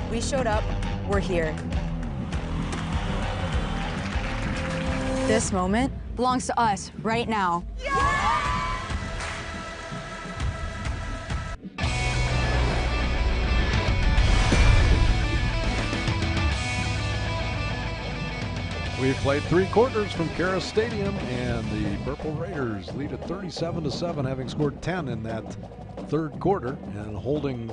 We showed up, we're here. This moment belongs to us right now. We've played 3 quarters from Kara Stadium, and the Purple Raiders lead at 37-7, having scored 10 in that third quarter and holding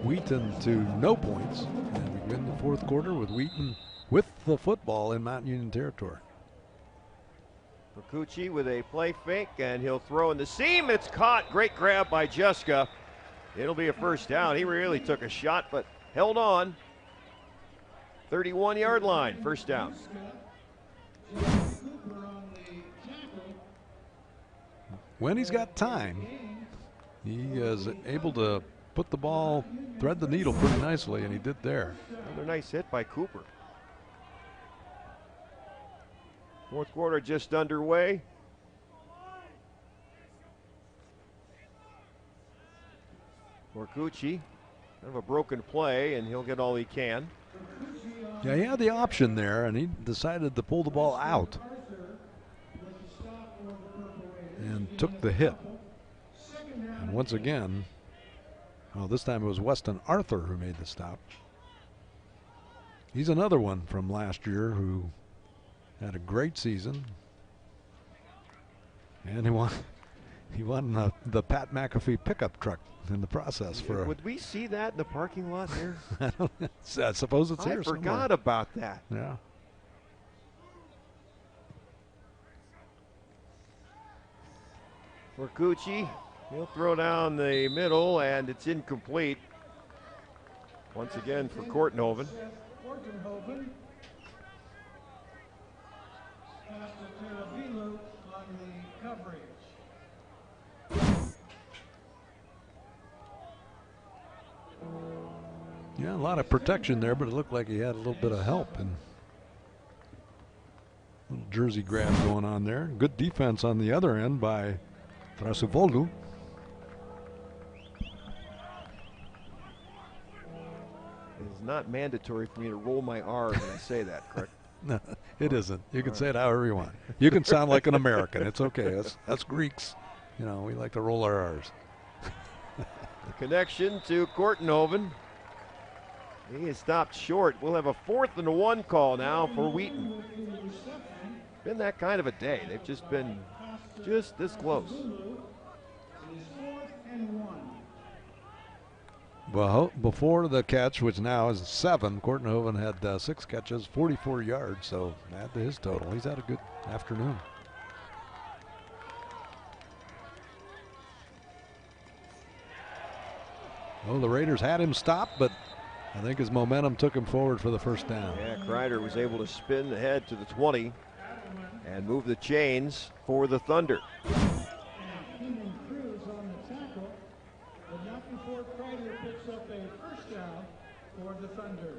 Wheaton to no points. And we win the fourth quarter with Wheaton with the football in Mount Union territory. Forcucci with a play fake, and he'll throw in the seam. It's caught. Great grab by Juska. It'll be a first down. He really took a shot, but held on. 31-yard line, first down. When he's got time, he is able to put the ball, thread the needle pretty nicely, and he did there. Another nice hit by Cooper. Fourth quarter just underway. Forcucci, kind of a broken play, and he'll get all he can. Yeah, he had the option there, and he decided to pull the ball out and took the hit. And once again, this time it was Weston Arthur who made the stop. He's another one from last year who had a great season, and He won the Pat McAfee pickup truck in the process. Would we see that in the parking lot here? I suppose it's here I somewhere. forgot about that. Yeah. Forcucci, he'll throw down the middle, and it's incomplete. Once again for Kortenhoven. Kortenhoven. Pass to Tarabilu on the coverage. Yeah, a lot of protection there, but it looked like he had a little bit of help. And little jersey grab going on there. Good defense on the other end by Trasuvoldu. It is not mandatory for me to roll my R when I say that, correct? No, it isn't. You can say it however you want. You can sound like an American. It's okay. Us Greeks, you know, we like to roll our R's. The connection to Kortenhoven. He is stopped short. We'll have a 4th and 1 call now for Wheaton. Been that kind of a day. They've just been just this close. Well, before the catch, which now is 7, Kortenhoven had 6 catches, 44 yards, so add to his total. He's had a good afternoon. Well, the Raiders had him stopped, but I think his momentum took him forward for the first down. Yeah, Kreider was able to spin ahead to the 20 and move the chains for the Thunder. Cruz on the tackle, but not before Kreider picks up a first down for the Thunder.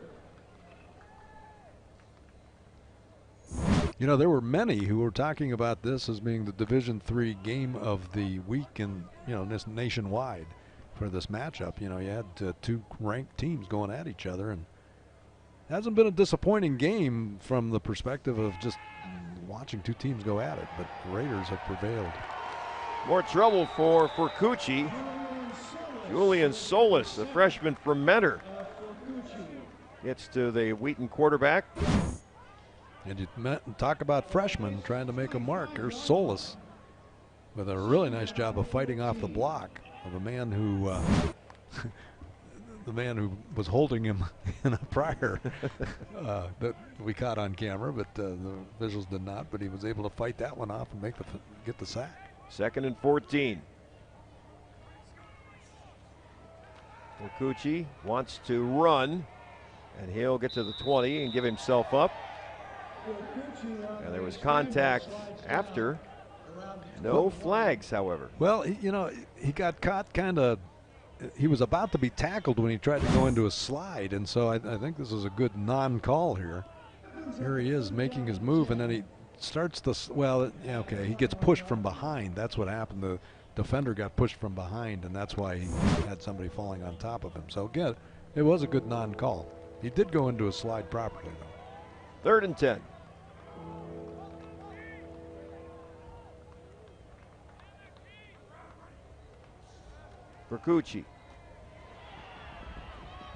You know, there were many who were talking about this as being the Division III game of the week, and you know, this nationwide for this matchup. You know, you had 2 ranked teams going at each other, and it hasn't been a disappointing game from the perspective of just watching 2 teams go at it, but the Raiders have prevailed. More trouble for Forcucci. Julian Solis, a freshman from Mentor, gets to the Wheaton quarterback. And you talk about freshmen trying to make a mark. Here's Solis with a really nice job of fighting off the block of a man who the man who was holding him in a prior that we caught on camera, but the visuals did not. But he was able to fight that one off and get the sack. 2nd and 14. Forcucci wants to run, and he'll get to the 20 and give himself up. And there was contact after. No flags, however. Well, you know, he got caught kind of. He was about to be tackled when he tried to go into a slide, and so I think this is a good non-call here. Here he is making his move, and then he starts the. Well, yeah, okay, he gets pushed from behind. That's what happened. The defender got pushed from behind, and that's why he had somebody falling on top of him. So again, it was a good non-call. He did go into a slide properly, though. 3rd and 10. Forcucci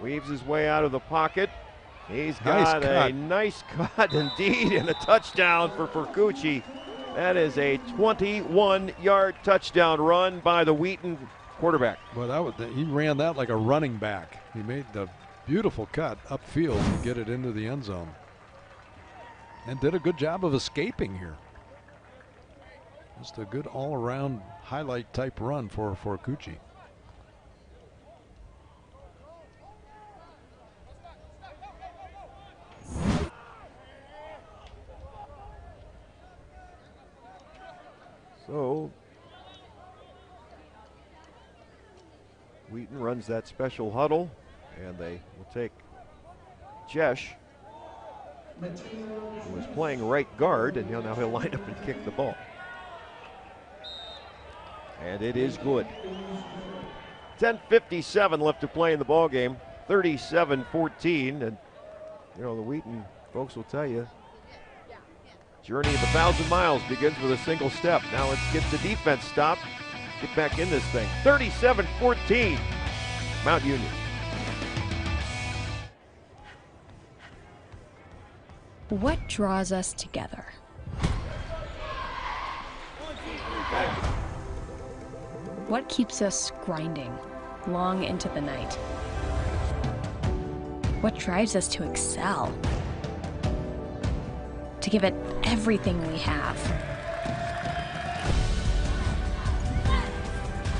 weaves his way out of the pocket. He's got a nice cut indeed, and a touchdown for Forcucci. That is a 21-yard touchdown run by the Wheaton quarterback. Well, he ran that like a running back. He made the beautiful cut upfield to get it into the end zone, and did a good job of escaping here. Just a good all-around highlight type run for Forcucci. So Wheaton runs that special huddle, and they will take Jesh, who was playing right guard, and now he'll line up and kick the ball. And it is good. 10:57 left to play in the ball game. 37-14, and you know the Wheaton folks will tell you, journey of 1,000 miles begins with a single step. Now let's get the defense stopped. Get back in this thing. 37-14, Mount Union. What draws us together? What keeps us grinding long into the night? What drives us to excel? To give it everything we have.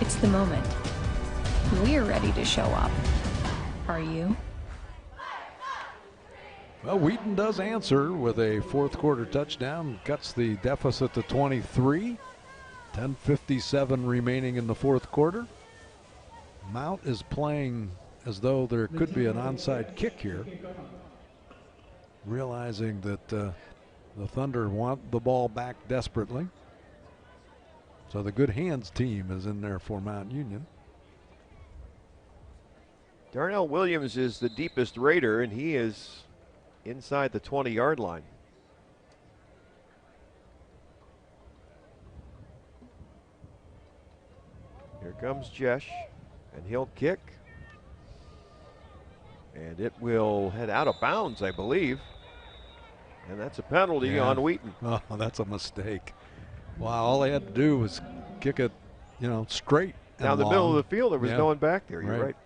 It's the moment. We're ready to show up. Are you? Well, Wheaton does answer with a fourth quarter touchdown, cuts the deficit to 23. 10:57 remaining in the fourth quarter. Mount is playing as though there could be an onside kick here, realizing that the Thunder want the ball back desperately. So the good hands team is in there for Mount Union. Darnell Williams is the deepest Raider, and he is inside the 20-yard line. Here comes Jesh, and he'll kick. And it will head out of bounds, I believe. And that's a penalty on Wheaton. Oh, that's a mistake. Wow, all they had to do was kick it, straight down the middle of the field. There was no one back there. You're right.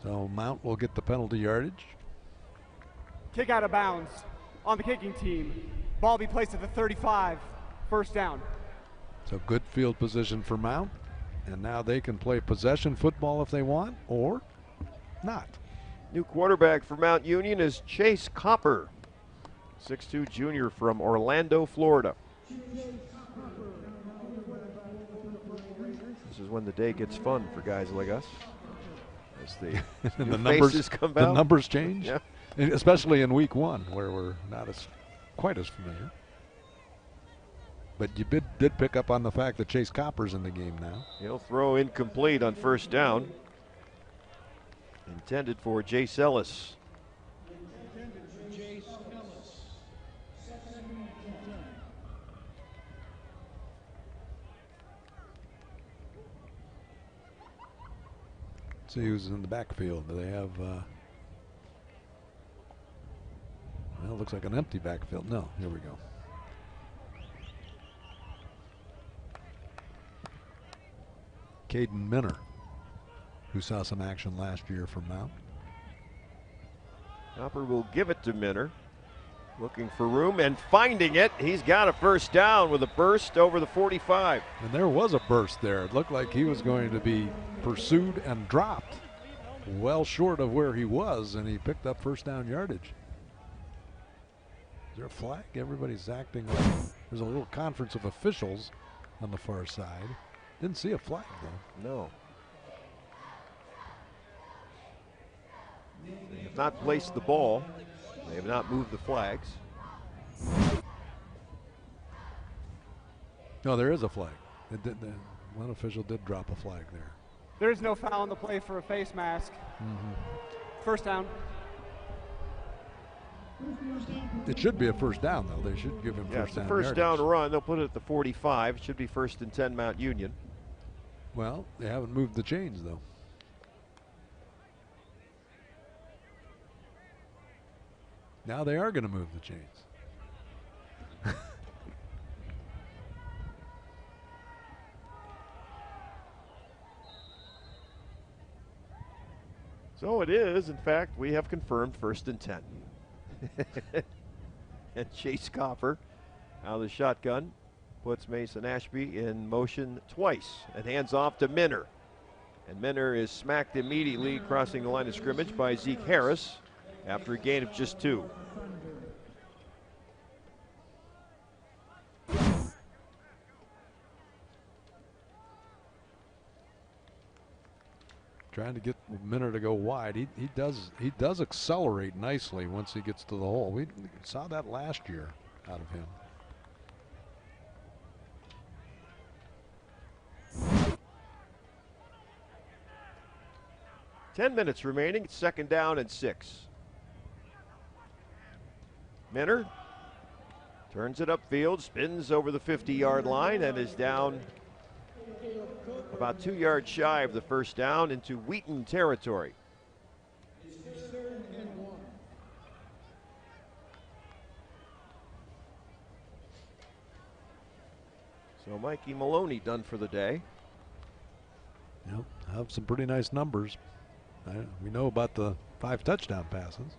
So Mount will get the penalty yardage. Kick out of bounds on the kicking team. Ball be placed at the 35. First down. So good field position for Mount. And now they can play possession football if they want, or not. New quarterback for Mount Union is Chase Copper, 6'2" junior from Orlando, Florida. This is when the day gets fun for guys like us. As the, and the faces come out. The numbers change, yeah. Especially in week one, where we're not quite as familiar. But you did pick up on the fact that Chase Copper's in the game now. He'll throw incomplete on first down. Intended for Jace Ellis. See who's in the backfield. Do they have, well, it looks like an empty backfield. No, here we go. Caden Minner, who saw some action last year from Mount. Copper will give it to Minner. Looking for room and finding it. He's got a first down with a burst over the 45. And there was a burst there. It looked like he was going to be pursued and dropped well short of where he was, and he picked up first down yardage. Is there a flag? Everybody's acting like there's a little conference of officials on the far side. Didn't see a flag, though. No. They have not placed the ball. They have not moved the flags. No, there is a flag. One official did drop a flag there. There is no foul on the play for a face mask. First down. It should be a first down, though. They should give him Yeah, first down. It's a first yardage. down run. They'll put it at the 45. It should be 1st and 10 Mount Union. Well, they haven't moved the chains, though. Now they are going to move the chains. So it is, in fact, we have confirmed 1st and 10. And Chase Copper out of the shotgun puts Mason Ashby in motion twice and hands off to Minner. And Minner is smacked immediately crossing the line of scrimmage by Zeke Harris after a gain of just 2. Trying to get Minner to go wide. He does accelerate nicely once he gets to the hole. We saw that last year out of him. Ten minutes remaining. It's 2nd down and 6. Minner turns it upfield, spins over the 50-yard line, and is down about 2 yards shy of the first down into Wheaton territory. So Mikey Maloney done for the day. Yep, have some pretty nice numbers. We know about the 5 touchdown passes.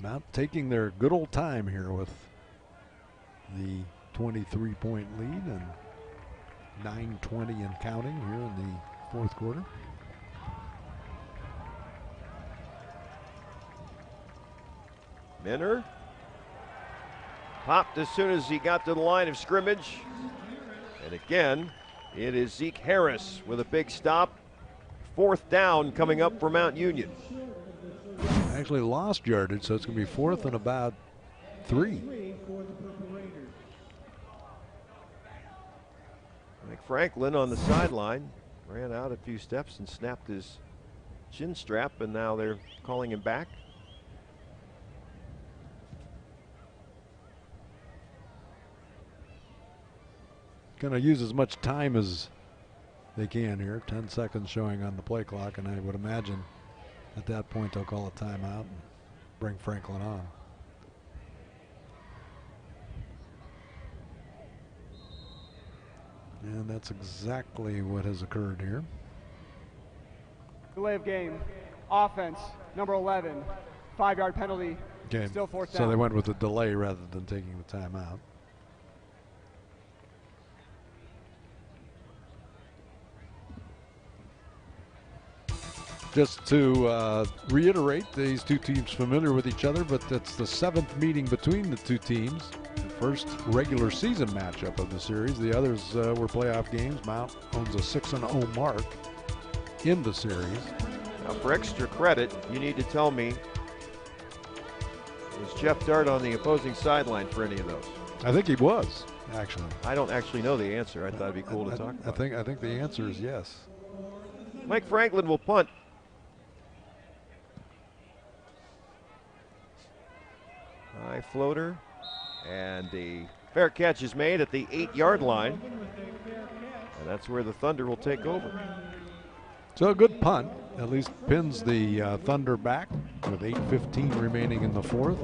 Mount taking their good old time here with the 23-point lead and 9:20 and counting here in the 4th quarter. Minner popped as soon as he got to the line of scrimmage. And again, it is Zeke Harris with a big stop. 4th down coming up for Mount Union. Actually lost yardage, so it's going to be 4th and about 3. Mike Franklin on the sideline ran out a few steps and snapped his chin strap, and now they're calling him back. Going to use as much time as they can here. 10 seconds showing on the play clock, and I would imagine at that point they'll call a timeout and bring Franklin on. And that's exactly what has occurred here. Delay of game. Offense, number 11. 5-yard penalty. Okay. Still 4th down. So they went with the delay rather than taking the timeout. Just to reiterate, these two teams familiar with each other, but it's the 7th meeting between the two teams. The first regular season matchup of the series. The others were playoff games. Mount owns a 6-0 mark in the series. Now for extra credit, you need to tell me, is Jeff Dart on the opposing sideline for any of those? I think he was, actually. I don't actually know the answer. I thought it'd be cool to talk about. I think the answer is yes. Mike Franklin will punt. High floater, and the fair catch is made at the 8-yard line, and that's where the Thunder will take over. So a good punt, at least pins the Thunder back with 8:15 remaining in the 4th.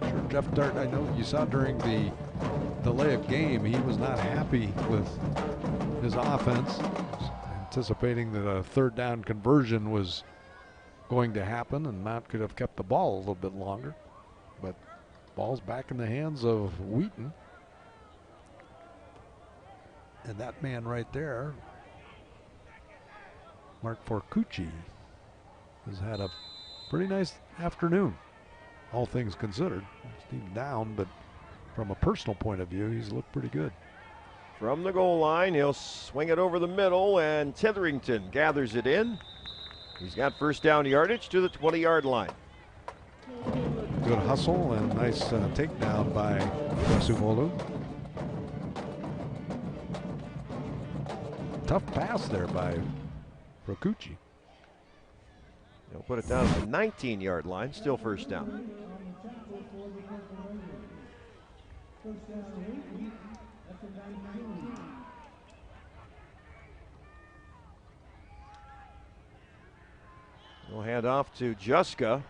I'm sure Jeff Dart, I know you saw during the delay of game, he was not happy with his offense, anticipating that a 3rd down conversion was going to happen and Mount could have kept the ball a little bit longer. But ball's back in the hands of Wheaton. And that man right there, Mark Forcucci, has had a pretty nice afternoon, all things considered. He's down, but from a personal point of view, he's looked pretty good. From the goal line, he'll swing it over the middle, and Tetherington gathers it in. He's got 1st down yardage to the 20-yard line. Good hustle and nice takedown by Rasumolu. Tough pass there by Forcucci. They'll put it down at the 19-yard line, still 1st down. We'll hand off to Juska.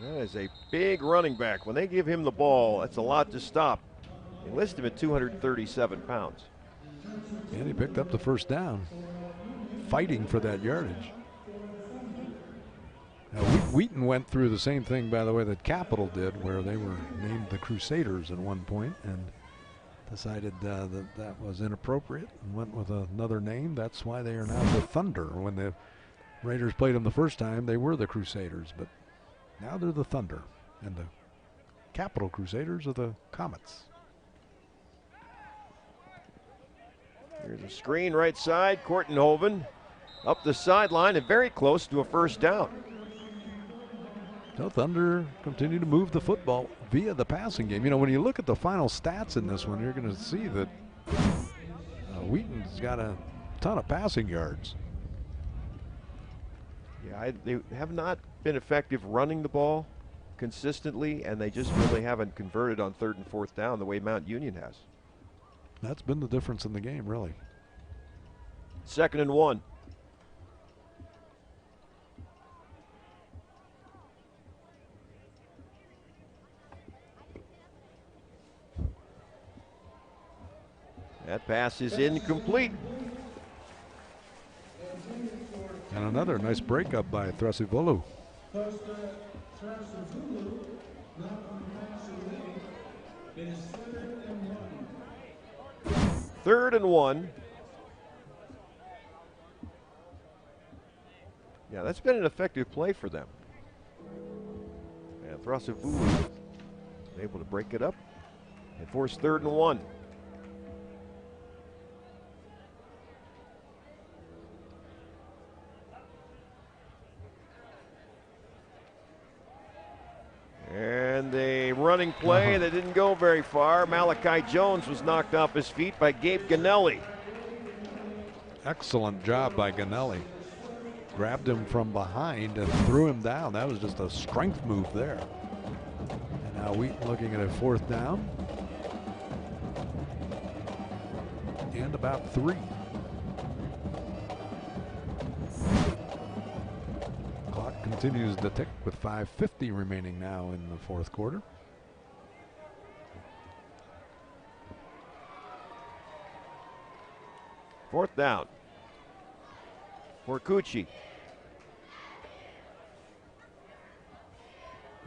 That is a big running back. When they give him the ball, that's a lot to stop. They list him at 237 pounds. And he picked up the 1st down, fighting for that yardage. Now, Wheaton went through the same thing, by the way, that Capital did, where they were named the Crusaders at one point and decided that was inappropriate and went with another name. That's why they are now the Thunder. When the Raiders played them the first time, they were the Crusaders, but now they're the Thunder, and the Capital Crusaders are the Comets. Here's a screen right side. Kortenhoven up the sideline and very close to a 1st down. So Thunder continue to move the football via the passing game. You know, when you look at the final stats in this one, you're going to see that Wheaton's got a ton of passing yards. Yeah, they have not been effective running the ball consistently, and they just really haven't converted on 3rd and 4th down the way Mount Union has. That's been the difference in the game, really. 2nd and 1. That pass is incomplete. And another nice breakup by Thrasivolu. Third and 1. Yeah, that's been an effective play for them. And Thrasivolu able to break it up and force 3rd and 1. And a running play that didn't go very far. Malachi Jones was knocked off his feet by Gabe Ganelli. Excellent job by Ganelli. Grabbed him from behind and threw him down. That was just a strength move there. And now Wheaton looking at a 4th down. And about 3. Clock continues to tick with 5:50 remaining now in the 4th quarter. Fourth down for Cucci.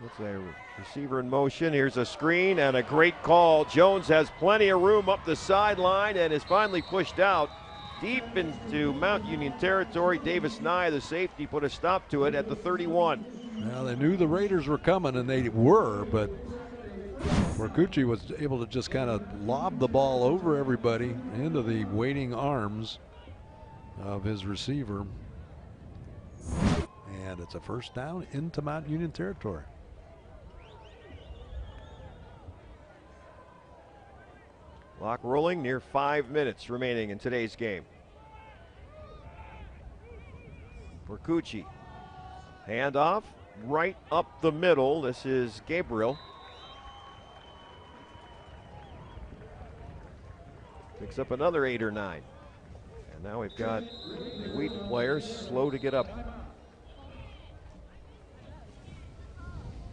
Looks like a receiver in motion. Here's a screen and a great call. Jones has plenty of room up the sideline and is finally pushed out deep into Mount Union territory. Davis Nye, the safety, put a stop to it at the 31. Well, they knew the Raiders were coming, and they were, but Cucci was able to just kind of lob the ball over everybody into the waiting arms of his receiver. And it's a 1st down into Mount Union territory. Clock rolling, near 5 minutes remaining in today's game. For Cucci. Handoff right up the middle. This is Gabriel. Picks up another 8 or 9. And now we've got the Wheaton players slow to get up.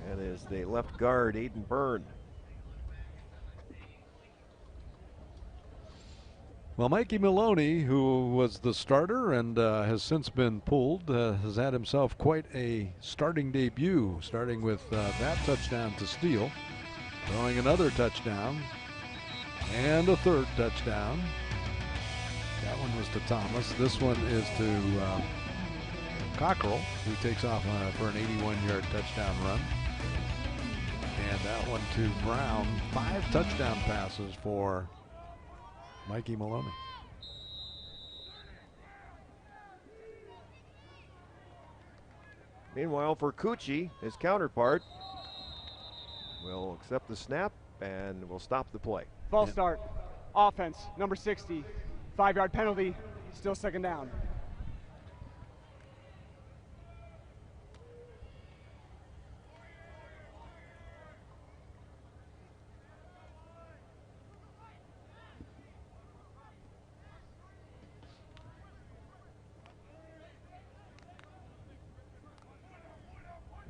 That is the left guard, Aiden Byrne. Well, Mikey Maloney, who was the starter and has since been pulled, has had himself quite a starting debut, starting with that touchdown to Steele, throwing another touchdown, and a 3rd touchdown. That one was to Thomas. This one is to Cockrell, who takes off for an 81-yard touchdown run. And that one to Brown. 5 touchdown passes for Mikey Maloney. Meanwhile, for Cucci, his counterpart will accept the snap and will stop the play. False start. Offense, number 60. 5-yard penalty. Still 2nd down.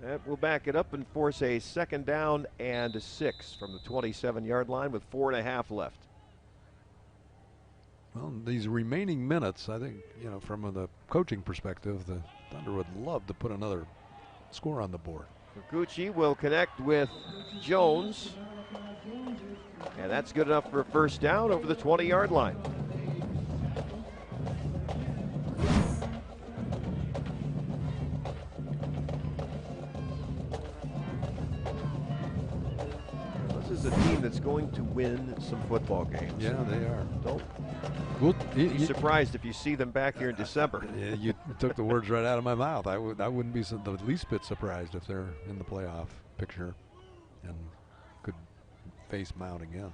That will back it up and force a 2nd down and 6 from the 27-yard line with 4.5 left. Well, these remaining minutes, I think, from the coaching perspective, the Thunder would love to put another score on the board. Cucci will connect with Jones, and that's good enough for a 1st down over the 20-yard line. This is a team that's going to win some football games. Yeah, they are. Don't be surprised if you see them back here in December. Yeah, you took the words right out of my mouth. I wouldn't be the least bit surprised if they're in the playoff picture and could face Mount again.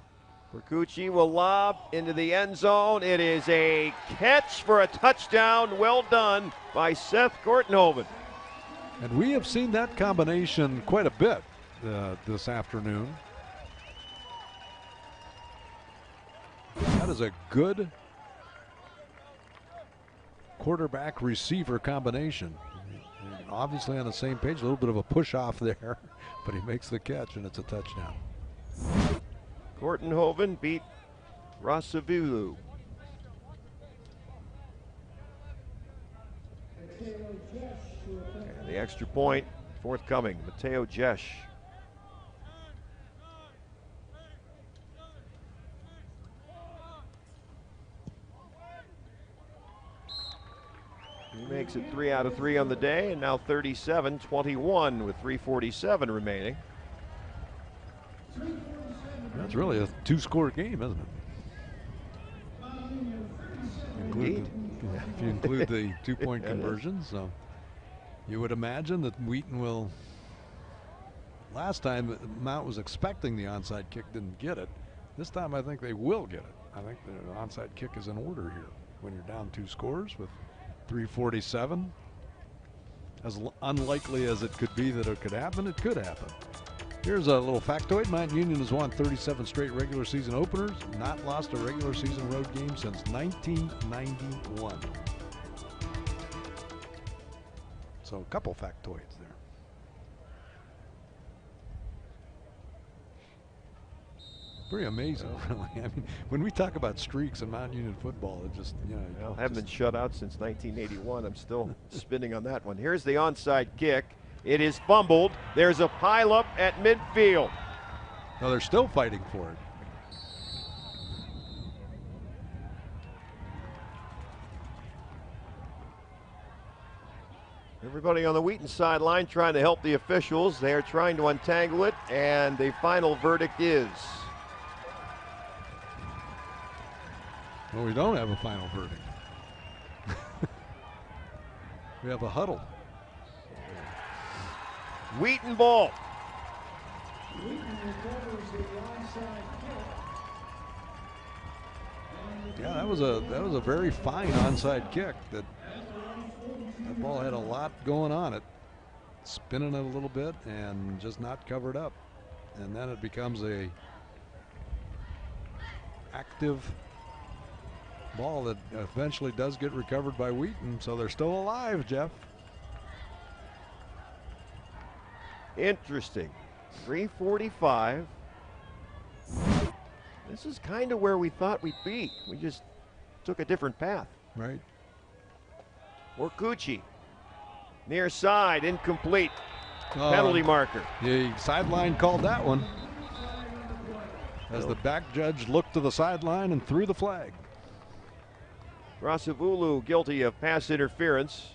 Cucci will lob into the end zone. It is a catch for a touchdown. Well done by Seth Kortenhoven. And we have seen that combination quite a bit this afternoon. That is a good quarterback receiver combination. And obviously on the same page, a little bit of a push off there, but he makes the catch and it's a touchdown. Kortenhoven beat Rasavulu. And the extra point forthcoming. Mateo Jesh. He makes it 3 out of 3 on the day, and now 37-21 with 3:47 remaining. That's really a 2-score game, isn't it? Indeed. If you include the 2-point conversions. So you would imagine that Wheaton will. Last time Mount was expecting the onside kick, didn't get it. This time I think they will get it. I think the onside kick is in order here when you're down 2 scores with 3:47. As unlikely as it could be that it could happen, it could happen. Here's a little factoid. Mount Union has won 37 straight regular season openers, not lost a regular season road game since 1991. So a couple factoids there. Pretty amazing, really. I mean, when we talk about streaks in Mount Union football, it just, you know. Well, haven't been shut out since 1981. I'm still spinning on that one. Here's the onside kick. It is fumbled. There's a pileup at midfield. No, they're still fighting for it. Everybody on the Wheaton sideline trying to help the officials. They are trying to untangle it, and the final verdict is. Well, we don't have a final verdict. We have a huddle. Wheaton ball. Yeah, that was a very fine onside kick. That ball had a lot going on it, spinning it a little bit and just not covered up, and then it becomes a active ball that eventually does get recovered by Wheaton, so they're still alive, Jeff. Interesting. 3:45. This is kind of where we thought we'd be. We just took a different path. Right. Orcucci. Near side, incomplete. Penalty marker. The sideline called that one as the back judge looked to the sideline and threw the flag. Rasavulu guilty of pass interference.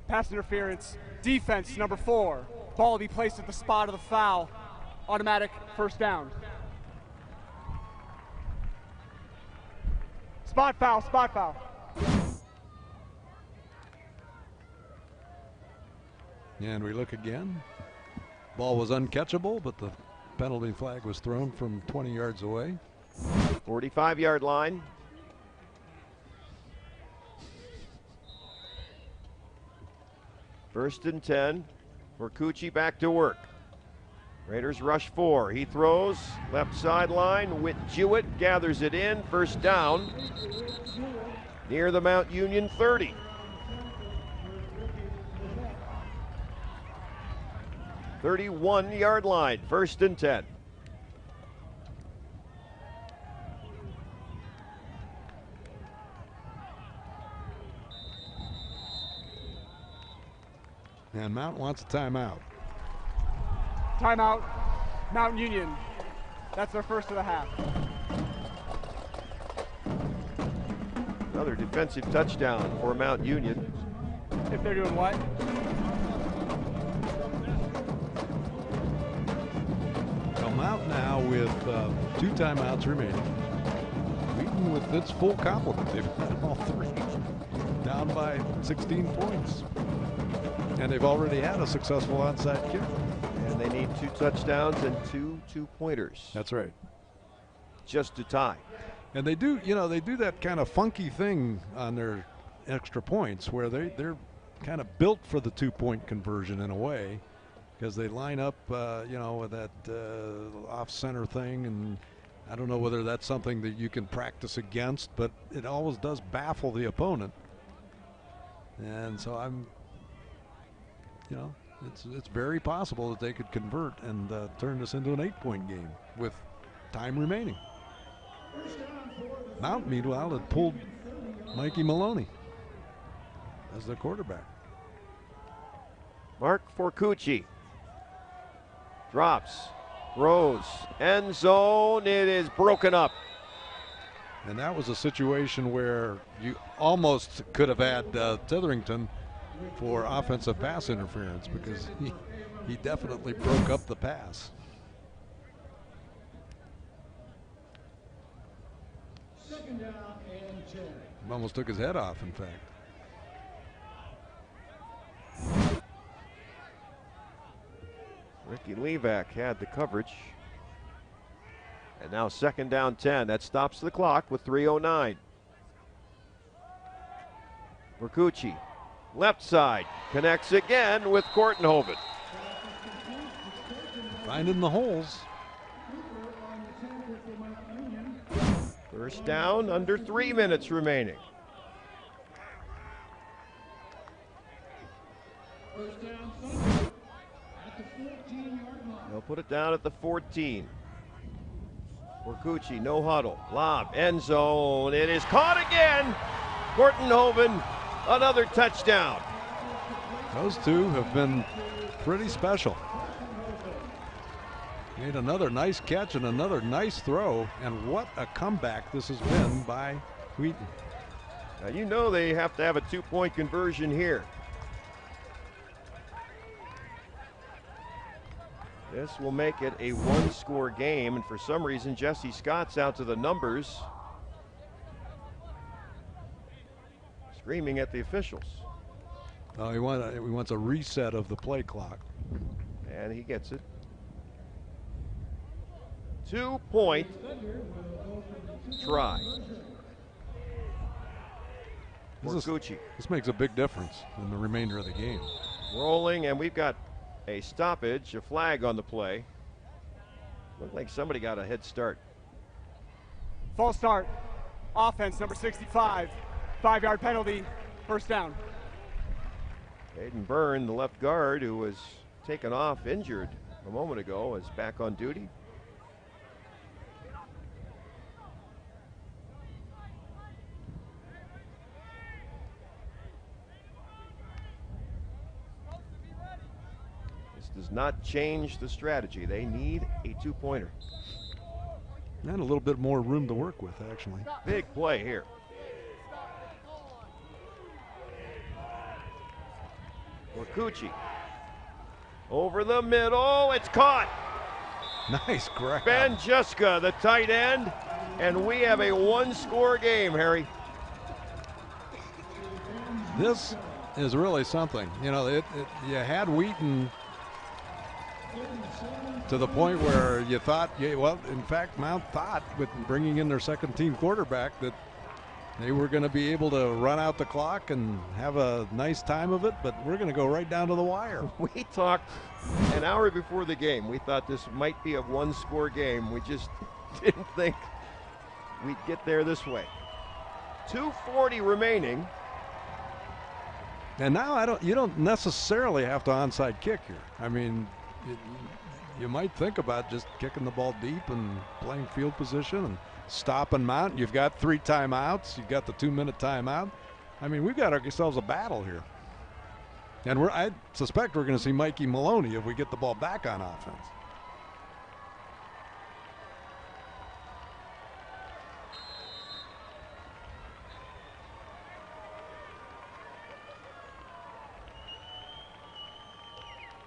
Pass interference, defense number 4. Ball will be placed at the spot of the foul. Automatic first down. Spot foul, spot foul. And we look again. Ball was uncatchable, but the penalty flag was thrown from 20 yards away. 45-yard line. First and 10. Orcucci back to work. Raiders rush 4. He throws left sideline. Whit Jewett gathers it in. First down near the Mount Union 30. "31-yard line, first and 10. And Mount wants a timeout. Timeout, Mount Union. That's their first of the half. Another defensive touchdown for Mount Union. If they're doing what? Well, Mount now with 2 timeouts remaining. Wheaton with its full complement. They've got all 3. Down by 16 points. And they've already had a successful onside kick. And they need 2 touchdowns and 2 two-pointers. That's right. Just to tie. And they do, you know, they do that kind of funky thing on their extra points where they're kind of built for the 2-point conversion in a way, because they line up, you know, with that off-center thing. And I don't know whether that's something that you can practice against, but it always does baffle the opponent. And so I'm, you know, it's very possible that they could convert and turn this into an 8-point game with time remaining. Mount, meanwhile, had pulled Mikey Maloney as their quarterback. Mark Forcucci drops, throws, end zone. It is broken up. And that was a situation where you almost could have had Titherington for offensive pass interference, because he definitely broke up the pass. Second down and 10. Almost took his head off, in fact. Ricky Levac had the coverage. And now second down 10. That stops the clock with 3:09. Mercucci, left side, connects again with Kortenhoven. Finding the holes. First down, under 3 minutes remaining. First down, Thunder at the 14-yard line. They'll put it down at the 14. Mercucci, no huddle, lob, end zone. It is caught again. Kortenhoven, another touchdown. Those two have been pretty special. Made another nice catch and another nice throw, and what a comeback this has been by Wheaton. Now you know they have to have a 2-point conversion here. This will make it a 1-score game, and for some reason Jesse Scott's out to the numbers, screaming at the officials. Oh, he wants a reset of the play clock. And he gets it. 2-point try. This makes a big difference in the remainder of the game. Rolling, and we've got a stoppage, a flag on the play. Looked like somebody got a head start. False start. Offense, number 65. 5-yard penalty. First down. Aiden Byrne, the left guard, who was taken off injured a moment ago, is back on duty. Does not change the strategy. They need a 2-pointer. And a little bit more room to work with, actually. Big play here. Mercucci over the middle. It's caught. Nice grab. Ben Juska, the tight end, and we have a 1-score game, Harry. This is really something. You know, you had Wheaton to the point where you thought, well, in fact, Mount thought with bringing in their second-team quarterback that they were going to be able to run out the clock and have a nice time of it, but we're going to go right down to the wire. We talked an hour before the game. We thought this might be a 1-score game. We just didn't think we'd get there this way. 2:40 remaining. And now you don't necessarily have to onside kick here. I mean, you might think about just kicking the ball deep and playing field position and stopping Mount. You've got 3 timeouts. You've got the 2-minute timeout. I mean, we've got ourselves a battle here. And I suspect we're going to see Mikey Maloney if we get the ball back on offense.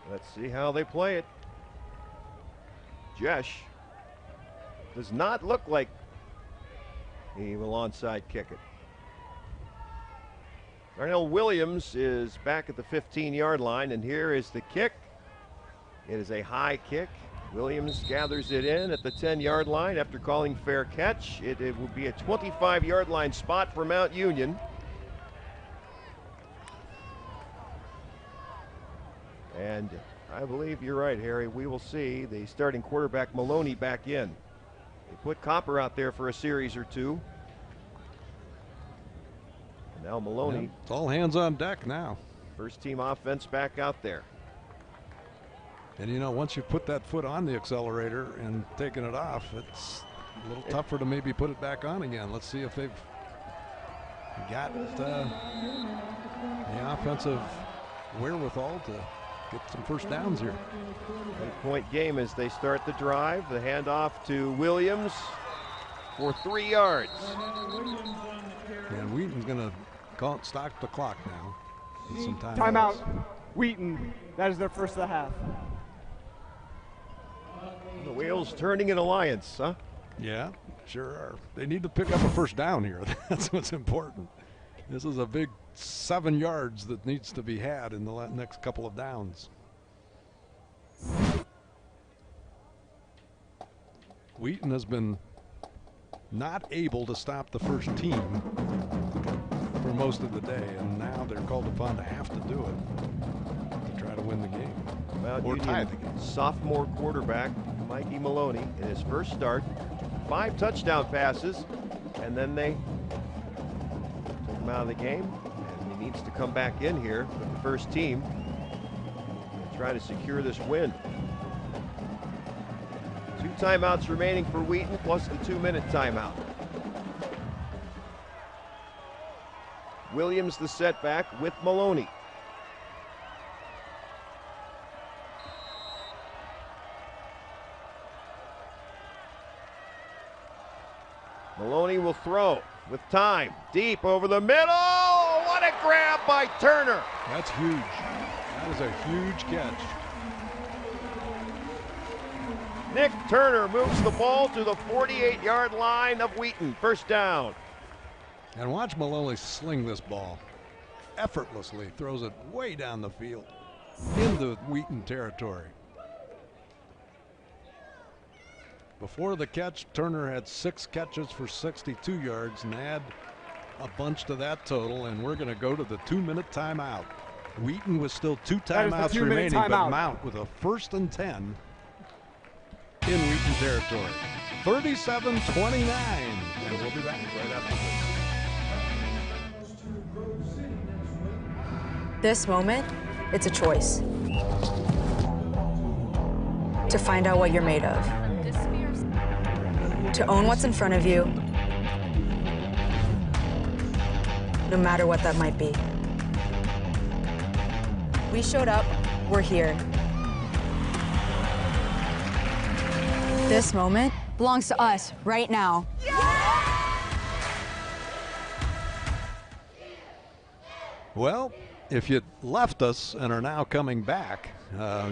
Let's see how they play it. Jesh does not look like he will onside kick it. Darnell Williams is back at the 15-yard line, and here is the kick. It is a high kick. Williams gathers it in at the 10-yard line after calling fair catch. It will be a 25-yard line spot for Mount Union. And I believe you're right, Harry. We will see the starting quarterback Maloney back in. They put Copper out there for a series or two. And now Maloney. Yeah, it's all hands on deck now. First team offense back out there. And you know, once you put that foot on the accelerator and taking it off, it's a little tougher to maybe put it back on again. Let's see if they've got the offensive wherewithal to get some first downs here. 1-point game as they start the drive. The handoff to Williams for 3 yards. And Wheaton's going to stop the clock now. With some timeout. Wheaton. That is their first of the half. The wheels turning in Alliance, huh? Yeah, sure are. They need to pick up a first down here. That's what's important. This is a big 7 yards that needs to be had in the next couple of downs. Wheaton has been not able to stop the first team for most of the day, and now they're called upon to have to do it to try to win the game. Mount or Union tie the game. Sophomore quarterback Mikey Maloney in his first start, 5 touchdown passes, and then they took him out of the game, and he needs to come back in here with the first team and try to secure this win. 2 timeouts remaining for Wheaton, plus the 2-minute timeout. Williams the setback with Maloney. Maloney will throw with time, deep over the middle. What a grab by Turner. That's huge. That was a huge catch. Nick Turner moves the ball to the 48-yard line of Wheaton. First down. And watch Maloney sling this ball. Effortlessly throws it way down the field into Wheaton territory. Before the catch, Turner had 6 catches for 62 yards, and add a bunch to that total, and we're going to go to the 2-minute timeout. Wheaton with still 2 timeouts remaining, but Mount with a 1st and 10 in Wheaton territory. 37-29, and we'll be back right after this. This moment, it's a choice. To find out what you're made of. To own what's in front of you, no matter what that might be. We showed up, we're here. This moment belongs to us right now. Well, if you left us and are now coming back,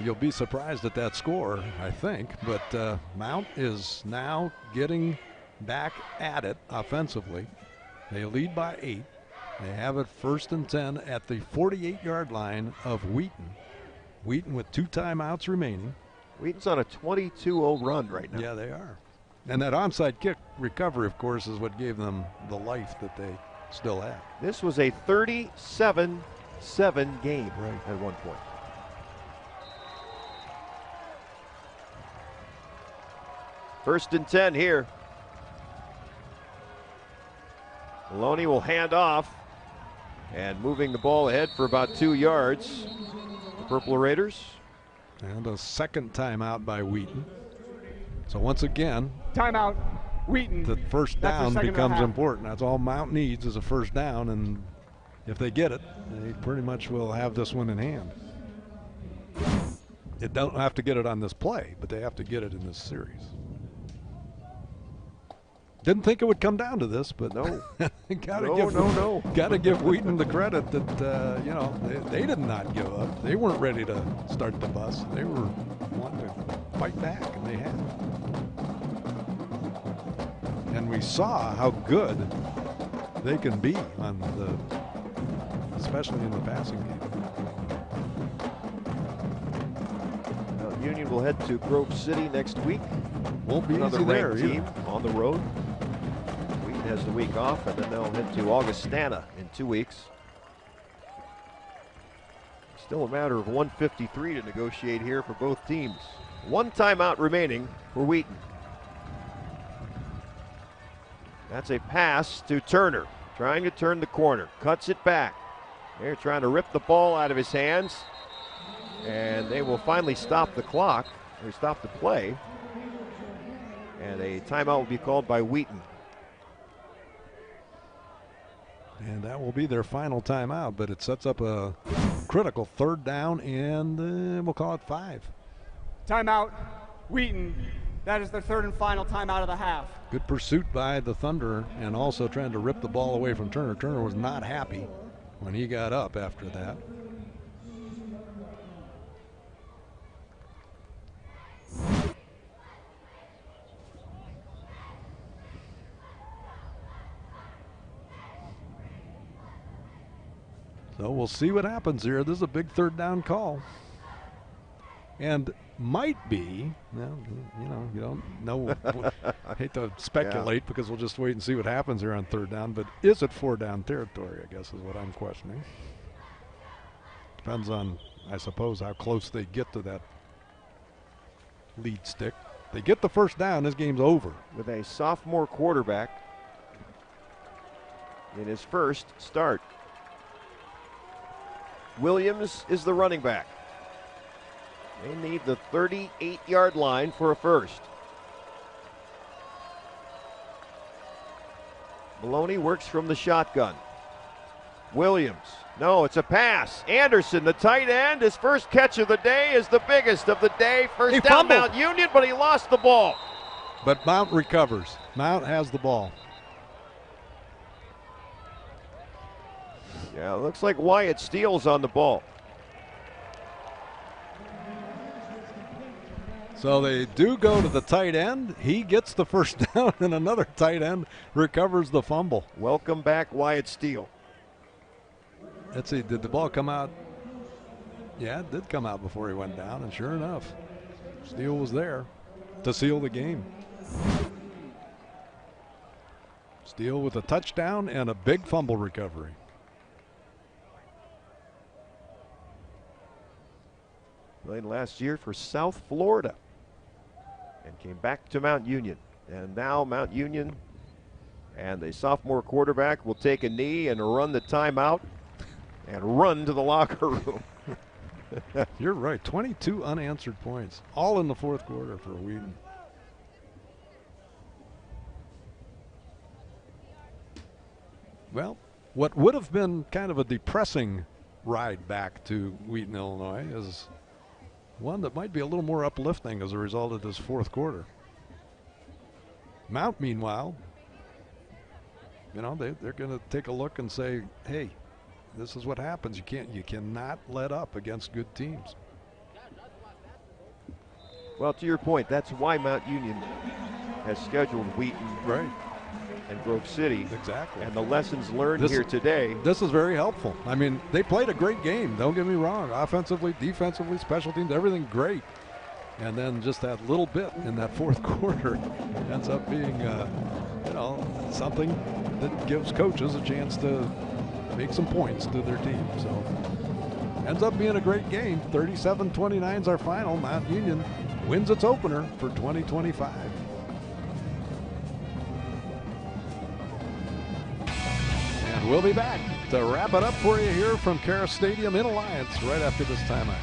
you'll be surprised at that score, I think. But Mount is now getting back at it offensively. They lead by 8. They have it 1st and 10 at the 48-yard line of Wheaton. Wheaton with 2 timeouts remaining. Wheaton's on a 22-0 run right now. Yeah, they are. And that onside kick recovery, of course, is what gave them the life that they still have. This was a 37-7 game at one point. First and 10 here. Maloney will hand off, and moving the ball ahead for about 2 yards. The Purple Raiders. And a second timeout by Wheaton. So once again, timeout, Wheaton. The first down becomes important. That's all Mount needs is a first down, and if they get it, they pretty much will have this one in hand. They don't have to get it on this play, but they have to get it in this series. Didn't think it would come down to this, but no. Gotta give Wheaton the credit that you know, they did not give up. They weren't ready to start the bus. They were wanting to fight back, and they have. And we saw how good they can be on especially in the passing game. Well, Union will head to Grove City next week. Won't be another easy there ranked team on the road. Wheaton has the week off, and then they'll head to Augustana in 2 weeks. Still a matter of 153 to negotiate here for both teams. 1 timeout remaining for Wheaton. That's a pass to Turner, trying to turn the corner, cuts it back. They're trying to rip the ball out of his hands. And they will finally stop the clock, or stop the play. And a timeout will be called by Wheaton. And that will be their final timeout, but it sets up a critical 3rd down, and we'll call it 5. Timeout, Wheaton. That is their 3rd and final timeout of the half. Good pursuit by the Thunder, and also trying to rip the ball away from Turner. Turner was not happy when he got up after that. So we'll see what happens here. This is a big 3rd down call. And might be, you don't know. I hate to speculate because we'll just wait and see what happens here on 3rd down. But is it 4-down territory, I guess is what I'm questioning. Depends on, I suppose, how close they get to that lead stick. They get the 1st down, this game's over. With a sophomore quarterback in his first start. Williams is the running back. They need the 38-yard line for a first. Maloney works from the shotgun. Williams. No, it's a pass. Anderson, the tight end, his first catch of the day is the biggest of the day. First down, Mount Union, but he lost the ball. But Mount recovers. Mount has the ball. Yeah, it looks like Wyatt Steele's on the ball. So they do go to the tight end. He gets the 1st down, and another tight end recovers the fumble. Welcome back, Wyatt Steele. Let's see, did the ball come out? Yeah, it did come out before he went down, and sure enough, Steele was there to seal the game. Steele with a touchdown and a big fumble recovery. Played last year for South Florida and came back to Mount Union. And now Mount Union and the sophomore quarterback will take a knee and run the timeout and run to the locker room. You're right, 22 unanswered points, all in the 4th quarter for Wheaton. Well, what would have been kind of a depressing ride back to Wheaton, Illinois is one that might be a little more uplifting as a result of this 4th quarter. Mount, meanwhile, they're going to take a look and say, hey, this is what happens. You cannot let up against good teams. Well, to your point, that's why Mount Union has scheduled Wheaton and Grove City. Exactly. And the lessons learned here today. This is very helpful. I mean, they played a great game. Don't get me wrong. Offensively, defensively, special teams, everything great. And then just that little bit in that 4th quarter ends up being, something that gives coaches a chance to make some points to their team. So ends up being a great game. 37-29 is our final. Mount Union wins its opener for 2025. And we'll be back to wrap it up for you here from Cara Stadium in Alliance right after this timeout.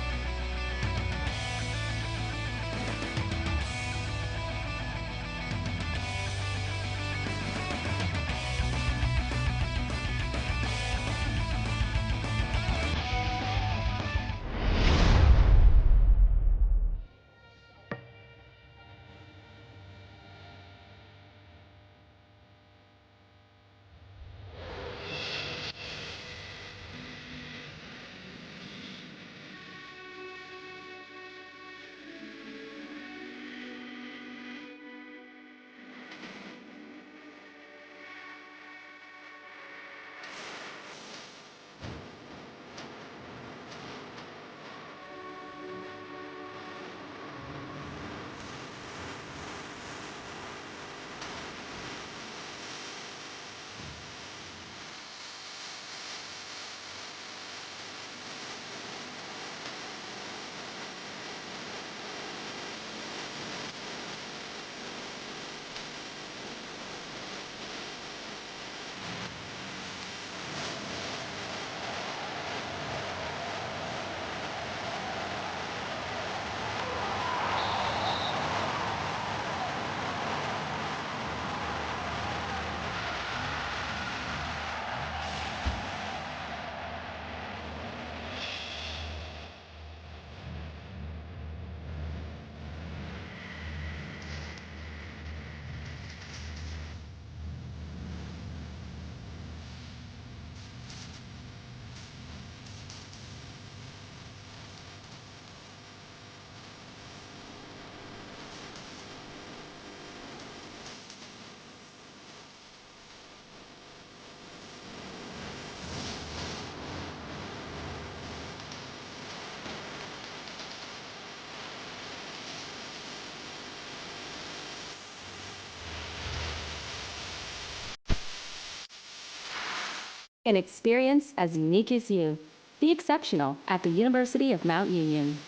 An experience as unique as you. Be exceptional at the University of Mount Union.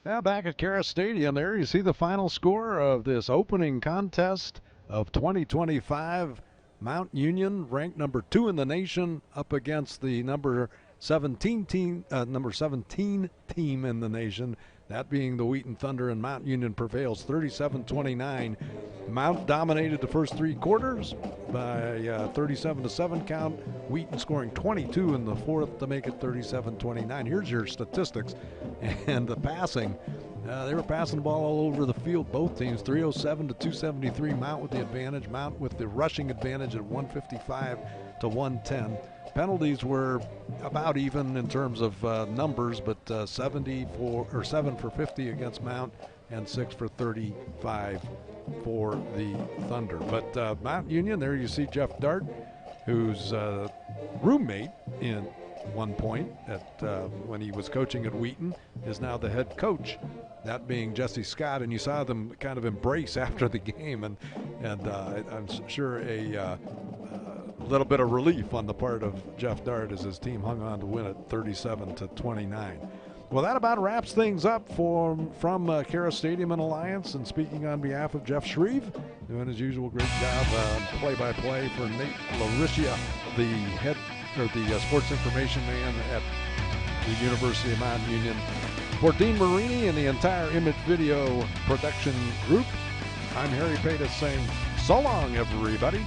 Now back at Kara Stadium, there you see the final score of this opening contest of 2025. Mount Union, ranked number 2 in the nation, up against the number 17 team in the nation, that being the Wheaton Thunder, and Mount Union prevails 37-29. Mount dominated the first 3 quarters by 37-7 count. Wheaton scoring 22 in the fourth to make it 37-29. Here's your statistics and the passing. They were passing the ball all over the field, both teams, 307 to 273. Mount with the advantage. Mount with the rushing advantage at 155 to 110. Penalties were about even in terms of numbers, but 7 for 50 against Mount and 6 for 35 for the Thunder. But Mount Union, there you see Jeff Dart, whose roommate in one point when he was coaching at Wheaton, is now the head coach, that being Jesse Scott, and you saw them kind of embrace after the game, and I'm sure a little bit of relief on the part of Jeff Dart as his team hung on to win it 37-29. Well, that about wraps things up from Kara Stadium and Alliance. And speaking on behalf of Jeff Shreve, doing his usual great job play-by-play for Nate Lauricia, the sports information man at the University of Mount Union. For Dean Marini and the entire Image Video production group, I'm Harry Paytas saying so long, everybody.